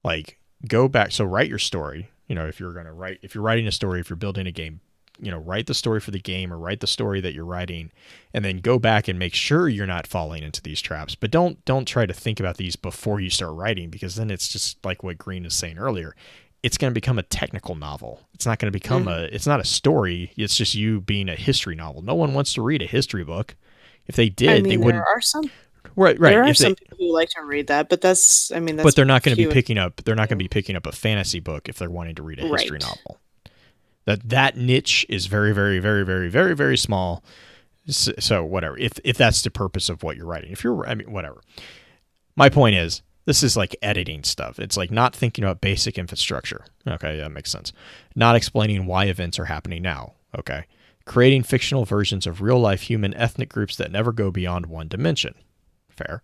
Like, go back. So write your story. You know, if you're writing a story, if you're building a game, you know, write the story for the game, or write the story that you're writing, and then go back and make sure you're not falling into these traps. But don't try to think about these before you start writing, because then it's just like what Green was saying earlier. It's going to become a technical novel. It's not going to become it's not a story. It's just you being a history novel. No one wants to read a history book. If they did, I mean, they wouldn't. there are some. Right. There are some people who like to read that, but that's. I mean, that's. But they're not going to be few. picking up. They're not going to be picking up a fantasy book if they're wanting to read a history Right. novel. That niche is very, very, very, very, very, very small. So whatever. If that's the purpose of what you're writing, I mean, whatever. My point is, this is like editing stuff. It's like not thinking about basic infrastructure. Okay, that makes sense. Not explaining why events are happening now. Okay. Creating fictional versions of real life human ethnic groups that never go beyond one dimension. Fair.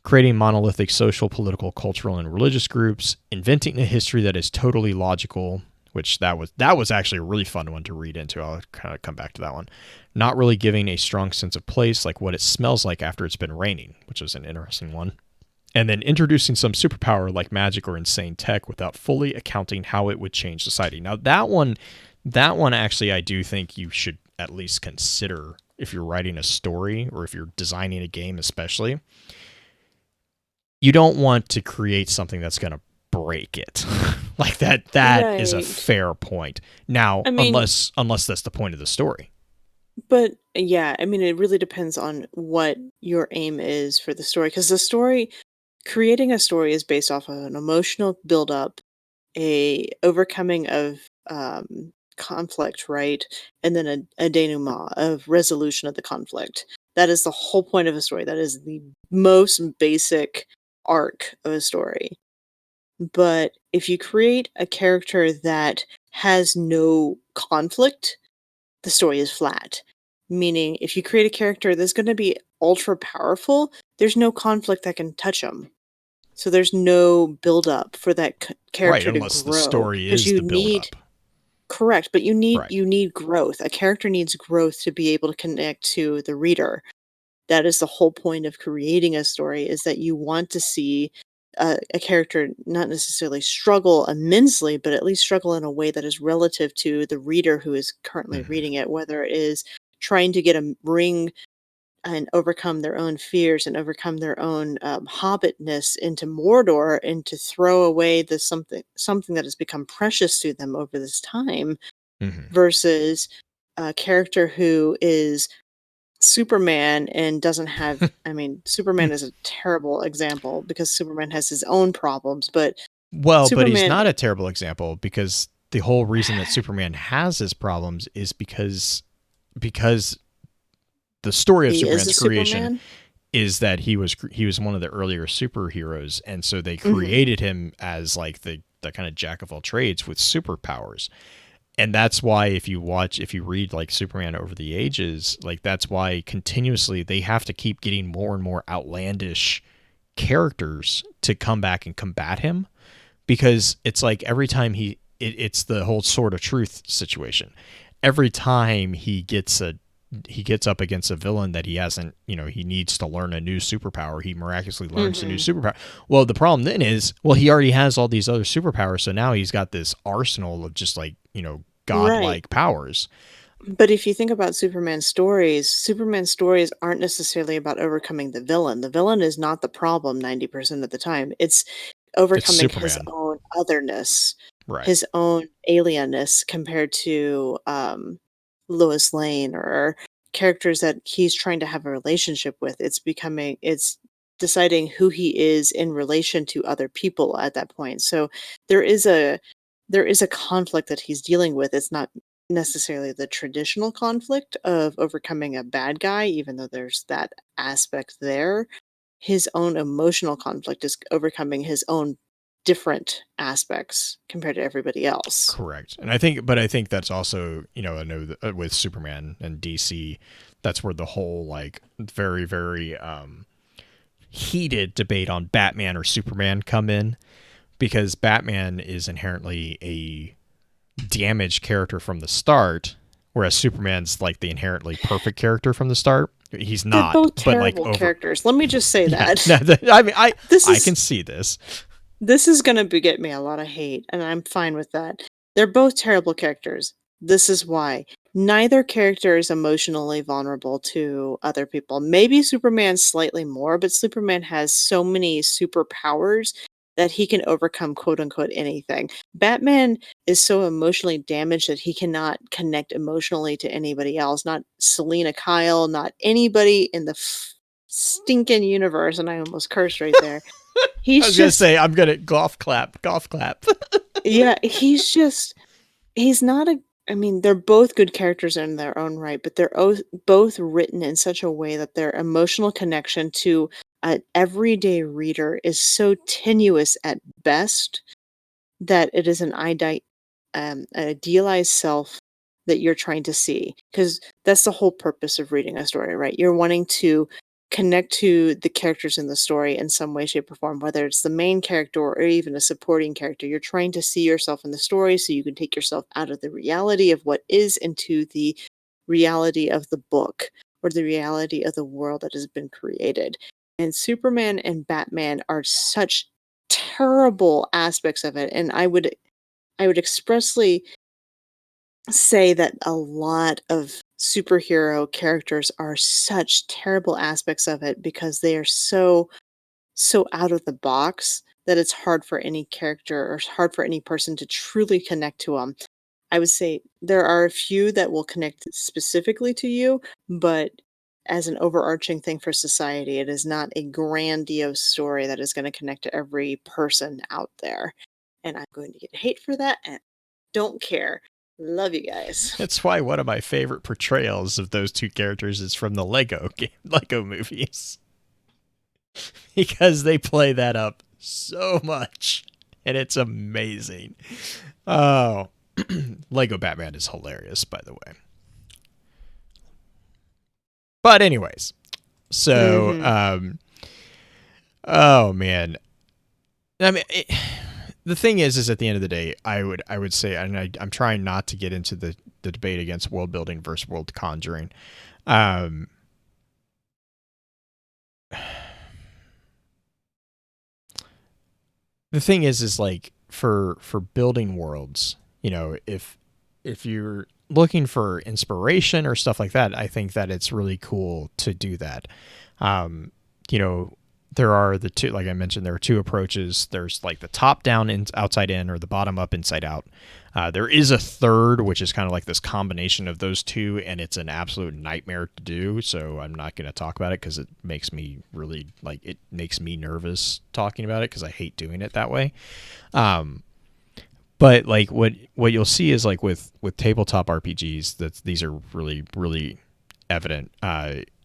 Creating monolithic social, political, cultural, and religious groups. Inventing a history that is totally logical, which that was actually a really fun one to read into. I'll kind of come back to that one. Not really giving a strong sense of place, like what it smells like after it's been raining, which is an interesting one. And then introducing some superpower like magic or insane tech without fully accounting how it would change society. Now that one actually, I do think you should at least consider if you're writing a story, or if you're designing a game especially. You don't want to create something that's going to break it. Like that Right. is a fair point. Now, I mean- unless that's the point of the story. But yeah, I mean, it really depends on what your aim is for the story, because creating a story is based off of an emotional buildup, a overcoming of conflict, right, and then a denouement of resolution of the conflict. That is the whole point of a story. That is the most basic arc of a story. But if you create a character that has no conflict, the story is flat. Meaning, if you create a character that's going to be ultra powerful, there's no conflict that can touch them. So there's no build up for that character Right, unless to grow. the story 'Cause is you the build need, up. correct, but you Right. need growth. A character needs growth to be able to connect to the reader. That is the whole point of creating a story, is that you want to see a character not necessarily struggle immensely, but at least struggle in a way that is relative to the reader who is currently Mhm. reading it, whether it is trying to get a ring and overcome their own fears and overcome their own hobbitness into Mordor, and to throw away something that has become precious to them over this time, Mhm. versus a character who is Superman and doesn't have, I mean, Superman is a terrible example because Superman has his own problems, but Well, but he's Superman not a terrible example because the whole reason that Superman has his problems is because the story of he is a Superman's creation Superman. is that he was one of the earlier superheroes, and so they Mhm. created him as like the kind of jack of all trades with superpowers. And that's why if you read like Superman over the ages, like that's why continuously they have to keep getting more and more outlandish characters to come back and combat him, because it's like every time it's the whole Sword of Truth situation. Every time he gets up against a villain that he hasn't, he needs to learn a new superpower, he miraculously learns a new superpower. Well, the problem then is, he already has all these other superpowers, so now he's got this arsenal of just like, godlike powers. But if you think about Superman stories aren't necessarily about overcoming the villain. The villain is not the problem 90% of the time. It's overcoming his Superman. own otherness, Right. his own alienness compared to Lois Lane or characters that he's trying to have a relationship with. It's deciding who he is in relation to other people at that point. So there is a conflict that he's dealing with. It's not necessarily the traditional conflict of overcoming a bad guy, even though there's that aspect there. His own emotional conflict is overcoming his own different aspects compared to everybody else. Correct. And I think that's also, I know that with Superman and DC, that's where the whole like very, very heated debate on Batman or Superman come in, because Batman is inherently a damaged character from the start, whereas Superman's like the inherently perfect character from the start. He's not. They're both but like terrible characters. Let me just say that. I mean, I This can see this. is going to get me a lot of hate, and I'm fine with that. They're both terrible characters. This is why. Neither character is emotionally vulnerable to other people. Maybe Superman slightly more, but Superman has so many superpowers that he can overcome quote unquote anything. Batman is so emotionally damaged that he cannot connect emotionally to anybody else. Not Selena Kyle, not anybody in the stinking universe. And I almost cursed right there. I was going to say, I'm going to golf clap. Yeah, he's not I mean, they're both good characters in their own right, but they're both written in such a way that their emotional connection to an everyday reader is so tenuous at best that it is an idealized self that you're trying to see. Because that's the whole purpose of reading a story, right? You're wanting to connect to the characters in the story in some way, shape, or form, whether it's the main character or even a supporting character. You're trying to see yourself in the story so you can take yourself out of the reality of what is into the reality of the book or the reality of the world that has been created. And Superman and Batman are such terrible aspects of it. And I would expressly say that a lot of superhero characters are such terrible aspects of it because they are so out of the box that it's hard for any character or it's hard for any person to truly connect to them. I would say there are a few that will connect specifically to you, but as an overarching thing for society, it is not a grandiose story that is going to connect to every person out there. And I'm going to get hate for that and don't care. Love you guys. That's why one of my favorite portrayals of those two characters is from the Lego movies. Because they play that up so much. And it's amazing. Oh, Lego Batman is hilarious, by the way. But anyways, so, oh man. I mean, the thing is at the end of the day, I would say, and I'm trying not to get into the debate against world building versus world conjuring. The thing is like for building worlds, if you're looking for inspiration or stuff like that, I think that it's really cool to do that. There are the two, like I mentioned, there are two approaches. There's like the top down and outside in, or the bottom up inside out. There is a third, which is kind of like this combination of those two, and it's an absolute nightmare to do. So I'm not going to talk about it because it makes me nervous talking about it because I hate doing it that way. But like what you'll see is like with tabletop RPGs, that these are really, really evident.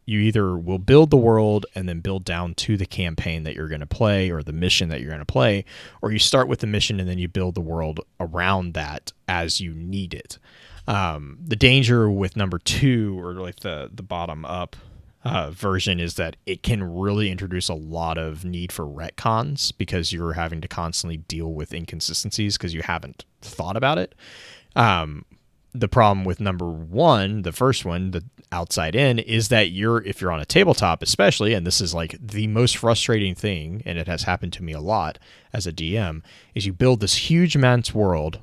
You either will build the world and then build down to the campaign that you're going to play or the mission that you're going to play, or you start with the mission and then you build the world around that as you need it. The danger with number 2, or like the bottom up version, is that it can really introduce a lot of need for retcons because you're having to constantly deal with inconsistencies because you haven't thought about it. The problem with number 1, the first one, the outside in, is that if you're on a tabletop especially, and this is like the most frustrating thing, and it has happened to me a lot as a DM, is you build this huge immense world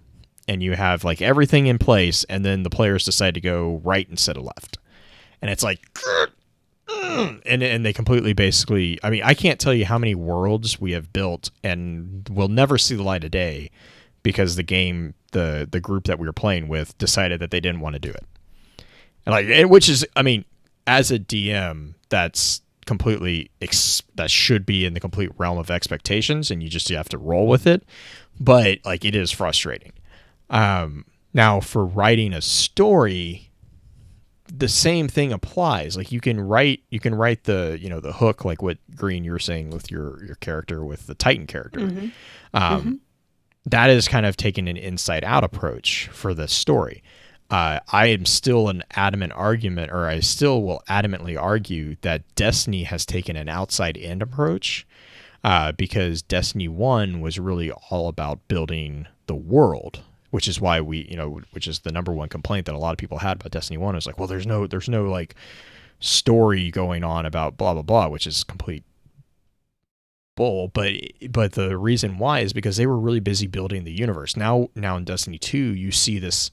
and you have like everything in place, and then the players decide to go right instead of left. And it's like, and they completely basically, I mean, I can't tell you how many worlds we have built and will never see the light of day because the game, the group that we were playing with decided that they didn't want to do it. And like, which is, I mean, as a DM, that's completely, that should be in the complete realm of expectations, and you have to roll with it. But like, it is frustrating. Now for writing a story, the same thing applies. Like you can write the, the hook, like what Green you're saying with your character, with the Titan character. Mm-hmm. That is kind of taking an inside out approach for the story. I am still I still will adamantly argue that Destiny has taken an outside in approach, because Destiny 1 was really all about building the world, which is why which is the number one complaint that a lot of people had about Destiny 1 is like, well, there's no like story going on about blah, blah, blah, which is complete bull. But the reason why is because they were really busy building the universe. Now in Destiny 2, you see this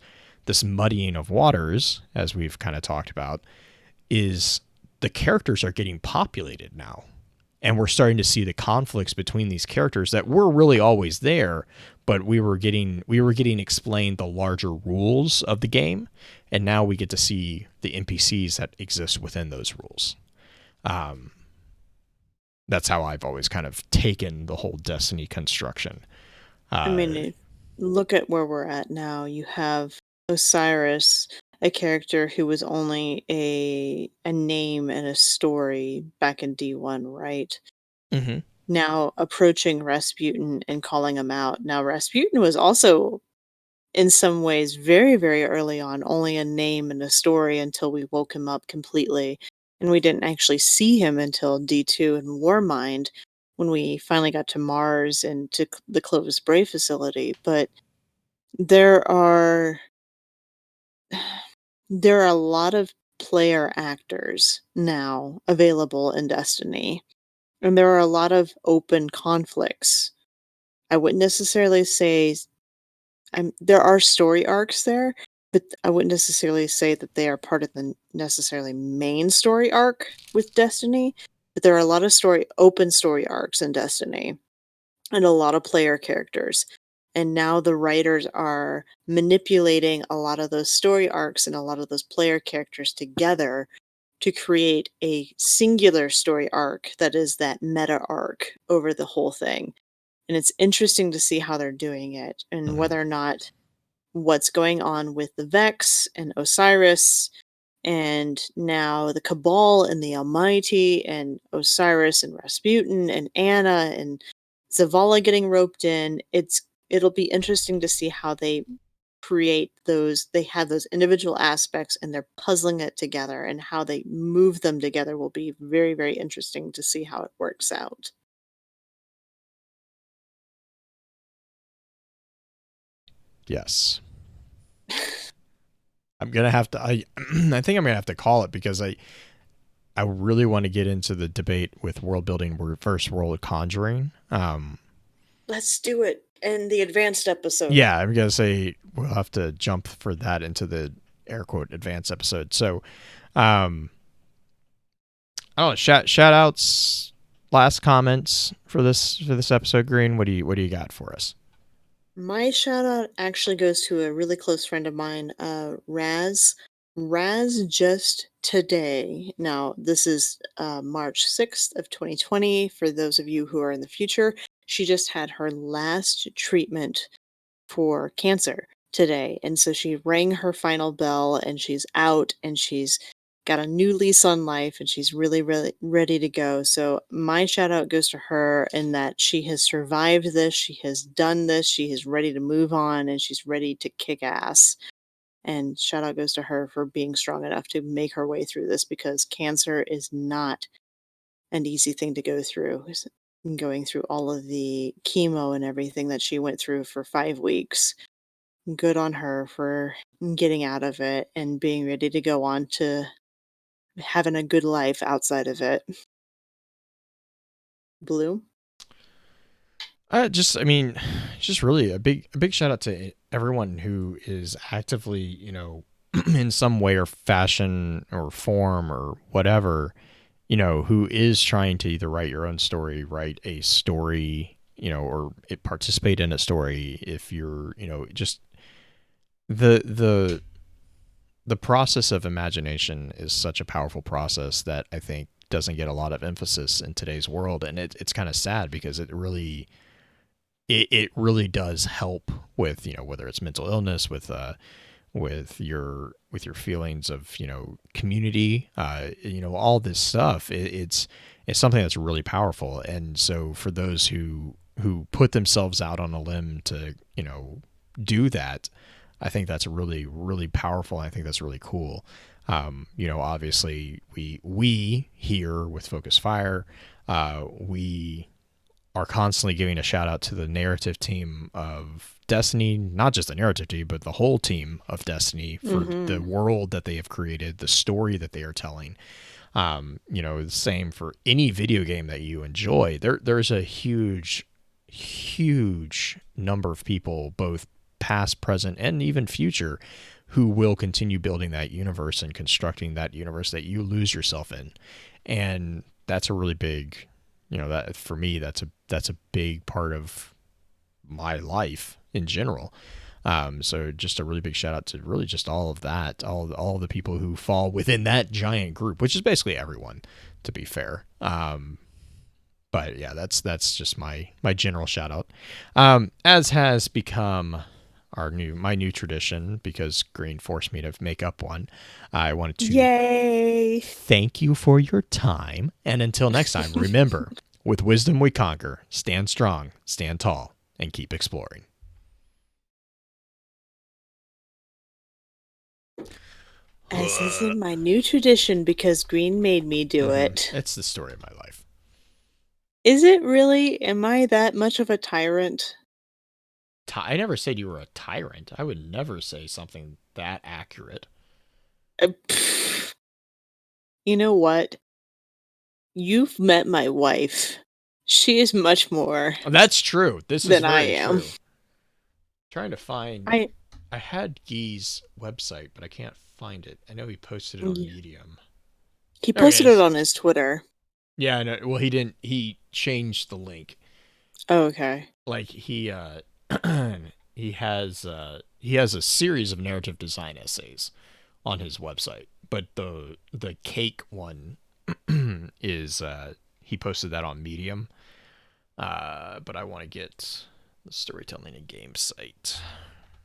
muddying of waters, as we've kind of talked about, is the characters are getting populated now. And we're starting to see the conflicts between these characters that were really always there, but we were getting explained the larger rules of the game, and now we get to see the NPCs that exist within those rules. That's how I've always kind of taken the whole Destiny construction. I mean, look at where we're at now. You have Osiris, a character who was only a name and a story back in D1, right? Mm-hmm. Now approaching Rasputin and calling him out. Now Rasputin was also, in some ways, very, very early on, only a name and a story until we woke him up completely. And we didn't actually see him until D2 and Warmind, when we finally got to Mars and to the Clovis Bray facility. But there are a lot of player actors now available in Destiny, and there are a lot of open conflicts. I wouldn't necessarily say there are story arcs there, but I wouldn't necessarily say that they are part of the necessarily main story arc with Destiny. But there are a lot of open story arcs in Destiny, and a lot of player characters. And now the writers are manipulating a lot of those story arcs and a lot of those player characters together to create a singular story arc that is that meta arc over the whole thing. And it's interesting to see how they're doing it, and whether or not what's going on with the Vex and Osiris, and now the Cabal and the Almighty, and Osiris and Rasputin and Anna and Zavala getting roped in. It'll be interesting to see how they create those. They have those individual aspects and they're puzzling it together, and how they move them together will be very, very interesting to see how it works out. Yes. I'm gonna have to. I think I'm gonna have to call it, because I really want to get into the debate with world building versus world conjuring. Let's do it in the advanced episode. Yeah, I'm gonna say we'll have to jump for that into the air quote advanced episode. So, I don't know. Shout outs, last comments for this episode. Green, what do you got for us? My shout out actually goes to a really close friend of mine, Raz. Raz just today. Now, this is March 6th of 2020. For those of you who are in the future, she just had her last treatment for cancer today. And so she rang her final bell and she's out and she's got a new lease on life and she's really, really ready to go. So my shout out goes to her in that she has survived this, she has done this, she is ready to move on and she's ready to kick ass. And shout out goes to her for being strong enough to make her way through this because cancer is not an easy thing to go through. Going through all of the chemo and everything that she went through for 5 weeks. Good on her for getting out of it and being ready to go on to having a good life outside of it. Blue? I mean, just really a big shout out to everyone who is actively, in some way or fashion or form or whatever, who is trying to either write your own story, write a story, or participate in a story. If you're, just the process of imagination is such a powerful process that I think doesn't get a lot of emphasis in today's world, and it's kind of sad because it really does help with whether it's mental illness, with your feelings of community, all this stuff. It's something that's really powerful, and so for those who put themselves out on a limb to do that, I think that's really, really powerful. I think that's really cool. Obviously we here with Focus Fire, we are constantly giving a shout out to the narrative team of Destiny, not just the narrative team, but the whole team of Destiny for the world that they have created, the story that they are telling. The same for any video game that you enjoy. There's a huge number of people, both past, present, and even future, who will continue building that universe and constructing that universe that you lose yourself in. And that's a really big, that for me, that's a big part of my life in general. So just a really big shout out to really just all of that, all the people who fall within that giant group, which is basically everyone, to be fair. But yeah, that's just my general shout out. As has become my new tradition, because Green forced me to make up one. I wanted to Yay! thank you for your time, and until next time, remember, with wisdom we conquer. Stand strong, stand tall, and keep exploring. As is in my new tradition because Green made me do it. It's the story of my life. Is it really? Am I that much of a tyrant? I never said you were a tyrant. I would never say something that accurate. You know what? You've met my wife. She is much more. That's true. This than is very I am. true. Trying to find. I had Guy's website, but I can't find it. I know he posted it on Medium. He posted it on his Twitter. Yeah, I know. Well, he didn't. He changed the link. Oh, okay. Like he has a series of narrative design essays on his website, but the cake one is he posted that on Medium. But I want to get the storytelling and game site,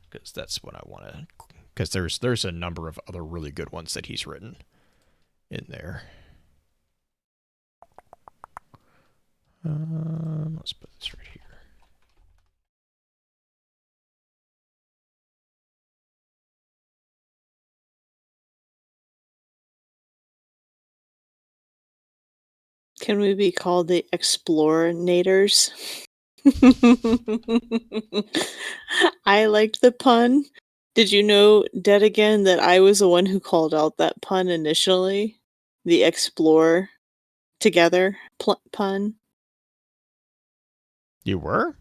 because that's what I want to. Because there's a number of other really good ones that he's written in there. Let's put this right here. Can we be called the Explorinators? I liked the pun. Did you know, Dead Again, that I was the one who called out that pun initially? The explore together pun. You were?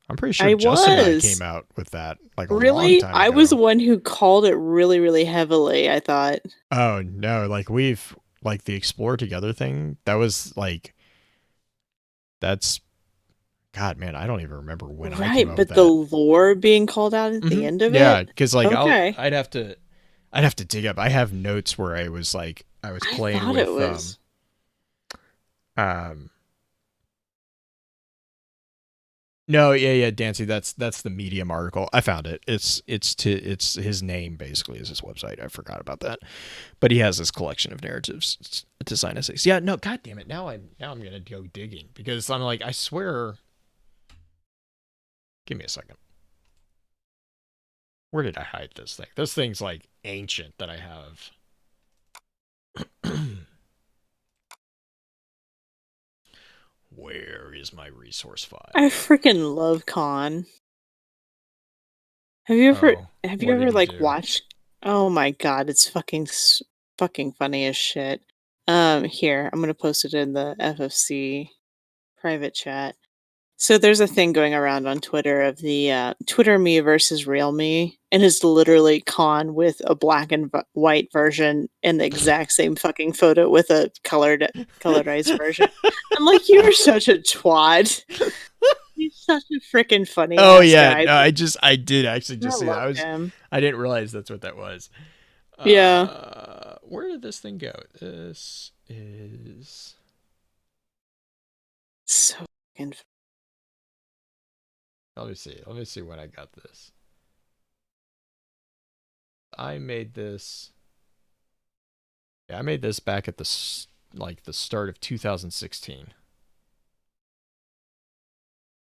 I'm pretty sure I Justin and I was. came out with that like a Really? long time ago. I was the one who called it really, really heavily, I thought. Oh no, like we've like the explore together thing, that was like that's God, man, I don't even remember when I came Right, up but with the that. lore being called out at the end of Yeah, it? because like Okay. I'd have to dig up. I have notes where I was like I was I playing thought it with was. um no, yeah, Dancy, that's the Medium article. I found it. It's his name basically is his website. I forgot about that. But he has this collection of narratives to Sign of Six. Yeah, no, god damn it. Now I'm gonna go digging because I'm like, I swear. Give me a second. Where did I hide this thing? This thing's like ancient that I have. Where is my resource I file? freaking love Khan. Have you ever Oh, have you what did ever he like do? watched? Oh my god, it's fucking funny as shit. Here, I'm gonna post it in the FFC private chat. So there's a thing going around on Twitter of the Twitter me versus real me, and it's literally Khan with a black and white version and the exact same fucking photo with a colorized version. I'm like, you're such a twat. He's such a freaking funny Oh ass yeah, guy. no, I did actually I just see that. love him. I didn't realize that's what that was. Yeah. Where did this thing go? This is So fucking Let me see. Let me see when I got this. I made this. Yeah, I made this back at the start of 2016.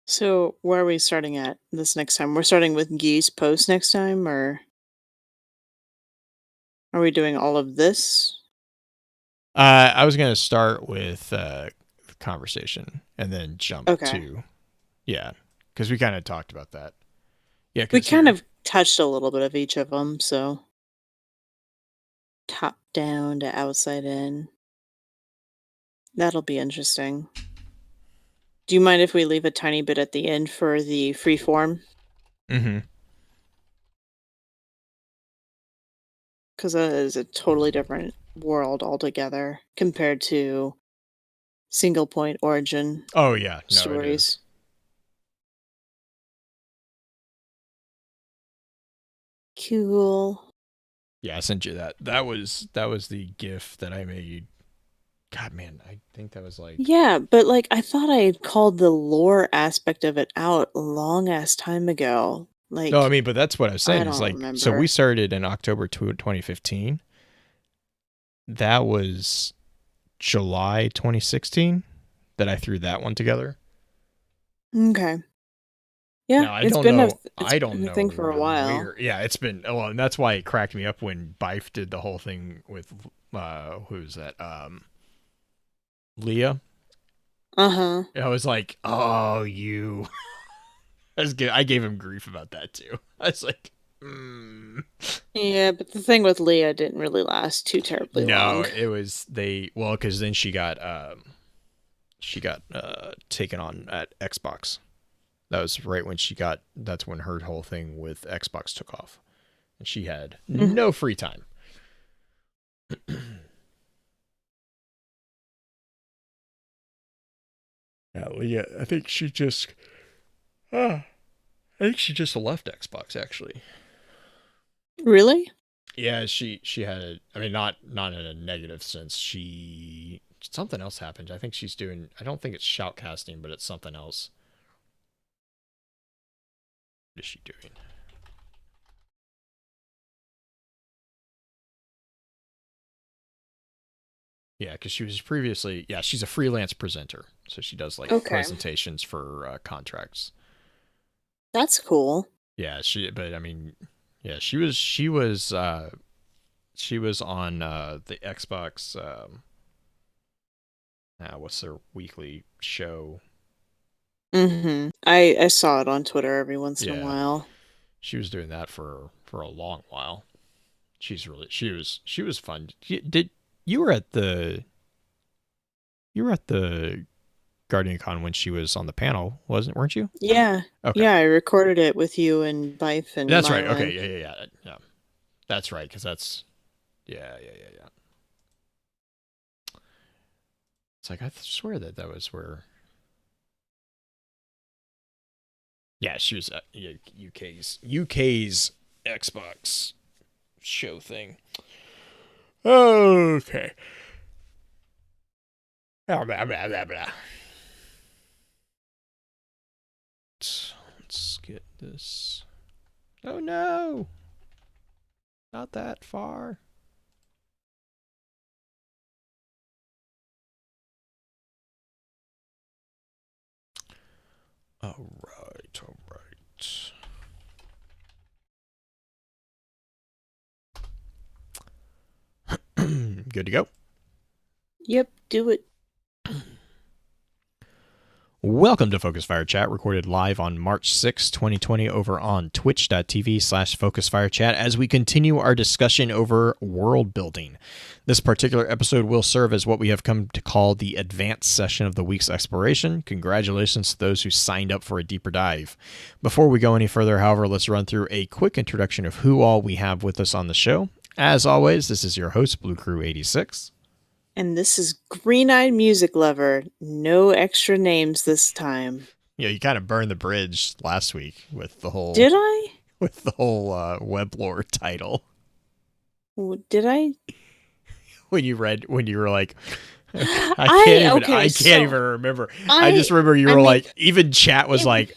So where are we starting at this next time? We're starting with Gee's post next time, or are we doing all of this? I was gonna start with conversation and then jump Okay. to yeah, because we kind of talked about that. Yeah, We because kind here. of touched a little bit of each of them, so top down to outside in. That'll be interesting. Do you mind if we leave a tiny bit at the end for the free form? Mm-hmm. Because that is a totally different world altogether compared to single point origin Oh yeah, no, it is. stories. Cool. Yeah, I sent you that. That was the GIF that I made. God, man, I think that was like. Yeah, but like I thought I had called the lore aspect of it out a long ass time ago. No, I Like, mean, but that's what I was I saying. Is don't like, so we remember. started in October 2015. That was July 2016 that I threw that one together. Okay. Yeah, Now it's been a it's I don't been a thing know for a while. where. Yeah, it's been. Well, and that's why it cracked me up when Bife did the whole thing with who's that? Leah. Uh-huh. I was like, oh, you. I gave him grief about that too. I was like, Yeah, but the thing with Leah didn't really last too terribly no, long. it was well, because then she got taken on at Xbox. That was right when that's when her whole thing with Xbox took off, and she had Mm. no free time. Yeah, Leah, I think she just I think she just left Xbox actually. Really? Yeah, she had I mean, not in a negative sense. She something else happened. I think she's doing. I don't think it's shoutcasting, but it's something else. What is she doing? Yeah, because she was previously. Yeah, she's a freelance presenter, so she does like Okay. presentations for contracts. That's cool. Yeah, But I mean, yeah, she was on the Xbox. What's their weekly show? I saw it on Twitter every once in a Yeah, while. she was doing that for a long while. She was fun. Did you were at the you were at the Guardian Con when she was on the panel, weren't you? Yeah. Okay, Yeah, I recorded it with you and Bife and that's right. Okay, Mylan. yeah. That's right, because that's yeah. It's like I swear that was where Yeah, she was at UK's Xbox show thing. Okay. Blah, blah, blah, blah, blah. Let's get this. Oh no! Not that far. All right, all right. Good to go. Yep, do it. Welcome to Focus Fire Chat, recorded live on March 6, 2020 over on twitch.tv/FocusFireChat as we continue our discussion over world building. This particular episode will serve as what we have come to call the advanced session of the week's exploration. Congratulations to those who signed up for a deeper dive. Before we go any further, however, let's run through a quick introduction of who all we have with us on the show. As always, this is your host, Blue Crew 86. And this is Green-Eyed Music Lover. No extra names this time. Yeah, you kind of burned the bridge last week with the whole Did I? with the whole Weblore title. Did I? When you were like, I can't even remember. I just remember you were like, even chat was like,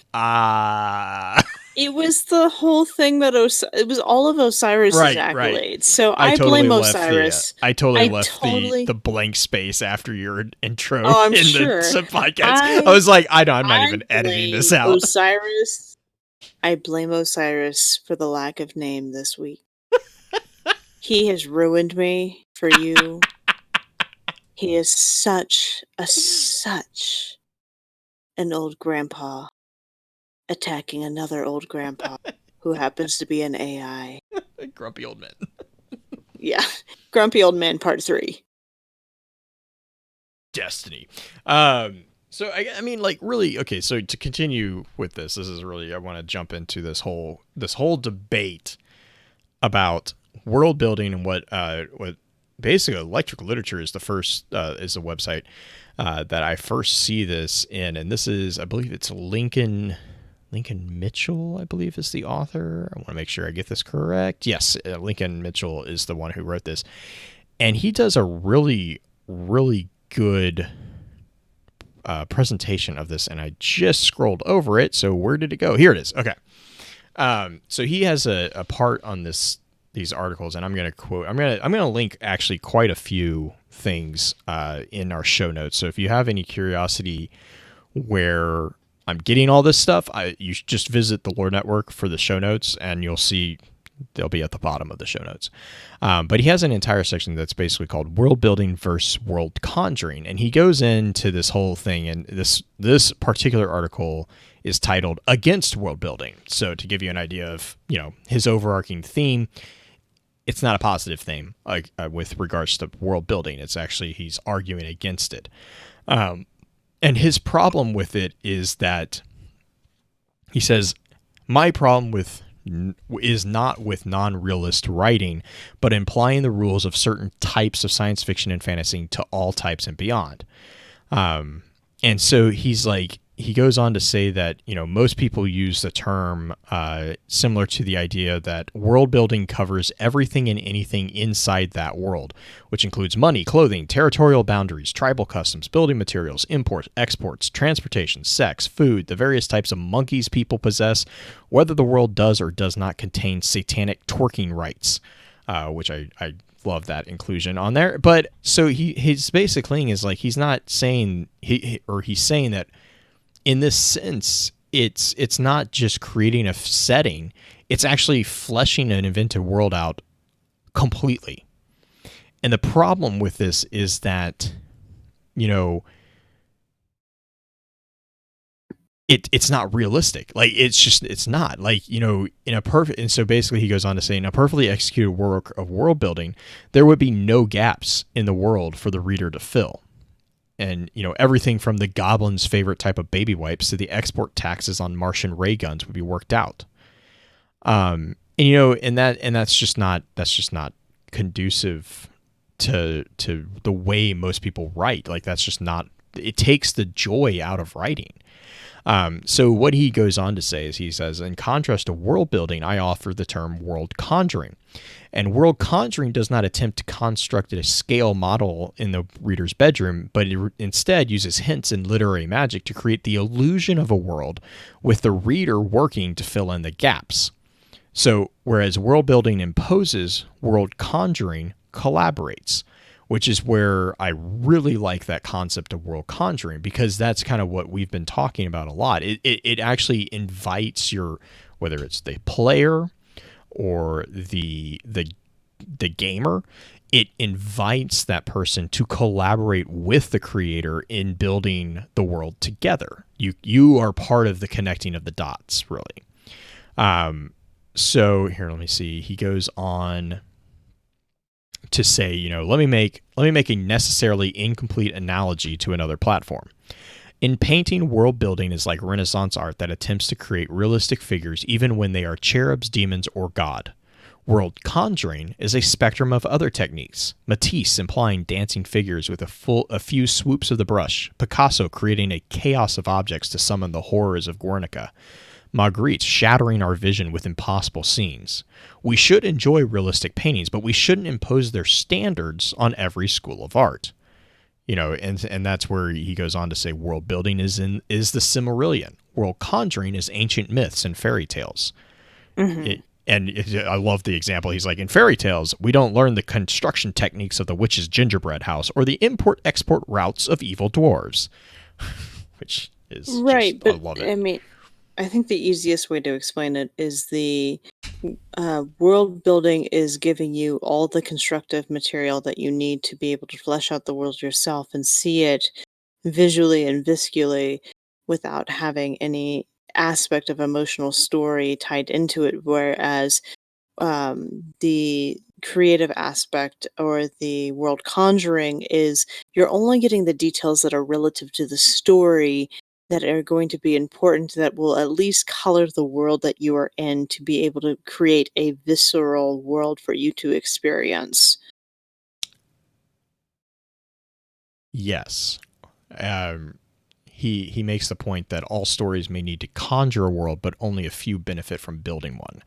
It was the whole thing that it was all of Osiris's accolades. Right. So I totally blame Osiris. I totally left the blank space after your intro I'm in sure. the podcast. I was like, I'm not even editing this out. Osiris. I blame Osiris for the lack of name this week. He has ruined me for you. He is such an old grandpa attacking another old grandpa who happens to be an AI. Grumpy old man. Yeah. Grumpy Old Man Part 3. Destiny. So I mean, like, really, okay, so to continue with this is really, I want to jump into this whole debate about world building and what basically Electric Literature is the first is a website that I first see this in, and this is, I believe it's Lincoln Mitchell, I believe, is the author. I want to make sure I get this correct. Yes, Lincoln Mitchell is the one who wrote this. And he does a really, really good presentation of this. And I just scrolled over it. So where did it go? Here it is. Okay. So he has a part on these articles, and I'm going to quote. I'm going to link actually quite a few things in our show notes. So if you have any curiosity where I'm getting all this stuff, you should just visit the Lore Network for the show notes, and you'll see they'll be at the bottom of the show notes. But he has an entire section that's basically called World Building versus World Conjuring, and he goes into this whole thing, and this particular article is titled Against World Building. So to give you an idea of, his overarching theme, it's not a positive theme with regards to world building. It's actually, he's arguing against it. And his problem with it is that he says, my problem is not with non-realist writing, but implying the rules of certain types of science fiction and fantasy to all types and beyond. And so he's like, he goes on to say that, most people use the term similar to the idea that world building covers everything and anything inside that world, which includes money, clothing, territorial boundaries, tribal customs, building materials, imports, exports, transportation, sex, food, the various types of monkeys people possess, whether the world does or does not contain satanic twerking rites, which I love that inclusion on there. But so his basic thing is like, he's not saying he's saying that in this sense, it's not just creating a setting, it's actually fleshing an invented world out completely. And the problem with this is that, it's not realistic. Like, it's not like, in a perfect, and so basically he goes on to say, in a perfectly executed work of world building, there would be no gaps in the world for the reader to fill. And, everything from the goblin's favorite type of baby wipes to the export taxes on Martian ray guns would be worked out. And that's just not conducive to the way most people write. Like, that's just not, it takes the joy out of writing. So what he goes on to say is he says, in contrast to world building, I offer the term world conjuring. And world conjuring does not attempt to construct a scale model in the reader's bedroom, but it instead uses hints and literary magic to create the illusion of a world, with the reader working to fill in the gaps. So whereas world building imposes, world conjuring collaborates, which is where I really like that concept of world conjuring, because that's kind of what we've been talking about a lot. It actually invites your, whether it's the player or the gamer, it invites that person to collaborate with the creator in building the world together. You are part of the connecting of the dots, really. So here, let me see. He goes on to say, let me make a necessarily incomplete analogy to another platform. In painting, world building is like Renaissance art that attempts to create realistic figures even when they are cherubs, demons, or God. World conjuring is a spectrum of other techniques. Matisse employing dancing figures with a few swoops of the brush. Picasso creating a chaos of objects to summon the horrors of Guernica. Magritte shattering our vision with impossible scenes. We should enjoy realistic paintings, but we shouldn't impose their standards on every school of art. And that's where he goes on to say world building is the Silmarillion. World conjuring is ancient myths and fairy tales. I love the example. He's like, in fairy tales, we don't learn the construction techniques of the witch's gingerbread house or the import-export routes of evil dwarves. Which is right, I love it. I mean, I think the easiest way to explain it is the world building is giving you all the constructive material that you need to be able to flesh out the world yourself and see it visually and viscally without having any aspect of emotional story tied into it. Whereas the creative aspect or the world conjuring is you're only getting the details that are relative to the story that are going to be important, that will at least color the world that you are in to be able to create a visceral world for you to experience. Yes. He makes the point that all stories may need to conjure a world, but only a few benefit from building one.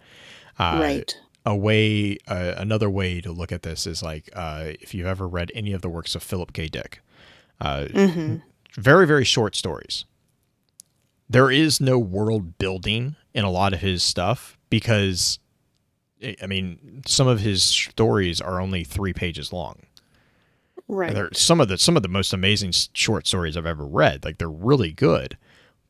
Right. Another way to look at this is like, if you've ever read any of the works of Philip K. Dick, very, very short stories. There is no world building in a lot of his stuff because, some of his stories are only 3 pages long. Right. They're some of the most amazing short stories I've ever read. Like, they're really good,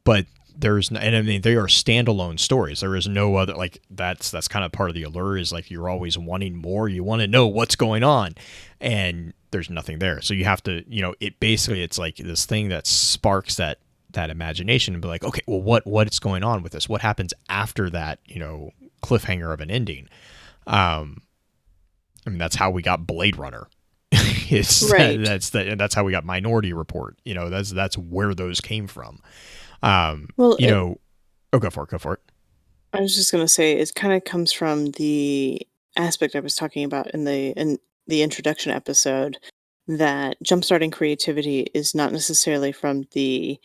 but they are standalone stories. There is no other, like, that's kind of part of the allure, is like, you're always wanting more. You want to know what's going on, and there's nothing there. So you have to, it's like this thing that sparks that imagination and be like, okay, well, what's going on with this? What happens after that, cliffhanger of an ending? That's how we got Blade Runner. Right. That's how we got Minority Report. That's where those came from. Well, go for it. I was just going to say, it kind of comes from the aspect I was talking about in the introduction episode, that jumpstarting creativity is not necessarily from the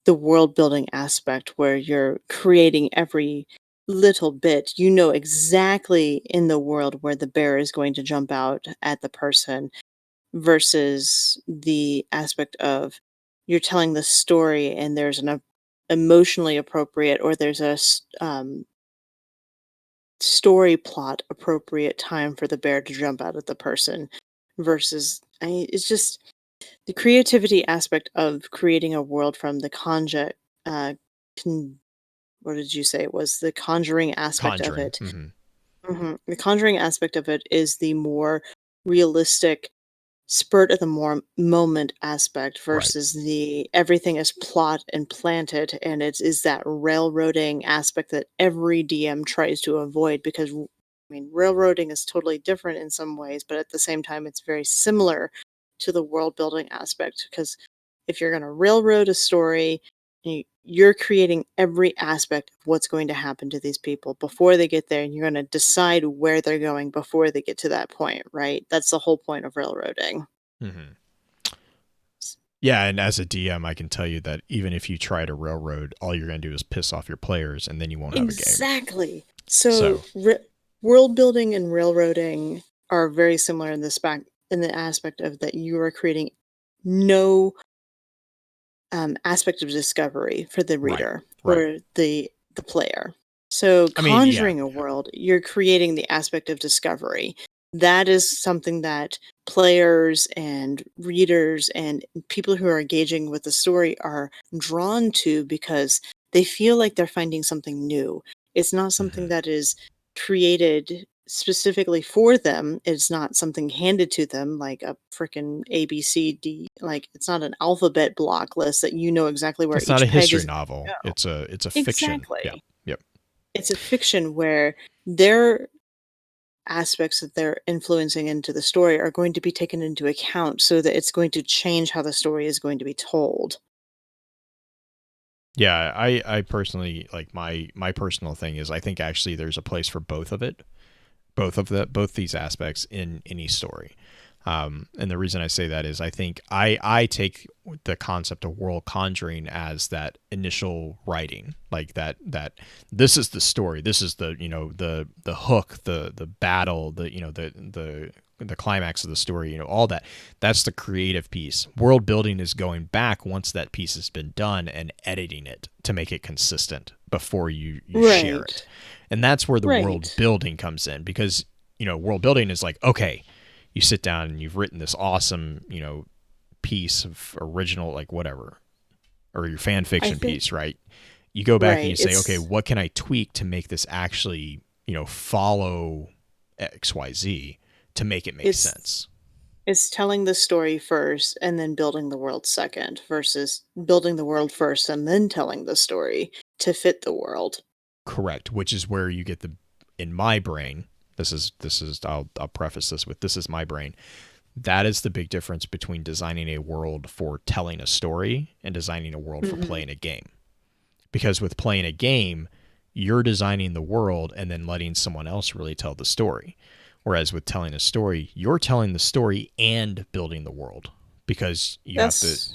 world building aspect where you're creating every little bit. You know exactly in the world where the bear is going to jump out at the person, versus the aspect of you're telling the story and there's an emotionally appropriate, or there's a story plot appropriate time for the bear to jump out at the person, versus it's just the creativity aspect of creating a world from the what did you say it was, the conjuring aspect of it. The conjuring aspect of it is the more realistic spurt of the moment aspect, versus the everything is plot and planted, and it is that railroading aspect that every DM tries to avoid, because railroading is totally different in some ways, but at the same time it's very similar to the world building aspect, because if you're going to railroad a story, you're creating every aspect of what's going to happen to these people before they get there, and you're going to decide where they're going before they get to that point, right? That's the whole point of railroading. Yeah, and as a DM, I can tell you that even if you try to railroad, all you're going to do is piss off your players, and then you won't have a game. Exactly. So- So world building and railroading are very similar in the aspect of that you are creating no aspect of discovery for the Right, reader right. or the player. So I mean, yeah. conjuring a world, you're creating the aspect of discovery. That is something that players and readers and people who are engaging with the story are drawn to because they feel like they're finding something new. It's not something Mhm. that is created specifically for them. It's not something handed to them like a freaking ABCD. Like it's not an alphabet block list that you know exactly where It's each not a peg history is. novel. go. It's a fiction. Exactly. Yeah. Yep. It's a fiction where their aspects that they're influencing into the story are going to be taken into account so that it's going to change how the story is going to be told. Yeah, I personally like my personal thing is I think actually there's a place for both of it, both these aspects in any story. And the reason I say that is I think I take the concept of world conjuring as that initial writing, like that this is the story, this is the the hook, the battle, the climax of the story, all that's the creative piece. World building is going back once that piece has been done and editing it to make it consistent before you share Right. it. And that's where the world Right. building comes in because world building is like, okay, you sit down and you've written this awesome, piece of original, like whatever, or your fan I fiction think piece, right? You go back and you right. say, okay, It's what can I tweak to make this actually, follow XYZ to make it make it's sense? it's telling the story first and then building the world second versus building the world first and then telling the story to fit the world. Correct. Which is where you get in my brain, this is, I'll preface this with, this is my brain. That is the big difference between designing a world for telling a story and designing a world for Mhm. playing a game. Because with playing a game, you're designing the world and then letting someone else really tell the story. Whereas with telling a story, you're telling the story and building the world because you have That's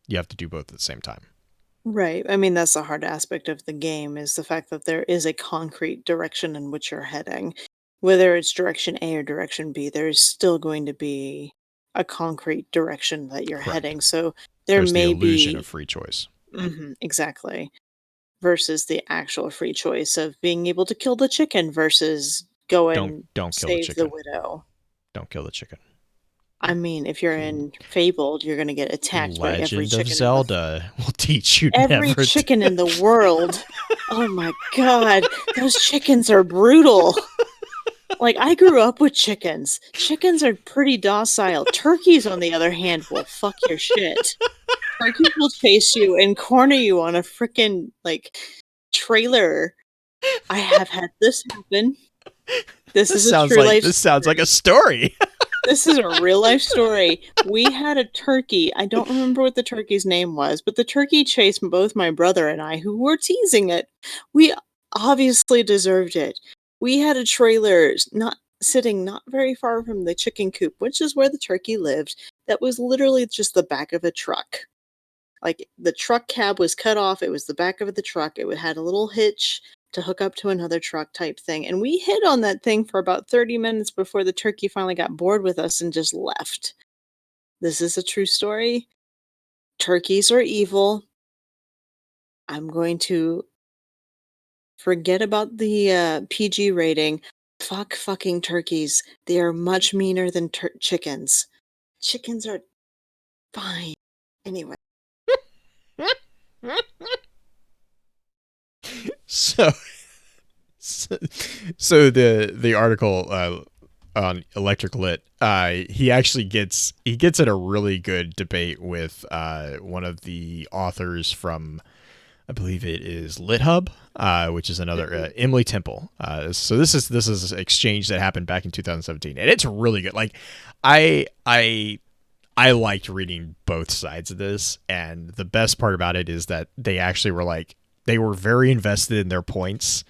to do both at the same time. right. I mean, that's the hard aspect of the game is the fact that there is a concrete direction in which you're heading. Whether it's direction A or direction B, there's still going to be a concrete direction that you're Correct. heading. So there There's the may illusion of be free choice. exactly versus the actual free choice of being able to kill the chicken versus go and Don't kill the save the chicken. widow. Don't kill the chicken. I mean, if you're in Fabled, you're going to get attacked by every Legend of chicken Zelda will teach you every never chicken in the world. Oh my god, those chickens are brutal. Like I grew up with chickens. Chickens are pretty docile. Turkeys, on the other hand, will fuck your shit. Turkeys will chase you and corner you on a freaking like trailer. I have had this happen. This is a true life This sounds like story. a story. This is a real life story. We had a turkey. I don't remember what the turkey's name was, but the turkey chased both my brother and I, who were teasing it. We obviously deserved it. We had a trailer not sitting not very far from the chicken coop, which is where the turkey lived, that was literally just the back of a truck. Like the truck cab was cut off. It was the back of the truck. It had a little hitch to hook up to another truck type thing. And we hid on that thing for about 30 minutes before the turkey finally got bored with us and just left. This is a true story. Turkeys are evil. I'm going to forget about the PG rating. Fuck fucking turkeys. They are much meaner than chickens. Chickens are fine. Anyway. So, so the article on Electric Lit, he actually gets in a really good debate with one of the authors from, I believe it is LitHub, which is another Emily Temple. So this is an exchange that happened back in 2017, and it's really good. Like, I liked reading both sides of this, and the best part about it is that they actually were like, they were very invested in their points,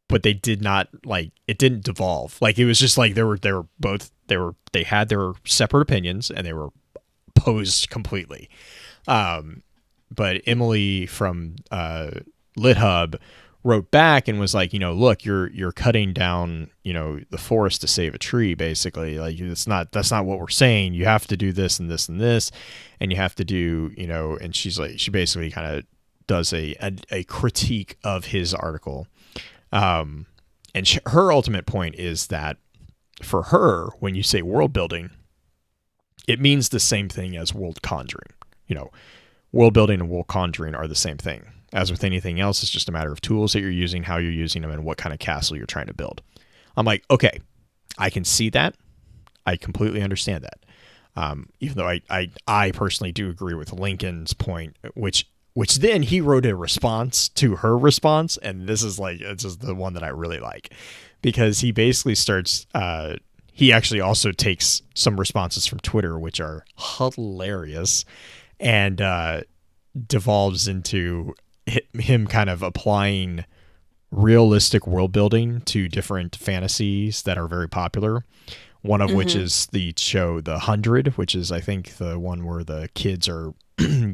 but they did not, like, it didn't devolve. Like, it was just like they had their separate opinions and they were posed completely. But Emily from LitHub wrote back and was like, look, you're cutting down, the forest to save a tree, basically. Like, that's not what we're saying. You have to do this and this and this, and you have to do, and she's like, she basically kind of does a critique of his article. And her ultimate point is that for her, when you say world building, it means the same thing as world conjuring. World building and world conjuring are the same thing. As with anything else, it's just a matter of tools that you're using, how you're using them, and what kind of castle you're trying to build. I'm like, okay, I can see that. I completely understand that. Even though I personally do agree with Lincoln's point, which then he wrote a response to her response, and this is the one that I really like, because he basically starts. He actually also takes some responses from Twitter, which are hilarious, and devolves into him kind of applying realistic world building to different fantasies that are very popular. One of which is the show The 100, which is, I think, the one where the kids are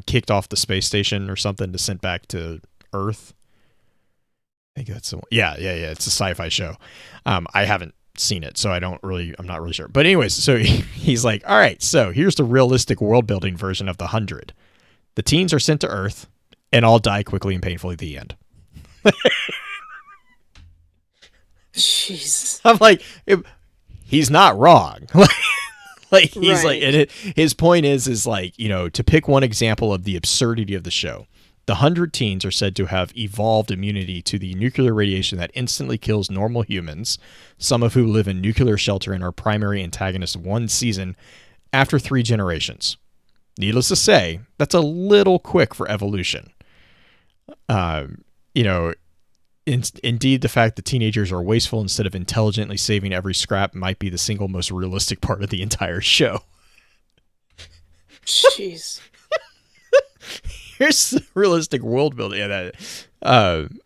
kicked off the space station or something to sent back to Earth. I think that's the one. Yeah. It's a sci-fi show. I haven't seen it, so I'm not really sure. But anyways, so he's like, all right, so here's the realistic world building version of The 100. The teens are sent to Earth and all die quickly and painfully at the end. Jeez. I'm like, he's not wrong. Like he's right. And his point is like, to pick one example of the absurdity of the show, the 100 teens are said to have evolved immunity to the nuclear radiation that instantly kills normal humans, some of who live in nuclear shelter and are primary antagonists one season after 3 generations. Needless to say, that's a little quick for evolution. Indeed, the fact that teenagers are wasteful instead of intelligently saving every scrap might be the single most realistic part of the entire show. Jeez. Here's the realistic world building. And then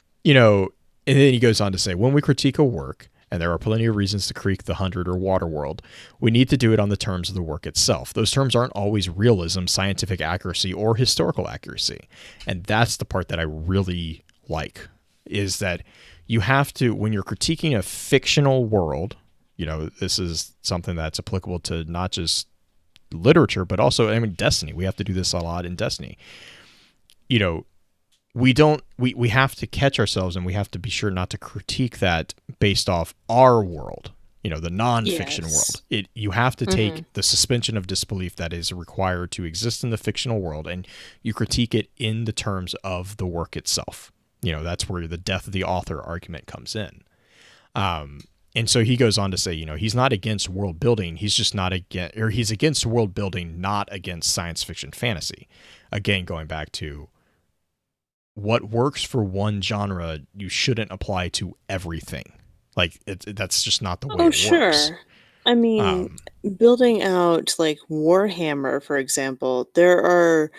he goes on to say, when we critique a work, and there are plenty of reasons to critique The 100 or Waterworld, we need to do it on the terms of the work itself. Those terms aren't always realism, scientific accuracy, or historical accuracy. And that's the part that I really like, is that you have to, when you're critiquing a fictional world, this is something that's applicable to not just literature, but also, Destiny. We have to do this a lot in Destiny. We have to catch ourselves, and we have to be sure not to critique that based off our world, the non-fiction world. You have to take the suspension of disbelief that is required to exist in the fictional world, and you critique it in the terms of the work itself. That's where the death of the author argument comes in. And so he goes on to say, he's not against world building. He's just not against, or he's against world building, not against science fiction fantasy. Again, going back to what works for one genre, you shouldn't apply to everything. Like that's just not the way it works. I mean, building out like Warhammer, for example, there are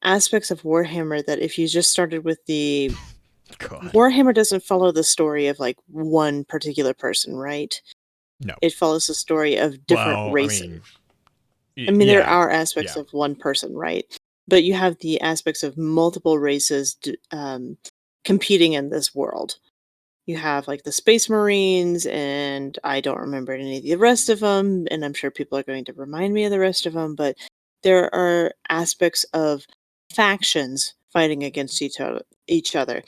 aspects of Warhammer that if you just started with the Warhammer doesn't follow the story of like one particular person, right? No. It follows the story of different races. There are aspects of one person, right? But you have the aspects of multiple races competing in this world. You have like the Space Marines, and I don't remember any of the rest of them, and I'm sure people are going to remind me of the rest of them, but there are aspects of factions fighting against each other.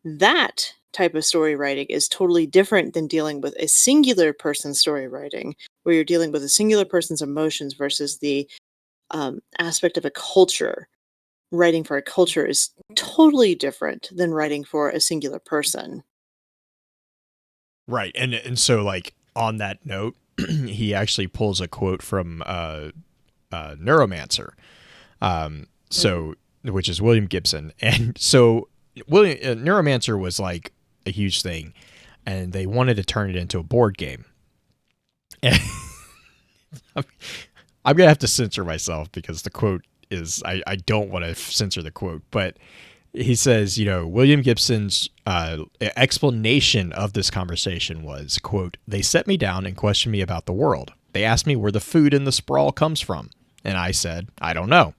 That type of story writing is totally different than dealing with a singular person's story writing, where you're dealing with a singular person's emotions versus the aspect of a culture. Writing for a culture is totally different than writing for a singular person. Right. And so like on that note, he actually pulls a quote from Neuromancer, which is William Gibson. And so Neuromancer was like a huge thing, and they wanted to turn it into a board game. And I'm going to have to censor myself because the quote is, I don't want to censor the quote, but he says, William Gibson's explanation of this conversation was, quote, "They set me down and questioned me about the world. They asked me where the food in the sprawl comes from. And I said, I don't know.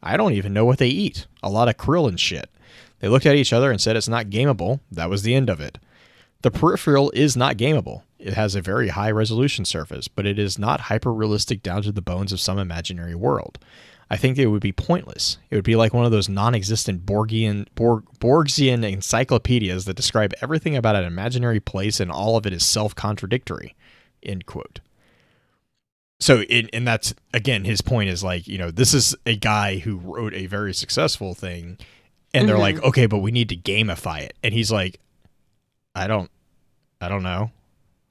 I don't even know what they eat. A lot of krill and shit. They looked at each other and said it's not gameable. That was the end of it. The peripheral is not gameable. It has a very high resolution surface, but it is not hyper-realistic down to the bones of some imaginary world. I think it would be pointless. It would be like one of those non-existent Borgsian encyclopedias that describe everything about an imaginary place and all of it is self-contradictory. End quote. So, and that's, again, his point is like, this is a guy who wrote a very successful thing, and they're like, okay, but we need to gamify it. And he's like, I don't know.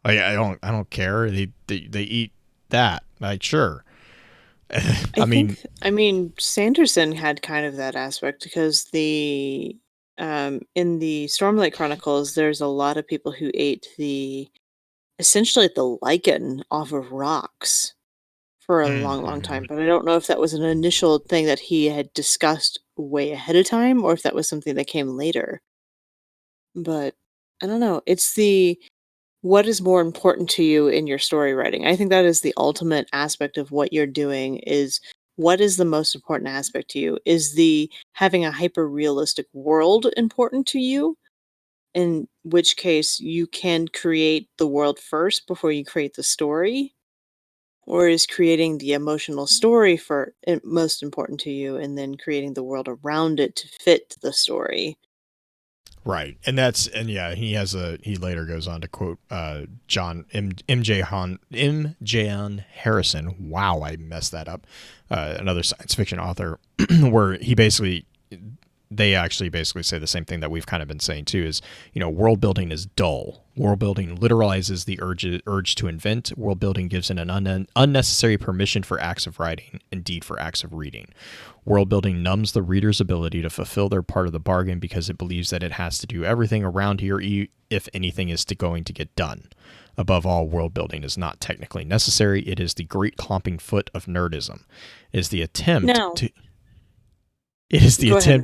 I don't care. They eat that. Like, sure. I mean, Sanderson had kind of that aspect because in the Stormlight Chronicles, there's a lot of people who ate essentially the lichen off of rocks for a long time. But I don't know if that was an initial thing that he had discussed way ahead of time or if that was something that came later. But I don't know. It's what is more important to you in your story writing? I think that is the ultimate aspect of what you're doing is what is the most important aspect to you? Is having a hyper-realistic world important to you? In which case you can create the world first before you create the story? Or is creating the emotional story most important to you and then creating the world around it to fit the story? Right. And he later goes on to quote John M.J. Harrison. Wow, I messed that up. Another science fiction author where they actually basically say the same thing that we've kind of been saying too is, world building is dull. World building literalizes the urge to invent. World building gives it an unnecessary permission for acts of writing, indeed for acts of reading. World building numbs the reader's ability to fulfill their part of the bargain because it believes that it has to do everything around here if anything is going to get done. Above all, world building is not technically necessary. It is the great clomping foot of nerdism. It is the attempt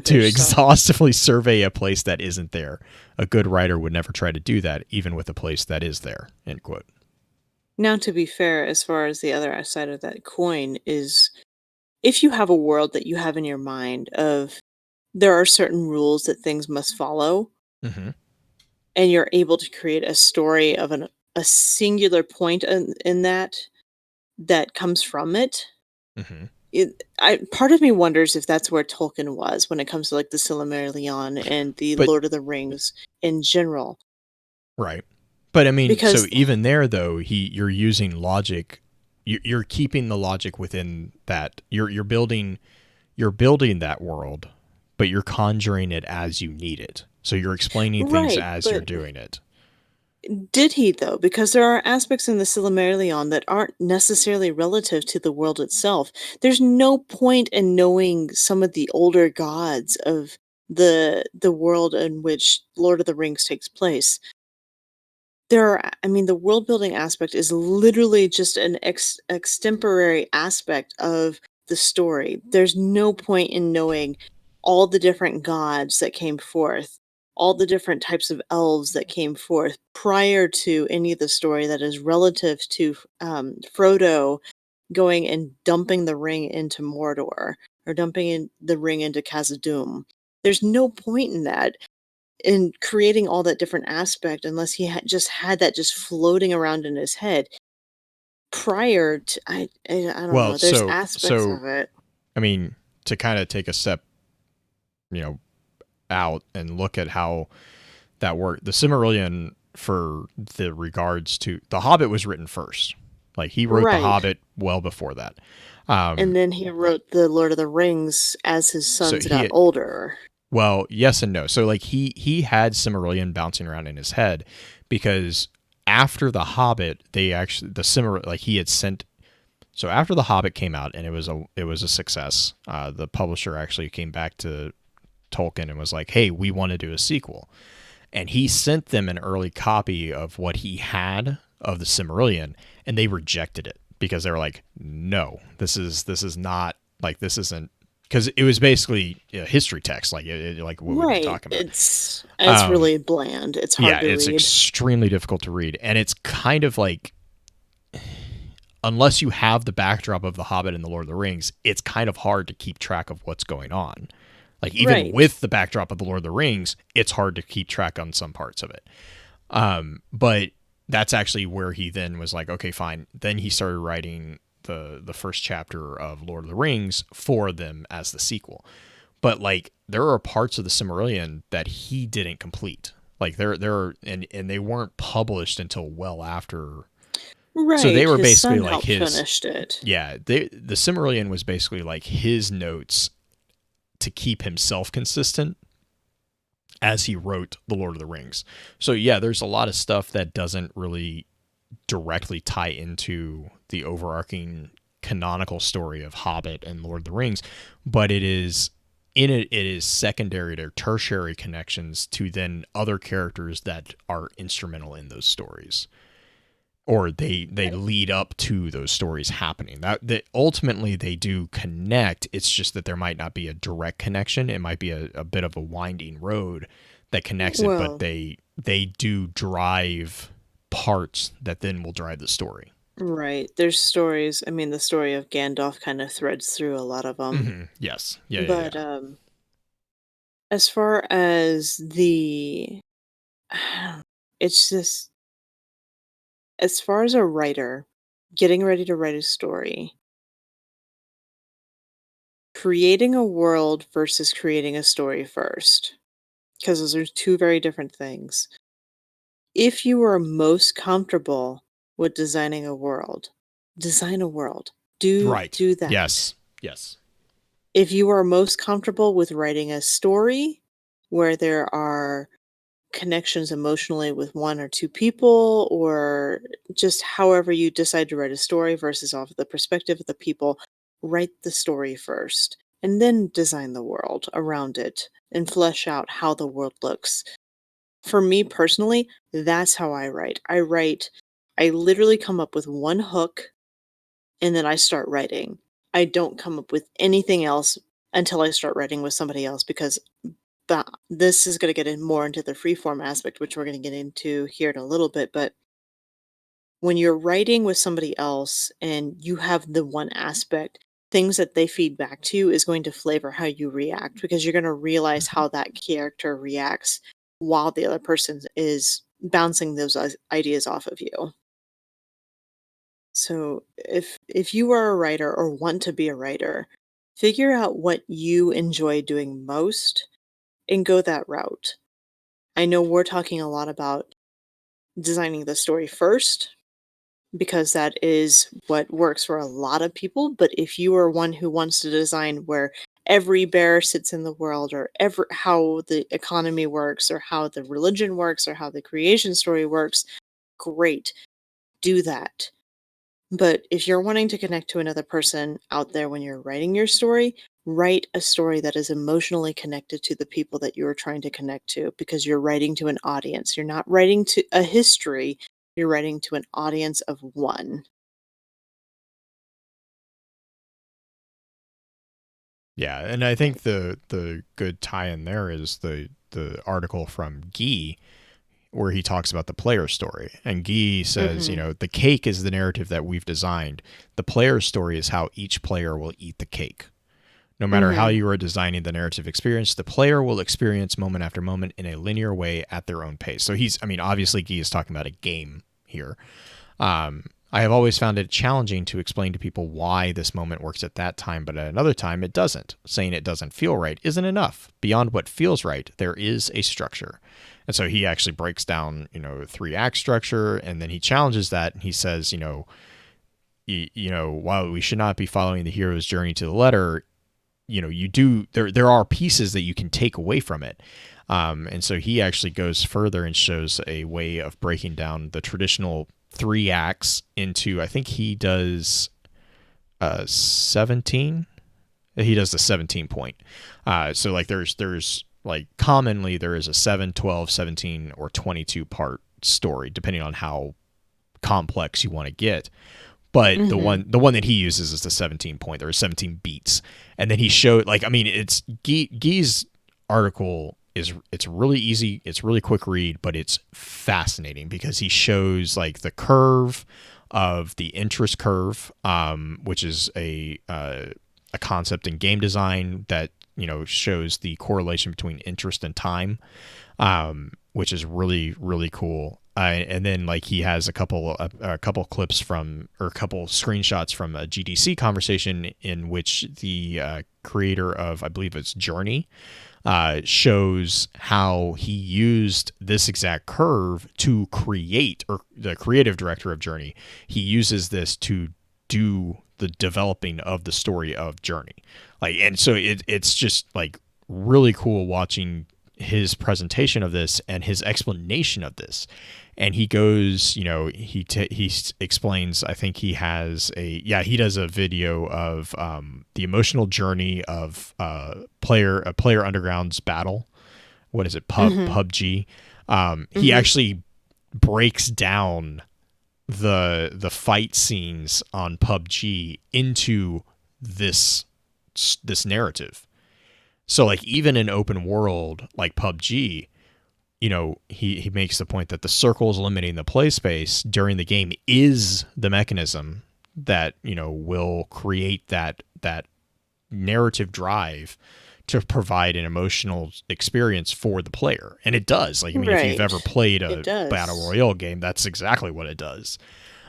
to exhaustively survey a place that isn't there. A good writer would never try to do that, even with a place that is there. End quote. Now, to be fair, as far as the other side of that coin is, if you have a world that you have in your mind of there are certain rules that things must follow, and you're able to create a story of a singular point in that comes from it, part of me wonders if that's where Tolkien was when it comes to like the Silmarillion and the Lord of the Rings in general. Right. But I mean, so even there though, you're using logic. You're keeping the logic within that. You're building that world, but you're conjuring it as you need it. So you're explaining things as you're doing it. Did he though? Because there are aspects in the Silmarillion that aren't necessarily relative to the world itself. There's no point in knowing some of the older gods of the world in which Lord of the Rings takes place. The world building aspect is literally just an extemporary aspect of the story. There's no point in knowing all the different gods that came forth, all the different types of elves that came forth prior to any of the story that is relative to Frodo going and dumping the ring into Mordor or dumping the ring into Khazad-dûm. There's no point in that. In creating all that different aspect unless he just had that just floating around in his head prior to I don't know, there's aspects of it. I mean, to kind of take a step out and look at how that worked, the Silmarillion for the regards to the Hobbit was written first. Like he wrote the Hobbit well before that, and then he wrote the Lord of the Rings as his sons got older. Well, yes and no. So like he had Silmarillion bouncing around in his head because after the Hobbit, he had sent. So after the Hobbit came out and it was a success, the publisher actually came back to Tolkien and was like, "Hey, we want to do a sequel," and he sent them an early copy of what he had of the Silmarillion, and they rejected it because they were like, "No, this is not like this isn't." Because it was basically a history text, like what we were talking about. It's really bland. It's hard to read. Yeah, it's extremely difficult to read, and it's kind of like unless you have the backdrop of The Hobbit and The Lord of the Rings, it's kind of hard to keep track of what's going on. Like, even Right. with the backdrop of The Lord of the Rings, it's hard to keep track on some parts of it. But that's actually where he then was like, okay, fine. Then he started writing the first chapter of Lord of the Rings for them as the sequel. But like, there are parts of the Silmarillion that he didn't complete. Like, there are, and they weren't published until well after. Right. So they were his basically son like helped his. finished it. Yeah, the Silmarillion was basically like his notes to keep himself consistent as he wrote The Lord of the Rings. So yeah, there's a lot of stuff that doesn't really directly tie into the overarching canonical story of Hobbit and Lord of the Rings, but it is secondary to tertiary connections to then other characters that are instrumental in those stories, or they lead up to those stories happening. That ultimately they do connect. It's just that there might not be a direct connection. It might be a bit of a winding road that connects it, Well- but they do drive parts that then will drive the story. Right. There's stories. I mean, the story of Gandalf kind of threads through a lot of them. Mhm. Yes. Yeah. But yeah. as far as the, it's just, as far as a writer getting ready to write a story, creating a world versus creating a story first, because those are two very different things. If you are most comfortable with designing a world, design a world. Right. Do that. Yes. Yes. If you are most comfortable with writing a story where there are connections emotionally with one or two people, or just however you decide to write a story versus off of the perspective of the people, write the story first and then design the world around it and flesh out how the world looks. For me personally, that's how I write. I literally come up with one hook and then I start writing. I don't come up with anything else until I start writing with somebody else, because this is going to get in more into the freeform aspect, which we're going to get into here in a little bit. But when you're writing with somebody else and you have the one aspect, things that they feed back to you is going to flavor how you react, because you're going to realize how that character reacts while the other person is bouncing those ideas off of you. So if you are a writer or want to be a writer, figure out what you enjoy doing most and go that route. I know we're talking a lot about designing the story first, because that is what works for a lot of people. But if you are one who wants to design where every bear sits in the world, or how the economy works, or how the religion works, or how the creation story works, great, do that. But if you're wanting to connect to another person out there when you're writing your story, write a story that is emotionally connected to the people that you are trying to connect to, because you're writing to an audience. You're not writing to a history, you're writing to an audience of one. Yeah, and I think the good tie-in there is the article from Guy, where he talks about the player story. And Guy says, the cake is the narrative that we've designed. The player's story is how each player will eat the cake. No matter how you are designing the narrative experience, the player will experience moment after moment in a linear way at their own pace. So obviously Guy is talking about a game here. I have always found it challenging to explain to people why this moment works at that time, but at another time it doesn't. Saying it doesn't feel right isn't enough. Beyond what feels right, there is a structure. And so he actually breaks down, 3-act structure, and then he challenges that. And he says, while we should not be following the hero's journey to the letter, there are pieces that you can take away from it. And so he actually goes further and shows a way of breaking down the traditional 3 acts into, I think he does 17. He does the 17 point. So like there's like commonly there is a 7, 12, 17, or 22 part story, depending on how complex you want to get. But the one that he uses is the 17 point. There are 17 beats. And then he showed, it's Guy's article it's really easy. It's really quick read, but it's fascinating because he shows like the curve of the interest curve, which is a concept in game design that shows the correlation between interest and time, which is really, really cool. And then like he has a couple clips from, or a couple screenshots from a GDC conversation in which the creator of, I believe it's Journey, shows how he used this exact curve to create, or the creative director of Journey, he uses this to do the developing of the story of Journey. Like, and so it's just like really cool watching his presentation of this and his explanation of this. And he goes, he explains, I think he has he does a video of the emotional journey of Player Underground's battle. What is it? PUBG. He actually breaks down the fight scenes on PUBG into this narrative. So like even in open world like PUBG, he makes the point that the circles limiting the play space during the game is the mechanism that, will create that narrative drive to provide an emotional experience for the player. And it does. Like, I mean, if you've ever played a battle royale game, that's exactly what it does.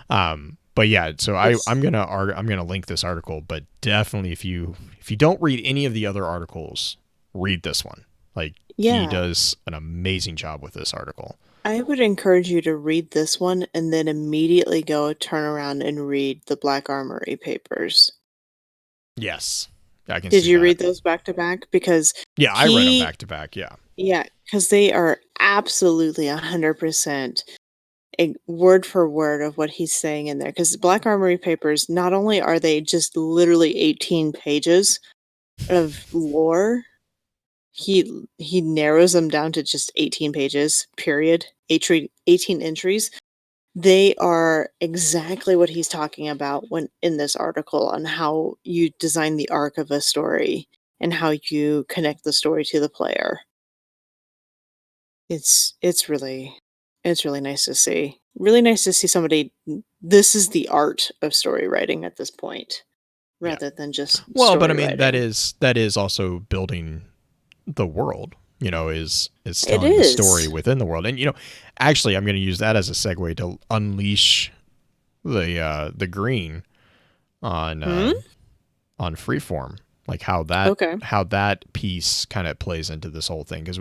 But yeah, so I'm gonna link this article, but definitely if you don't read any of the other articles, read this one. Like, he does an amazing job with this article. I would encourage you to read this one and then immediately turn around and read the Black Armory papers. Yes, I can. Did you read those back to back? Because I read them back to back. Yeah, because they are absolutely 100%. A word for word of what he's saying in there, because the Black Armory papers, not only are they just literally 18 pages of lore, he narrows them down to just 18 pages, period, 18 entries. They are exactly what he's talking about when in this article on how you design the arc of a story and how you connect the story to the player. It's really nice to see. Really nice to see somebody. This is the art of story writing at this point, rather than just but I mean writing. that is also building the world. Is telling the story within the world, and actually, I'm going to use that as a segue to unleash the green on Freeform, like how that piece kind of plays into this whole thing, because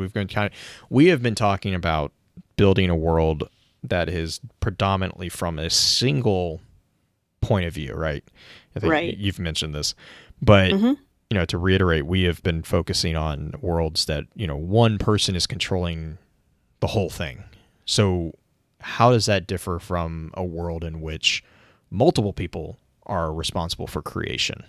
we have been talking about building a world that is predominantly from a single point of view, right? I think you've mentioned this, but to reiterate, we have been focusing on worlds that, one person is controlling the whole thing. So how does that differ from a world in which multiple people are responsible for creation?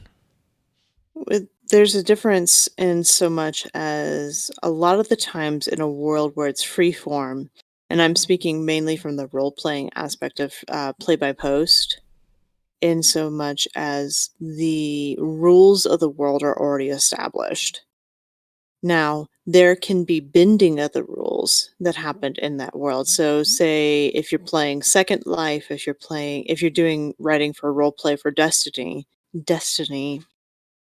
There's a difference in so much as a lot of the times in a world where it's free form, and I'm speaking mainly from the role-playing aspect of play by post, in so much as the rules of the world are already established. Now, there can be bending of the rules that happened in that world. So say if you're playing Second Life, if you're doing writing for role play for Destiny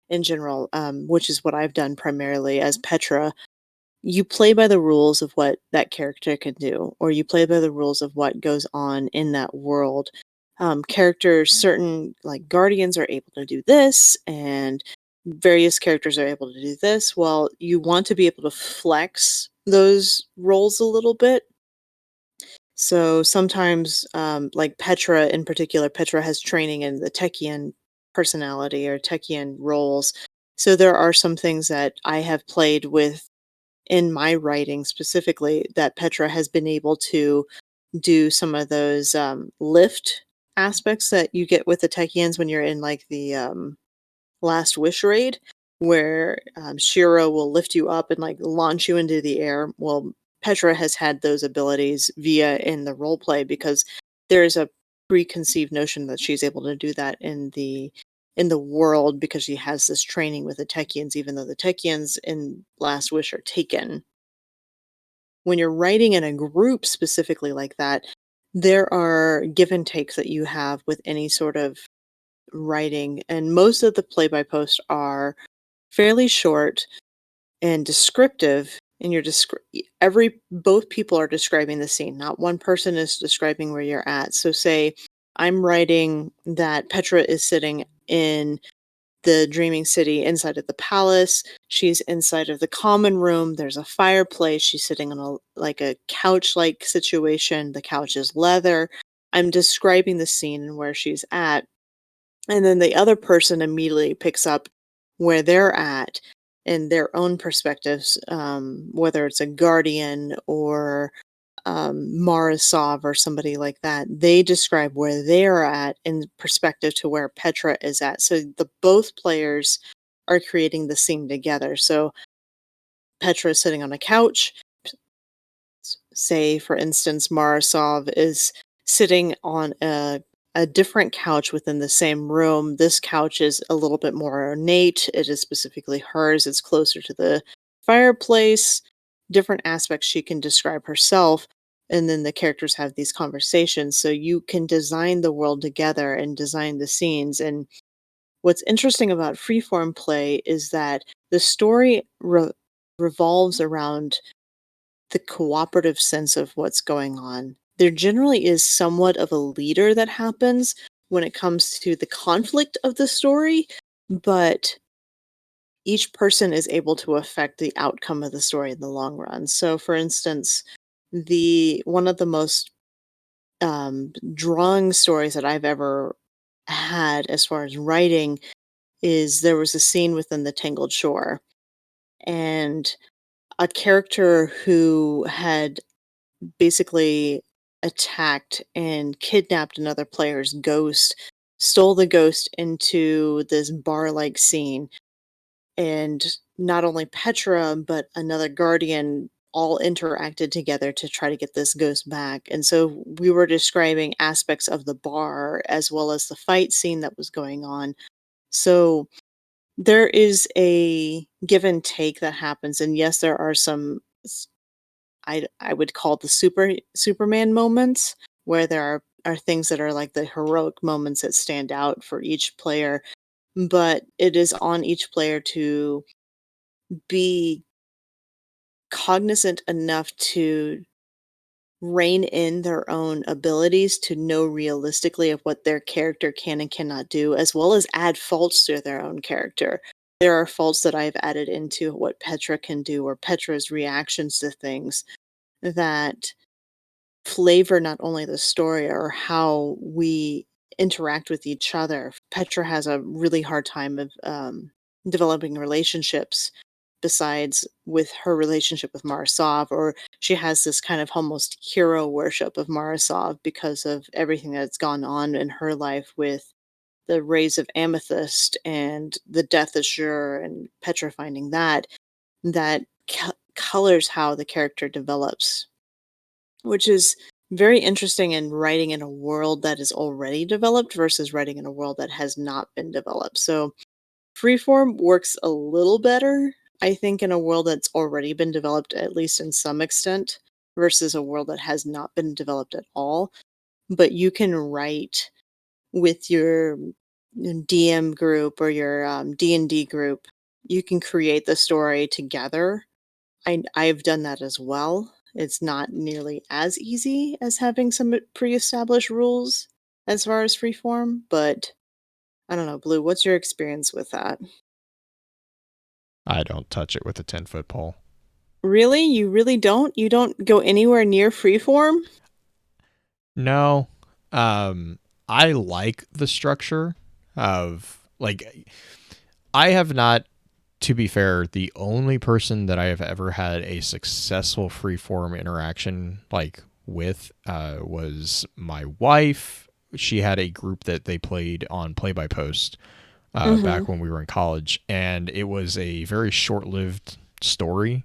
in general, which is what I've done primarily as Petra, you play by the rules of what that character can do, or you play by the rules of what goes on in that world. Characters, certain like guardians are able to do this, and various characters are able to do this. Well, you want to be able to flex those roles a little bit. So sometimes, like Petra in particular, Petra has training in the Techian personality or Techian roles. So there are some things that I have played with in my writing specifically that Petra has been able to do some of those lift aspects that you get with the Techians when you're in like the Last Wish raid, where Shiro will lift you up and like launch you into the air. Well, Petra has had those abilities via in the role play, because there is a preconceived notion that she's able to do that in the world, because she has this training with the Techians, even though the Techians in Last Wish are taken. When you're writing in a group specifically like that, there are give and takes that you have with any sort of writing, and most of the play by post are fairly short and descriptive. And both people are describing the scene. Not one person is describing where you're at. So say I'm writing that Petra is sitting in the Dreaming City inside of the palace. She's inside of the common room. There's a fireplace. She's sitting on a couch-like situation. The couch is leather. I'm describing the scene and where she's at. And then the other person immediately picks up where they're at in their own perspectives, whether it's a guardian or Marisov or somebody like that. They describe where they're at in perspective to where Petra is at. So both players are creating the scene together. So Petra is sitting on a couch. Say, for instance, Marisov is sitting on a different couch within the same room. This couch is a little bit more ornate. It is specifically hers. It's closer to the fireplace. Different aspects she can describe herself. And then the characters have these conversations. So you can design the world together and design the scenes. And what's interesting about freeform play is that the story revolves around the cooperative sense of what's going on. There generally is somewhat of a leader that happens when it comes to the conflict of the story, but each person is able to affect the outcome of the story in the long run. So, for instance, one of the most drawing stories that I've ever had as far as writing is there was a scene within the Tangled Shore, and a character who had basically attacked and kidnapped another player's ghost, stole the ghost into this bar-like scene. And not only Petra, but another guardian all interacted together to try to get this ghost back. And so we were describing aspects of the bar as well as the fight scene that was going on. So there is a give and take that happens. And yes, there are some I would call the Superman moments where there are things that are like the heroic moments that stand out for each player, but it is on each player to be cognizant enough to rein in their own abilities to know realistically of what their character can and cannot do, as well as add faults to their own character. There are faults that I've added into what Petra can do or Petra's reactions to things that flavor not only the story or how we interact with each other. Petra has a really hard time of developing relationships besides with her relationship with Marisov, or she has this kind of almost hero worship of Marisov because of everything that's gone on in her life with the Rays of Amethyst and the Death Azure and Petra finding that colors how the character develops, which is very interesting in writing in a world that is already developed versus writing in a world that has not been developed. So freeform works a little better, I think, in a world that's already been developed, at least in some extent, versus a world that has not been developed at all. But you can write with your DM group or your D&D group. You can create the story together. I've done that as well. It's not nearly as easy as having some pre-established rules as far as freeform, but I don't know, Blue, what's your experience with that? I don't touch it with a 10-foot pole. Really? You really don't? You don't go anywhere near freeform? No. I like the structure of, like, I have not, to be fair, the only person that I have ever had a successful freeform interaction like with was my wife. She had a group that they played on Play by Post back when we were in college, and it was a very short-lived story.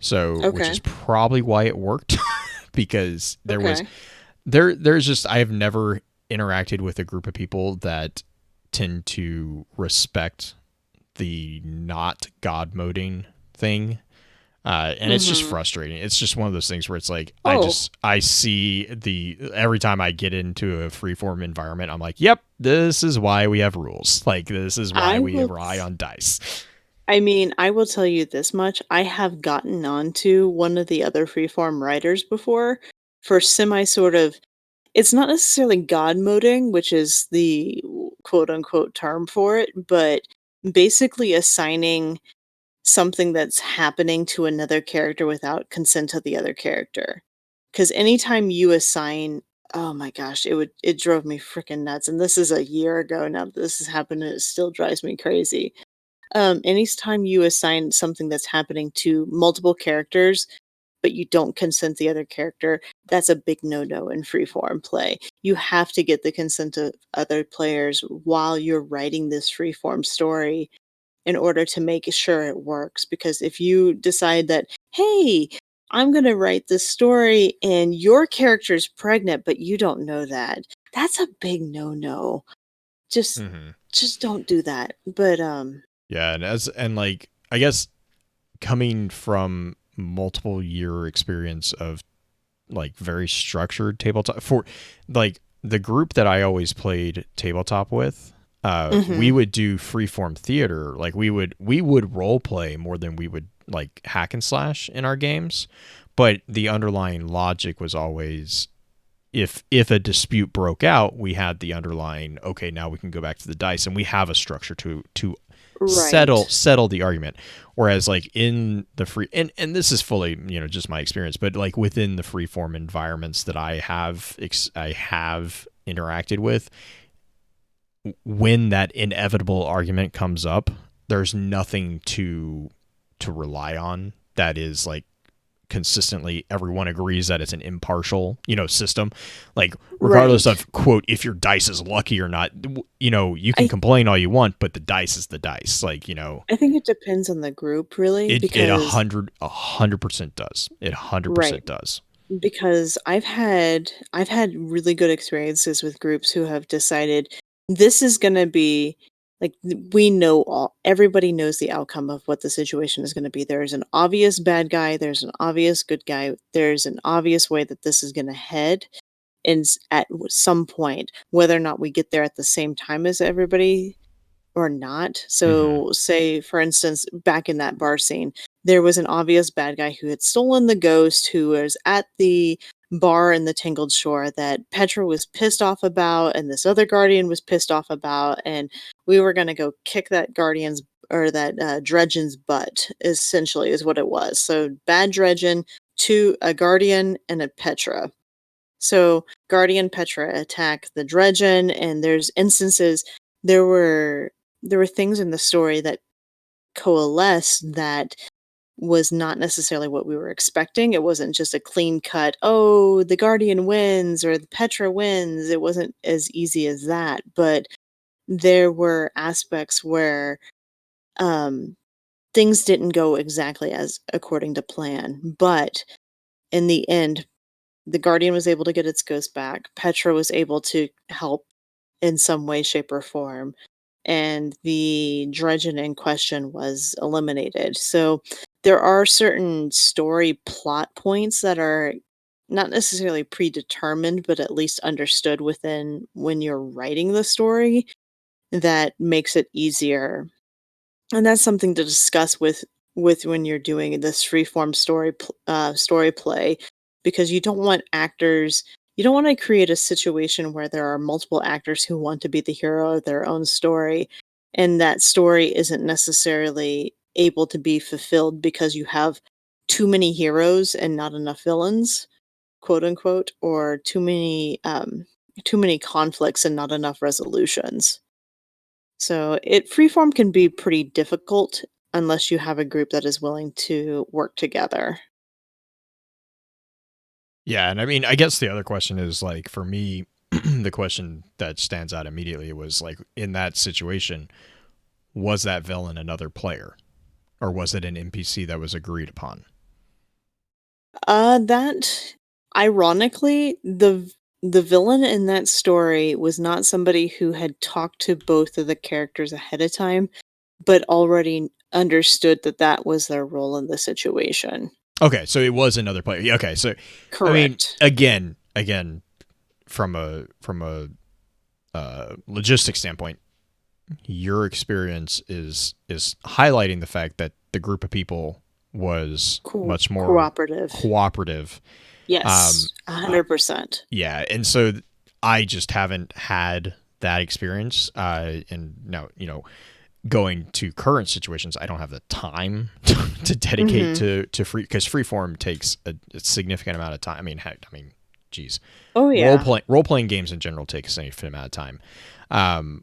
So, which is probably why it worked because there's just, I have never interacted with a group of people that tend to respect the not God moding thing. And it's just Mhm. frustrating. It's just one of those things where it's like Oh, I see every time I get into a freeform environment, I'm like, yep, this is why we have rules. Like this is why I we will. rely on dice. I mean, I will tell you this much. I have gotten onto one of the other freeform writers before for semi sort of, it's not necessarily god moding, which is the quote unquote term for it, but basically assigning something that's happening to another character without consent of the other character. Because anytime you assign, oh my gosh, it drove me freaking nuts. And this is a year ago now that this has happened, and it still drives me crazy. Anytime you assign something that's happening to multiple characters, but you don't consent the other character, that's a big no-no in freeform play. You have to get the consent of other players while you're writing this freeform story in order to make sure it works. Because if you decide that, hey, I'm going to write this story and your character's pregnant, but you don't know that, that's a big no-no. Just Mm-hmm. just don't do that. But Yeah, and like I guess coming from multiple year experience of like very structured tabletop for like the group that I always played tabletop with, we mhm, would do freeform theater. Like we would role play more than we would like hack and slash in our games, but the underlying logic was always if a dispute broke out, we had the underlying okay, now we can go back to the dice and we have a structure to right. settle the argument. Whereas like in the free and this is fully just my experience, but like within the free form environments that I have interacted with, when that inevitable argument comes up, there's nothing to rely on that is like consistently everyone agrees that it's an impartial system, like regardless Right. of quote if your dice is lucky or not, you can I complain all you want, but the dice is the dice, like I think it depends on the group really, it because 100% does, it right, 100% does. because I've had really good experiences with groups who have decided this is gonna be like, we know everybody knows the outcome of what the situation is gonna be. There's an obvious bad guy, there's an obvious good guy, there's an obvious way that this is gonna head, and at some point, whether or not we get there at the same time as everybody or not. Mm-hmm. So, say, for instance, back in that bar scene, there was an obvious bad guy who had stolen the ghost, who was at the bar in the Tangled Shore that Petra was pissed off about, and this other guardian was pissed off about, and we were going to go kick that guardian's or that dredgen's butt, essentially, is what it was. So, bad dredgen, to a guardian, and a Petra. So Guardian Petra attack the Dredgen, and there's instances there were there were things in the story that coalesced that was not necessarily what we were expecting. It wasn't just a clean cut, oh, the Guardian wins or the Petra wins. It wasn't as easy as that. But there were aspects where um, things didn't go exactly as according to plan. But in the end, the Guardian was able to get its ghost back. Petra was able to help in some way, shape, or form, and the Dredgen in question was eliminated. So there are certain story plot points that are not necessarily predetermined, but at least understood within when you're writing the story that makes it easier. And that's something to discuss with when you're doing this freeform story play, because you don't want to create a situation where there are multiple actors who want to be the hero of their own story, and that story isn't necessarily able to be fulfilled because you have too many heroes and not enough villains, quote unquote, or too many conflicts and not enough resolutions. So it freeform can be pretty difficult unless you have a group that is willing to work together. Yeah, and I mean, I guess the other question is like for me, the question that stands out immediately was like in that situation, was that villain another player, or was it an NPC that was agreed upon? That ironically, the villain in that story was not somebody who had talked to both of the characters ahead of time, but already understood that that was their role in the situation. Okay, so it was another player. Yeah, okay, so Correct. I mean, again, from a logistics standpoint, your experience is highlighting the fact that the group of people was much more cooperative. Yes, 100%. Yeah, and so I just haven't had that experience. And now, going to current situations, I don't have the time to dedicate to free, because freeform takes a significant amount of time. I mean, geez. Oh yeah. Role playing games in general take a significant amount of time.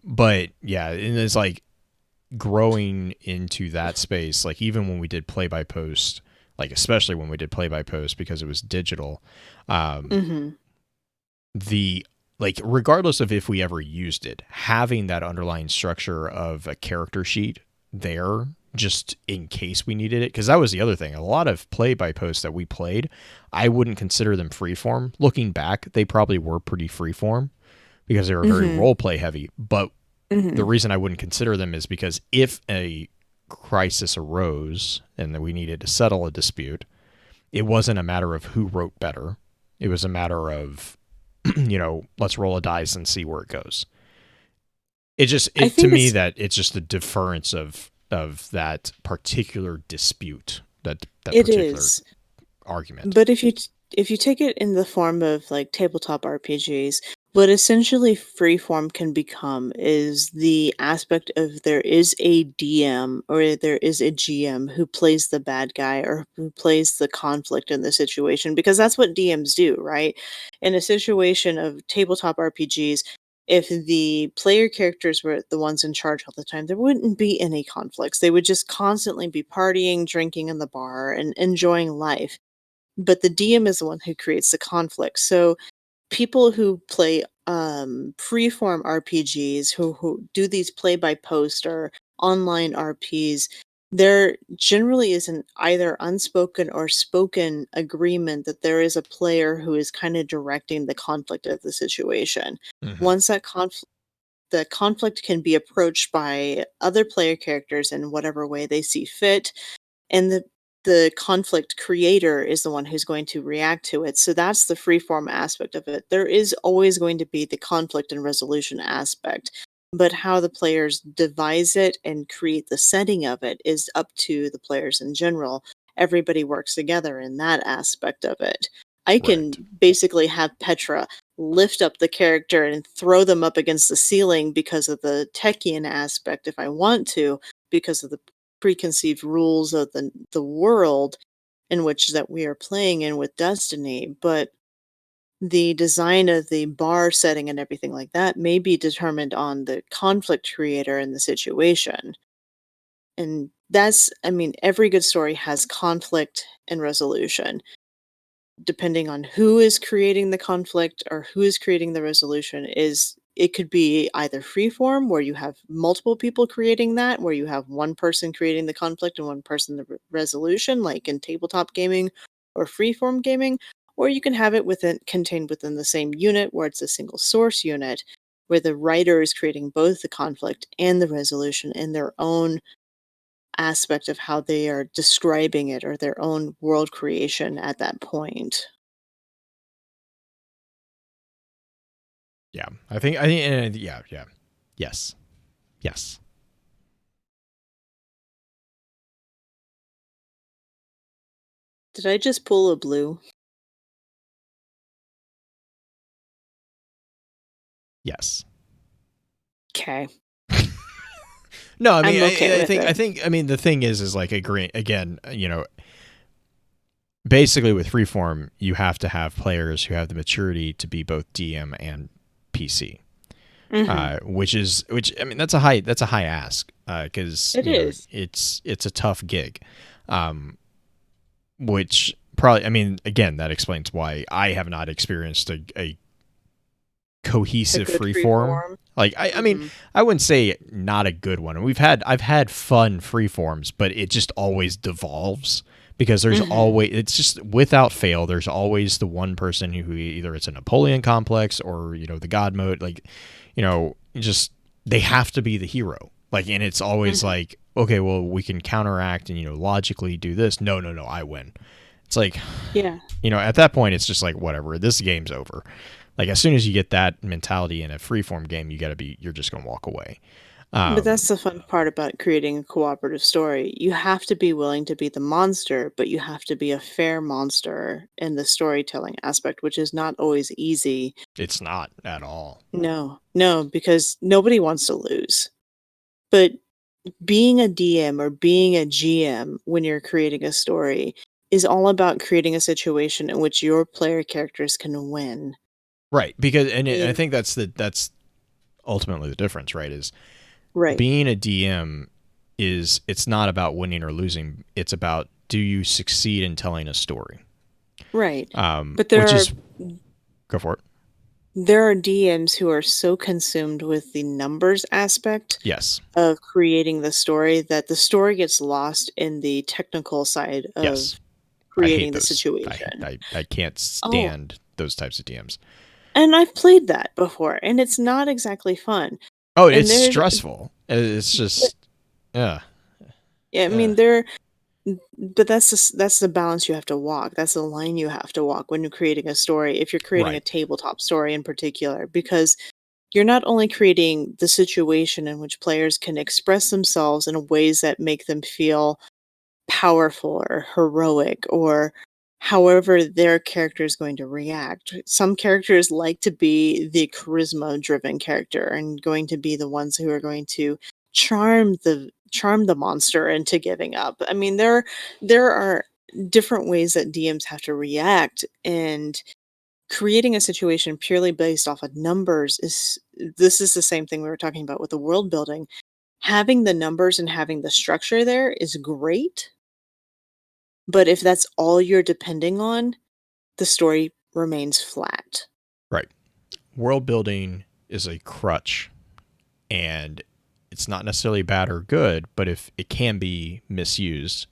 But yeah, and it's like growing into that space. Like even when we did play by post, like especially when we did play by post because it was digital, the like regardless of if we ever used it, having that underlying structure of a character sheet there just in case we needed it, because that was the other thing. A lot of play by posts that we played, I wouldn't consider them freeform. Looking back, they probably were pretty freeform because they were very role play heavy. But the reason I wouldn't consider them is because if a crisis arose and that we needed to settle a dispute, it wasn't a matter of who wrote better. It was a matter of, let's roll a dice and see where it goes. To me that it's just a deference of that particular dispute, that particular argument. But if you take it in the form of like tabletop RPGs, what essentially freeform can become is the aspect of there is a DM or there is a GM who plays the bad guy or who plays the conflict in the situation, because that's what DMs do, right? In a situation of tabletop RPGs, if the player characters were the ones in charge all the time, there wouldn't be any conflicts. They would just constantly be partying, drinking in the bar, and enjoying life. But the DM is the one who creates the conflict. So people who play freeform RPGs, who do these play by post or online RPs, there generally is an either unspoken or spoken agreement that there is a player who is kind of directing the conflict of the situation. Once that the conflict can be approached by other player characters in whatever way they see fit, and the conflict creator is the one who's going to react to it. So that's the freeform aspect of it. There is always going to be the conflict and resolution aspect, but how the players devise it and create the setting of it is up to the players in general. Everybody works together in that aspect of it. I can basically have Petra lift up the character and throw them up against the ceiling because of the Techian aspect if I want to, because of the preconceived rules of the world in which that we are playing in with Destiny. But the design of the bar setting and everything like that may be determined on the conflict creator in the situation. And every good story has conflict and resolution. Depending on who is creating the conflict or who is creating the resolution, it could be either freeform, where you have multiple people creating that, where you have one person creating the conflict and one person the resolution, like in tabletop gaming or freeform gaming, or you can have it contained within the same unit, where it's a single source unit, where the writer is creating both the conflict and the resolution in their own aspect of how they are describing it, or their own world creation at that point. Yeah, I think, yeah. Yes. Did I just pull a blue? Yes. Okay. No, I mean, I think, the thing is like again, basically with freeform, you have to have players who have the maturity to be both DM and PC, which that's a high ask, because it's a tough gig, which probably, again, that explains why I have not experienced a cohesive freeform. Like I wouldn't say not a good one. I've had fun freeforms, but it just always devolves, because there's always, it's just without fail, there's always the one person who either it's a Napoleon complex or the God mode, like just they have to be the hero. Like, and it's always like, okay, well, we can counteract and, logically do this. No, I win. It's like, Yeah. at that point, it's just like, whatever, this game's over. Like, as soon as you get that mentality in a freeform game, you're just going to walk away. But that's the fun part about creating a cooperative story. You have to be willing to be the monster, but you have to be a fair monster in the storytelling aspect, which is not always easy. It's not at all. No, because nobody wants to lose. But being a DM or being a GM when you're creating a story is all about creating a situation in which your player characters can win. Right. Because, and I Yeah. think that's ultimately the difference, right? Is Right. being a DM it's not about winning or losing. It's about, do you succeed in telling a story? Right. But Go for it. there are DMs who are so consumed with the numbers aspect Yes. of creating the story that the story gets lost in the technical side of Yes. I hate creating the those. situation. I can't Oh, stand those types of DMs. and I've played that before, and it's not exactly fun. Oh, And it's there's, stressful. It's just, yeah. yeah, I mean, but that's the balance you have to walk. That's the line you have to walk when you're creating a story. If you're creating a Right. tabletop story in particular, because you're not only creating the situation in which players can express themselves in ways that make them feel powerful or heroic or however their character is going to react. Some characters like to be the charisma driven character and going to be the ones who are going to charm the monster into giving up. I mean, there are different ways that DMs have to react, and creating a situation purely based off of numbers is this is the same thing we were talking about with the world building. Having the numbers and having the structure there is great, but if that's all you're depending on, the story remains flat. Right. World building is a crutch, and it's not necessarily bad or good, but if it can be misused,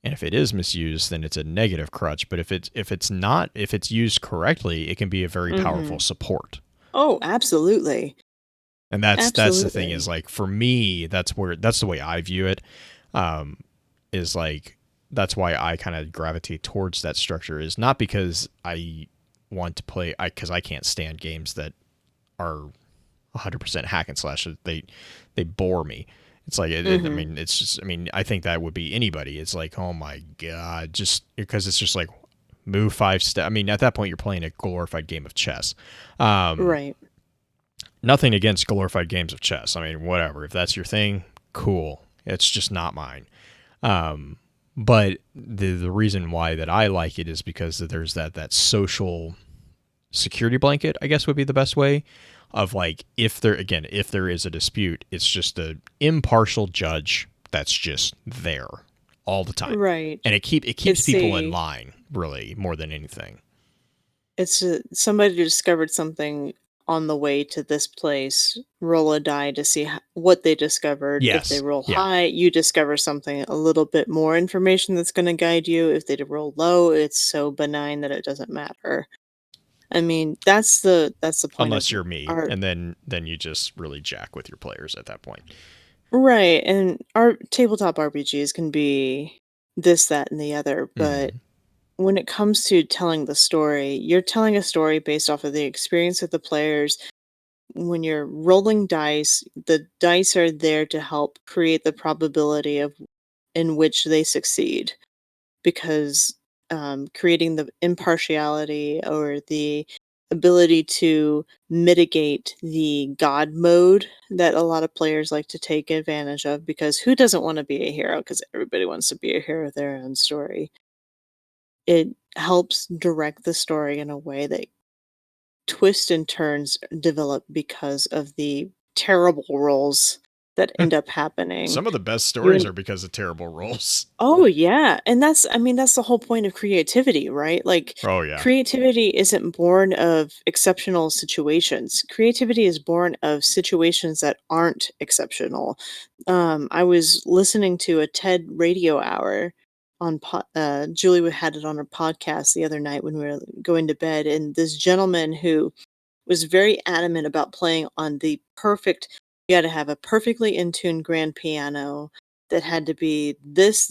and if it is misused, then it's a negative crutch. But if it's used correctly, it can be a very powerful Mhm. support. Oh, absolutely. And that's the thing, is Absolutely. like, for me, that's the way I view it. Is like, that's why I kind of gravitate towards that structure, is not because I want to play, because I can't stand games that are 100% hack and slash. They bore me. It's like, I Mhm. mean, it's just, I mean, I think that would be anybody. It's like, oh my God, just because it's just like, move 5 steps. I mean, at that point, you're playing a glorified game of chess. Right. Nothing against glorified games of chess. I mean, whatever. If that's your thing, cool. It's just not mine. But the reason why that I like it is because there's that social security blanket, I guess would be the best way, of like, if there is a dispute, it's just an impartial judge that's just there all the time, Right. and it keeps It's people in the line, really, more than anything. somebody discovered something on the way to this place. Roll a die to see what they discovered. If they Yes. roll Yeah. high, you discover something a little bit more information that's going to guide you. If they roll low, it's so benign that it doesn't matter. I mean, that's the point of Unless you're me, art. and then you just really jack with your players at that point. Right, and our tabletop RPGs can be this, that, and the other, but Mm. when it comes to telling the story, you're telling a story based off of the experience of the players. When you're rolling dice, the dice are there to help create the probability of in which they succeed, because creating the impartiality or the ability to mitigate the god mode that a lot of players like to take advantage of, because who doesn't want to be a hero? Because everybody wants to be a hero of their own story. It helps direct the story in a way that twists and turns develop because of the terrible roles that end up happening. Some of the best You stories en are because of terrible rolls. Oh, yeah, and that's I mean, that's the whole point of creativity, right? Like, Oh yeah. creativity isn't born of exceptional situations. Creativity is born of situations that aren't exceptional. I was listening to a TED Radio Hour on Julie had it on her podcast the other night when we were going to bed, and this gentleman who was very adamant about playing on the perfect you had to have a perfectly in tune grand piano, that had to be this,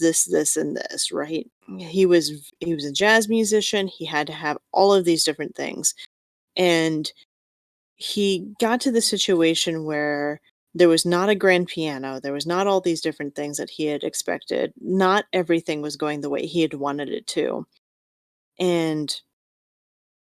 and this, right? He was a jazz musician. He had to have all of these different things. And he got to the situation where there was not a grand piano, there was not all these different things that he had expected. Not everything was going the way he had wanted it to. And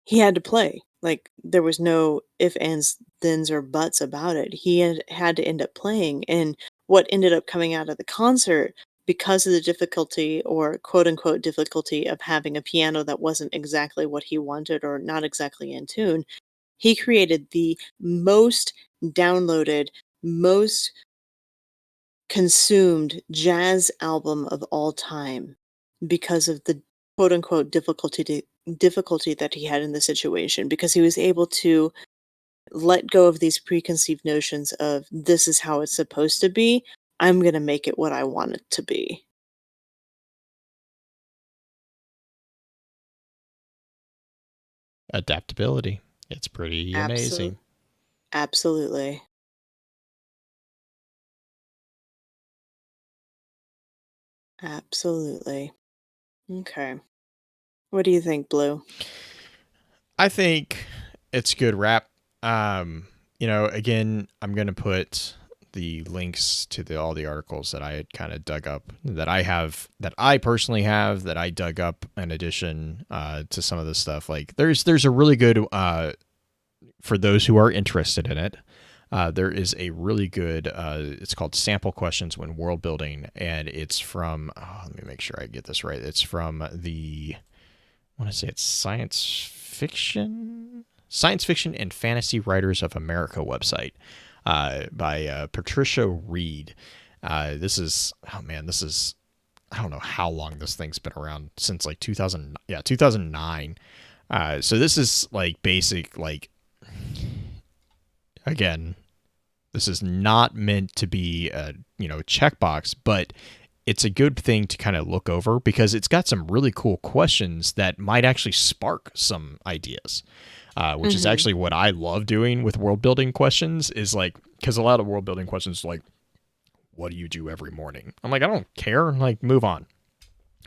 he had to play. Like, there was no if, ands, thens, or buts about it. He had to end up playing, and what ended up coming out of the concert, because of the difficulty, or quote unquote difficulty, of having a piano that wasn't exactly what he wanted or not exactly in tune, he created the most downloaded, most consumed jazz album of all time because of the quote unquote difficulty that he had in the situation, because he was able to let go of these preconceived notions of this is how it's supposed to be. I'm going to make it what I want it to be. Adaptability. It's pretty amazing. Absolutely. Absolutely. Okay. What do you think, Blue? I think it's a good wrap. Again, I'm gonna put the links to all the articles that I had kind of dug up, that I personally have, that I dug up in addition to some of the stuff. Like there's a really good for those who are interested in it. There is a really good, it's called Sample Questions When World Building, and it's from, let me make sure I get this right. It's from I want to say it's Science Fiction and Fantasy Writers of America website by Patricia Reed. This is, I don't know how long this thing's been around, since like 2009. So this is like basic, like, again, this is not meant to be a checkbox, but it's a good thing to kind of look over, because it's got some really cool questions that might actually spark some ideas, which is actually what I love doing with world building questions. Is like, because a lot of world building questions, like, what do you do every morning? I'm like, I don't care. Like, move on.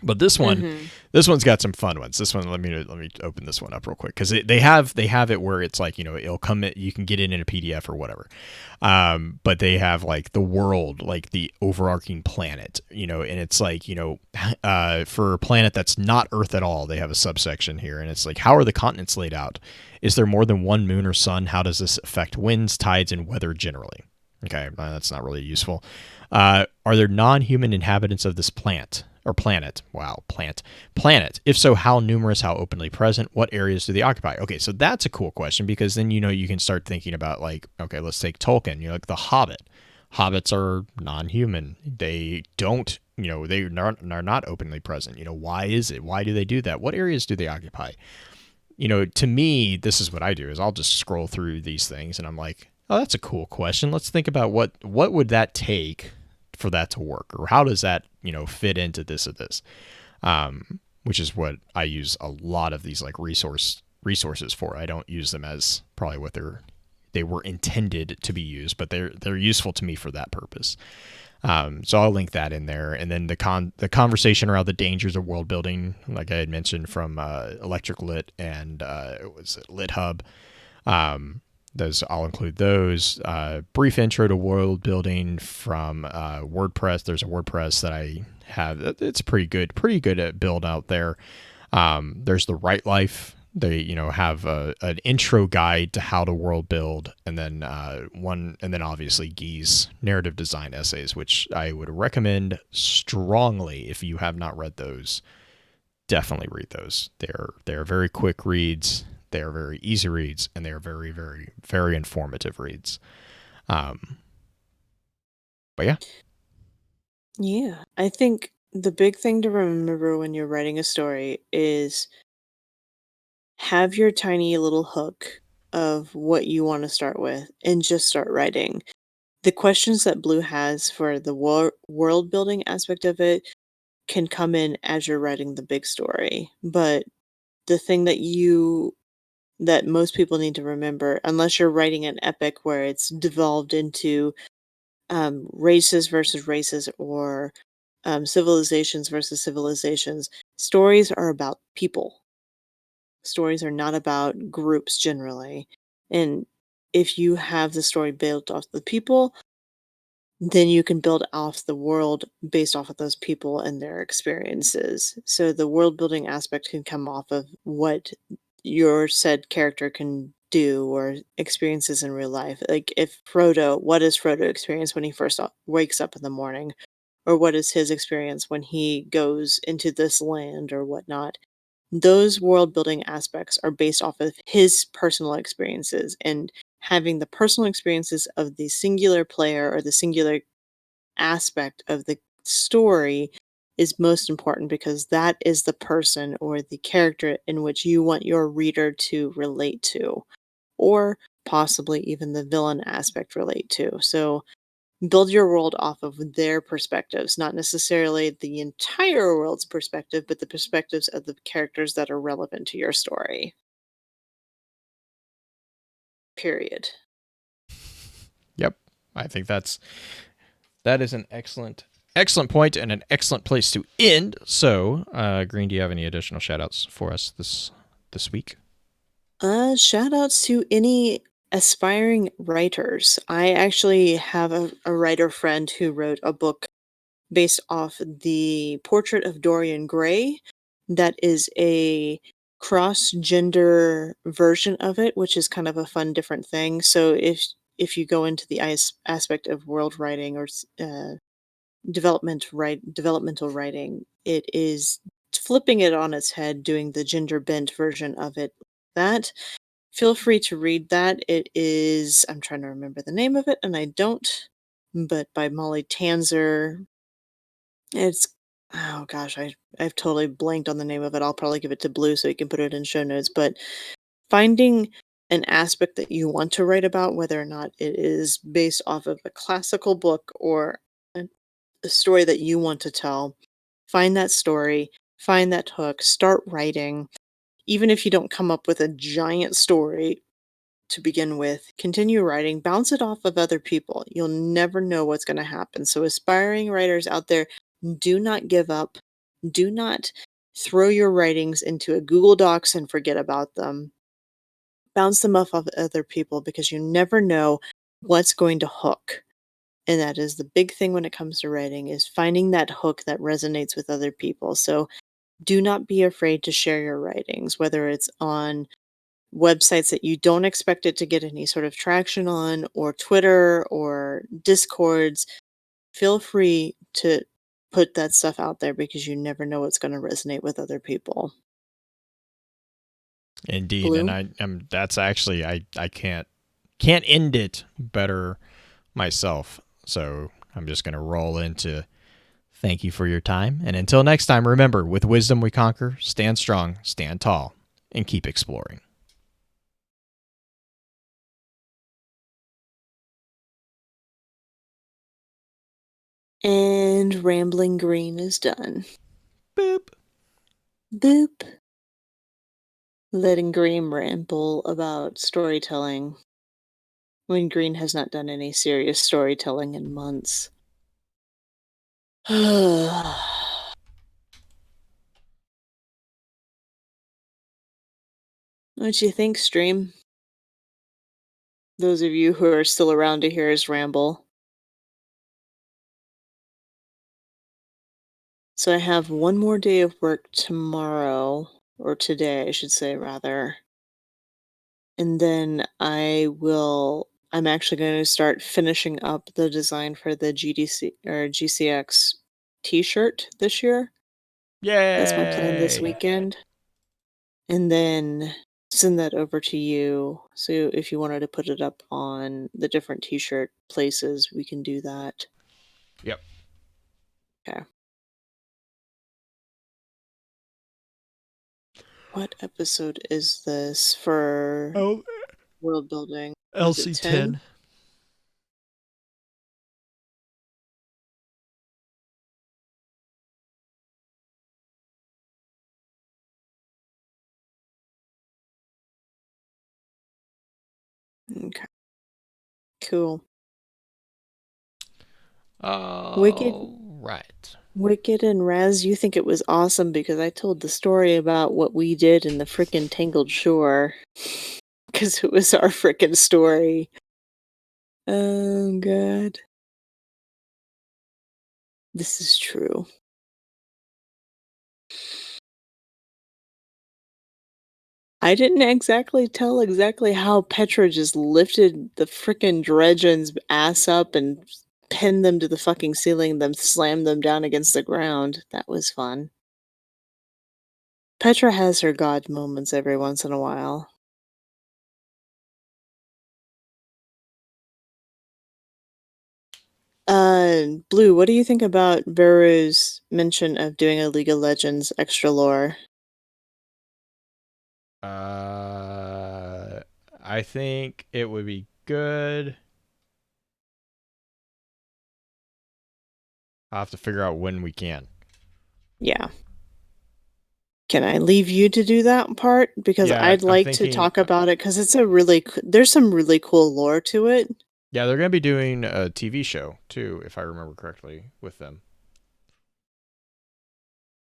But this one's got some fun ones. This one, let me open this one up real quick, because they have it where it's like, it'll come, you can get it in a PDF or whatever. But they have like the world, like the overarching planet, and it's like, for a planet that's not Earth at all, they have a subsection here, and it's like, how are the continents laid out? Is there more than one moon or sun? How does this affect winds, tides, and weather generally? Okay, that's not really useful. Are there non-human inhabitants of this planet? Wow, planet. If so, how numerous, how openly present, what areas do they occupy? Okay, so that's a cool question, because then, you can start thinking about, like, okay, let's take Tolkien, like The Hobbit. Hobbits are non-human. They don't, they are not openly present. Why is it? Why do they do that? What areas do they occupy? To me, this is what I do, is I'll just scroll through these things, and I'm like, oh, that's a cool question. Let's think about what would that take for that to work, or how does that fit into this or this, which is what I use a lot of these like resources for. I don't use them as probably what they were intended to be used, but they're useful to me for that purpose. So I'll link that in there, and then the conversation around the dangers of world building, like I had mentioned, from Electric Lit and was it Lit Hub. I'll include those. Brief intro to world building from WordPress. There's a WordPress that I have. It's pretty good build out there. There's the Right Life. They have an intro guide to how to world build, and then obviously Guy's narrative design essays, which I would recommend strongly. If you have not read those, definitely read those. They're very quick reads. They are very easy reads, and they are very, very, very informative reads. But yeah. Yeah, I think the big thing to remember when you're writing a story is have your tiny little hook of what you want to start with, and just start writing. The questions that Blue has for the world building aspect of it can come in as you're writing the big story. But the thing that most people need to remember, unless you're writing an epic where it's devolved into races versus races, or civilizations versus civilizations. Stories are about people. Stories are not about groups generally. And if you have the story built off the people, then you can build off the world based off of those people and their experiences. So the world building aspect can come off of what your said character can do or experiences in real life. Like if Frodo, what does Frodo experience when he first wakes up in the morning? Or what is his experience when he goes into this land or whatnot? Those world building aspects are based off of his personal experiences, and having the personal experiences of the singular player or the singular aspect of the story is most important, because that is the person or the character in which you want your reader to relate to, or possibly even the villain aspect relate to. So build your world off of their perspectives, not necessarily the entire world's perspective, but the perspectives of the characters that are relevant to your story. Period. Yep. I think that is an excellent point and an excellent place to end. So, Green, do you have any additional shout outs for us this week? Shout outs to any aspiring writers. I actually have a writer friend who wrote a book based off the portrait of Dorian Gray that is a cross gender version of it, which is kind of a fun different thing. So if you go into the aspect of world writing or developmental writing, it is flipping it on its head, doing the gender bent version of it. That feel free to read that. It is, I'm trying to remember the name of it and I don't, but by Molly Tanzer. It's, oh gosh, I've totally blanked on the name of it. I'll probably give it to Blue so he can put it in show notes. But finding an aspect that you want to write about, whether or not it is based off of a classical book or a story that you want to tell, find that story, find that hook, start writing. Even if you don't come up with a giant story to begin with, continue writing, bounce it off of other people. You'll never know what's going to happen. So, aspiring writers out there, do not give up. Do not throw your writings into a Google Docs and forget about them. Bounce them off of other people, because you never know what's going to hook. And that is the big thing when it comes to writing, is finding that hook that resonates with other people. So do not be afraid to share your writings, whether it's on websites that you don't expect it to get any sort of traction on, or Twitter or Discords. Feel free to put that stuff out there, because you never know what's going to resonate with other people. Indeed, Blue? and I'm that's actually I can't end it better myself. So I'm just gonna roll into thank you for your time, and until next time, remember, with wisdom we conquer. Stand strong, stand tall, and keep exploring. And Rambling Green is done. Boop. Boop. Letting Green ramble about storytelling when Green has not done any serious storytelling in months. What you think, stream? Those of you who are still around to hear his ramble. So I have one more day of work tomorrow, or today, I should say, rather. And then I'm actually going to start finishing up the design for the GDC or GCX t-shirt this year. That's my plan this Yay! weekend. And then send that over to you. So if you wanted to put it up on the different t-shirt places, we can do that. Yep. Okay. What episode is this for world building? Was it 10? Okay. Cool. Wicked. Right. Wicked and Raz, you think it was awesome because I told the story about what we did in the frickin' Tangled Shore. Because it was our frickin' story. Oh, God. This is true. I didn't tell exactly how Petra just lifted the frickin' Dredgen's ass up and pinned them to the fucking ceiling, then slammed them down against the ground. That was fun. Petra has her god moments every once in a while. Blue, what do you think about Veru's mention of doing a League of Legends extra lore? I think it would be good. I'll have to figure out when we can. Yeah. Can I leave you to do that part? Because Yeah, I'd I'm like to thinking- talk about it because it's there's some really cool lore to it. Yeah, they're going to be doing a TV show too, if I remember correctly, with them.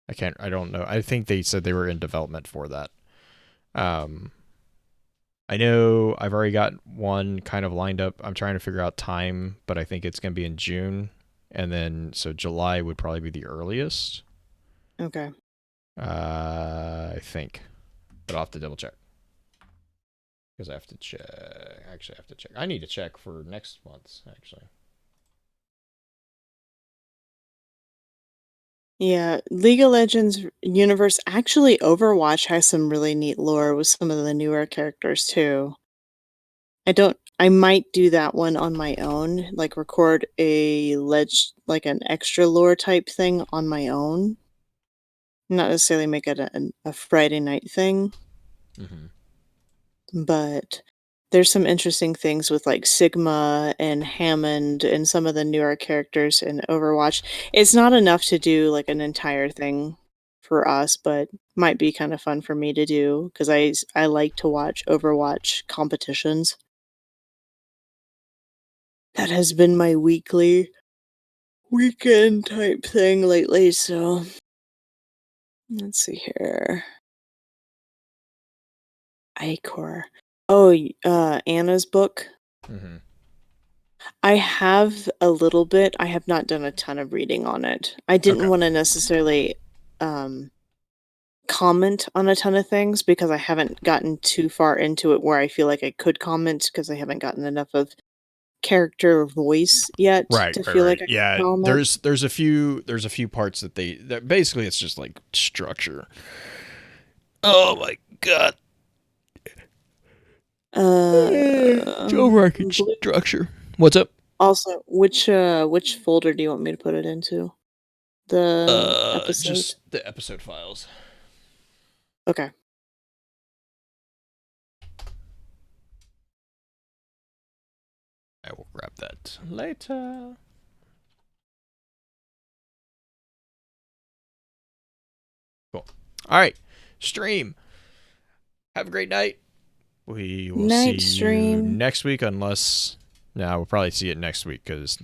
I don't know. I think they said they were in development for that. I know I've already got one kind of lined up. I'm trying to figure out time, but I think it's going to be in June. And then, so July would probably be the earliest. Okay. I think. But I'll have to double check. Because I have to check. Actually, I have to check. I need to check for next month's, actually. Yeah, League of Legends universe. Actually, Overwatch has some really neat lore with some of the newer characters too. I might do that one on my own, like record like an extra lore type thing on my own. Not necessarily make it a Friday night thing, but there's some interesting things with like Sigma and Hammond and some of the newer characters in Overwatch. It's not enough to do like an entire thing for us, but might be kind of fun for me to do because I like to watch Overwatch competitions. That has been my weekend type thing lately, so let's see here. Icor. Oh, Anna's book. Mm-hmm. I have a little bit. I have not done a ton of reading on it. I didn't Okay. want to necessarily comment on a ton of things because I haven't gotten too far into it where I feel like I could comment because I haven't gotten enough of character voice yet to feel like I Yeah, can comment. there's a few parts that basically it's just like structure. Oh my god. Overarching structure. What's up? Also, which folder do you want me to put it into? The episode? Just the episode files. Okay. I will grab that later. Cool. All right. Stream. Have a great night. We will Night see stream. you next week unless... No, we'll probably see it next week because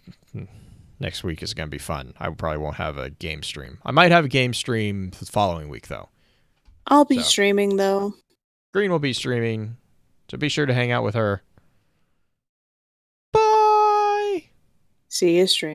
next week is going to be fun. I probably won't have a game stream. I might have a game stream the following week, though. I'll be streaming, though. Green will be streaming, so be sure to hang out with her. Bye! See you stream.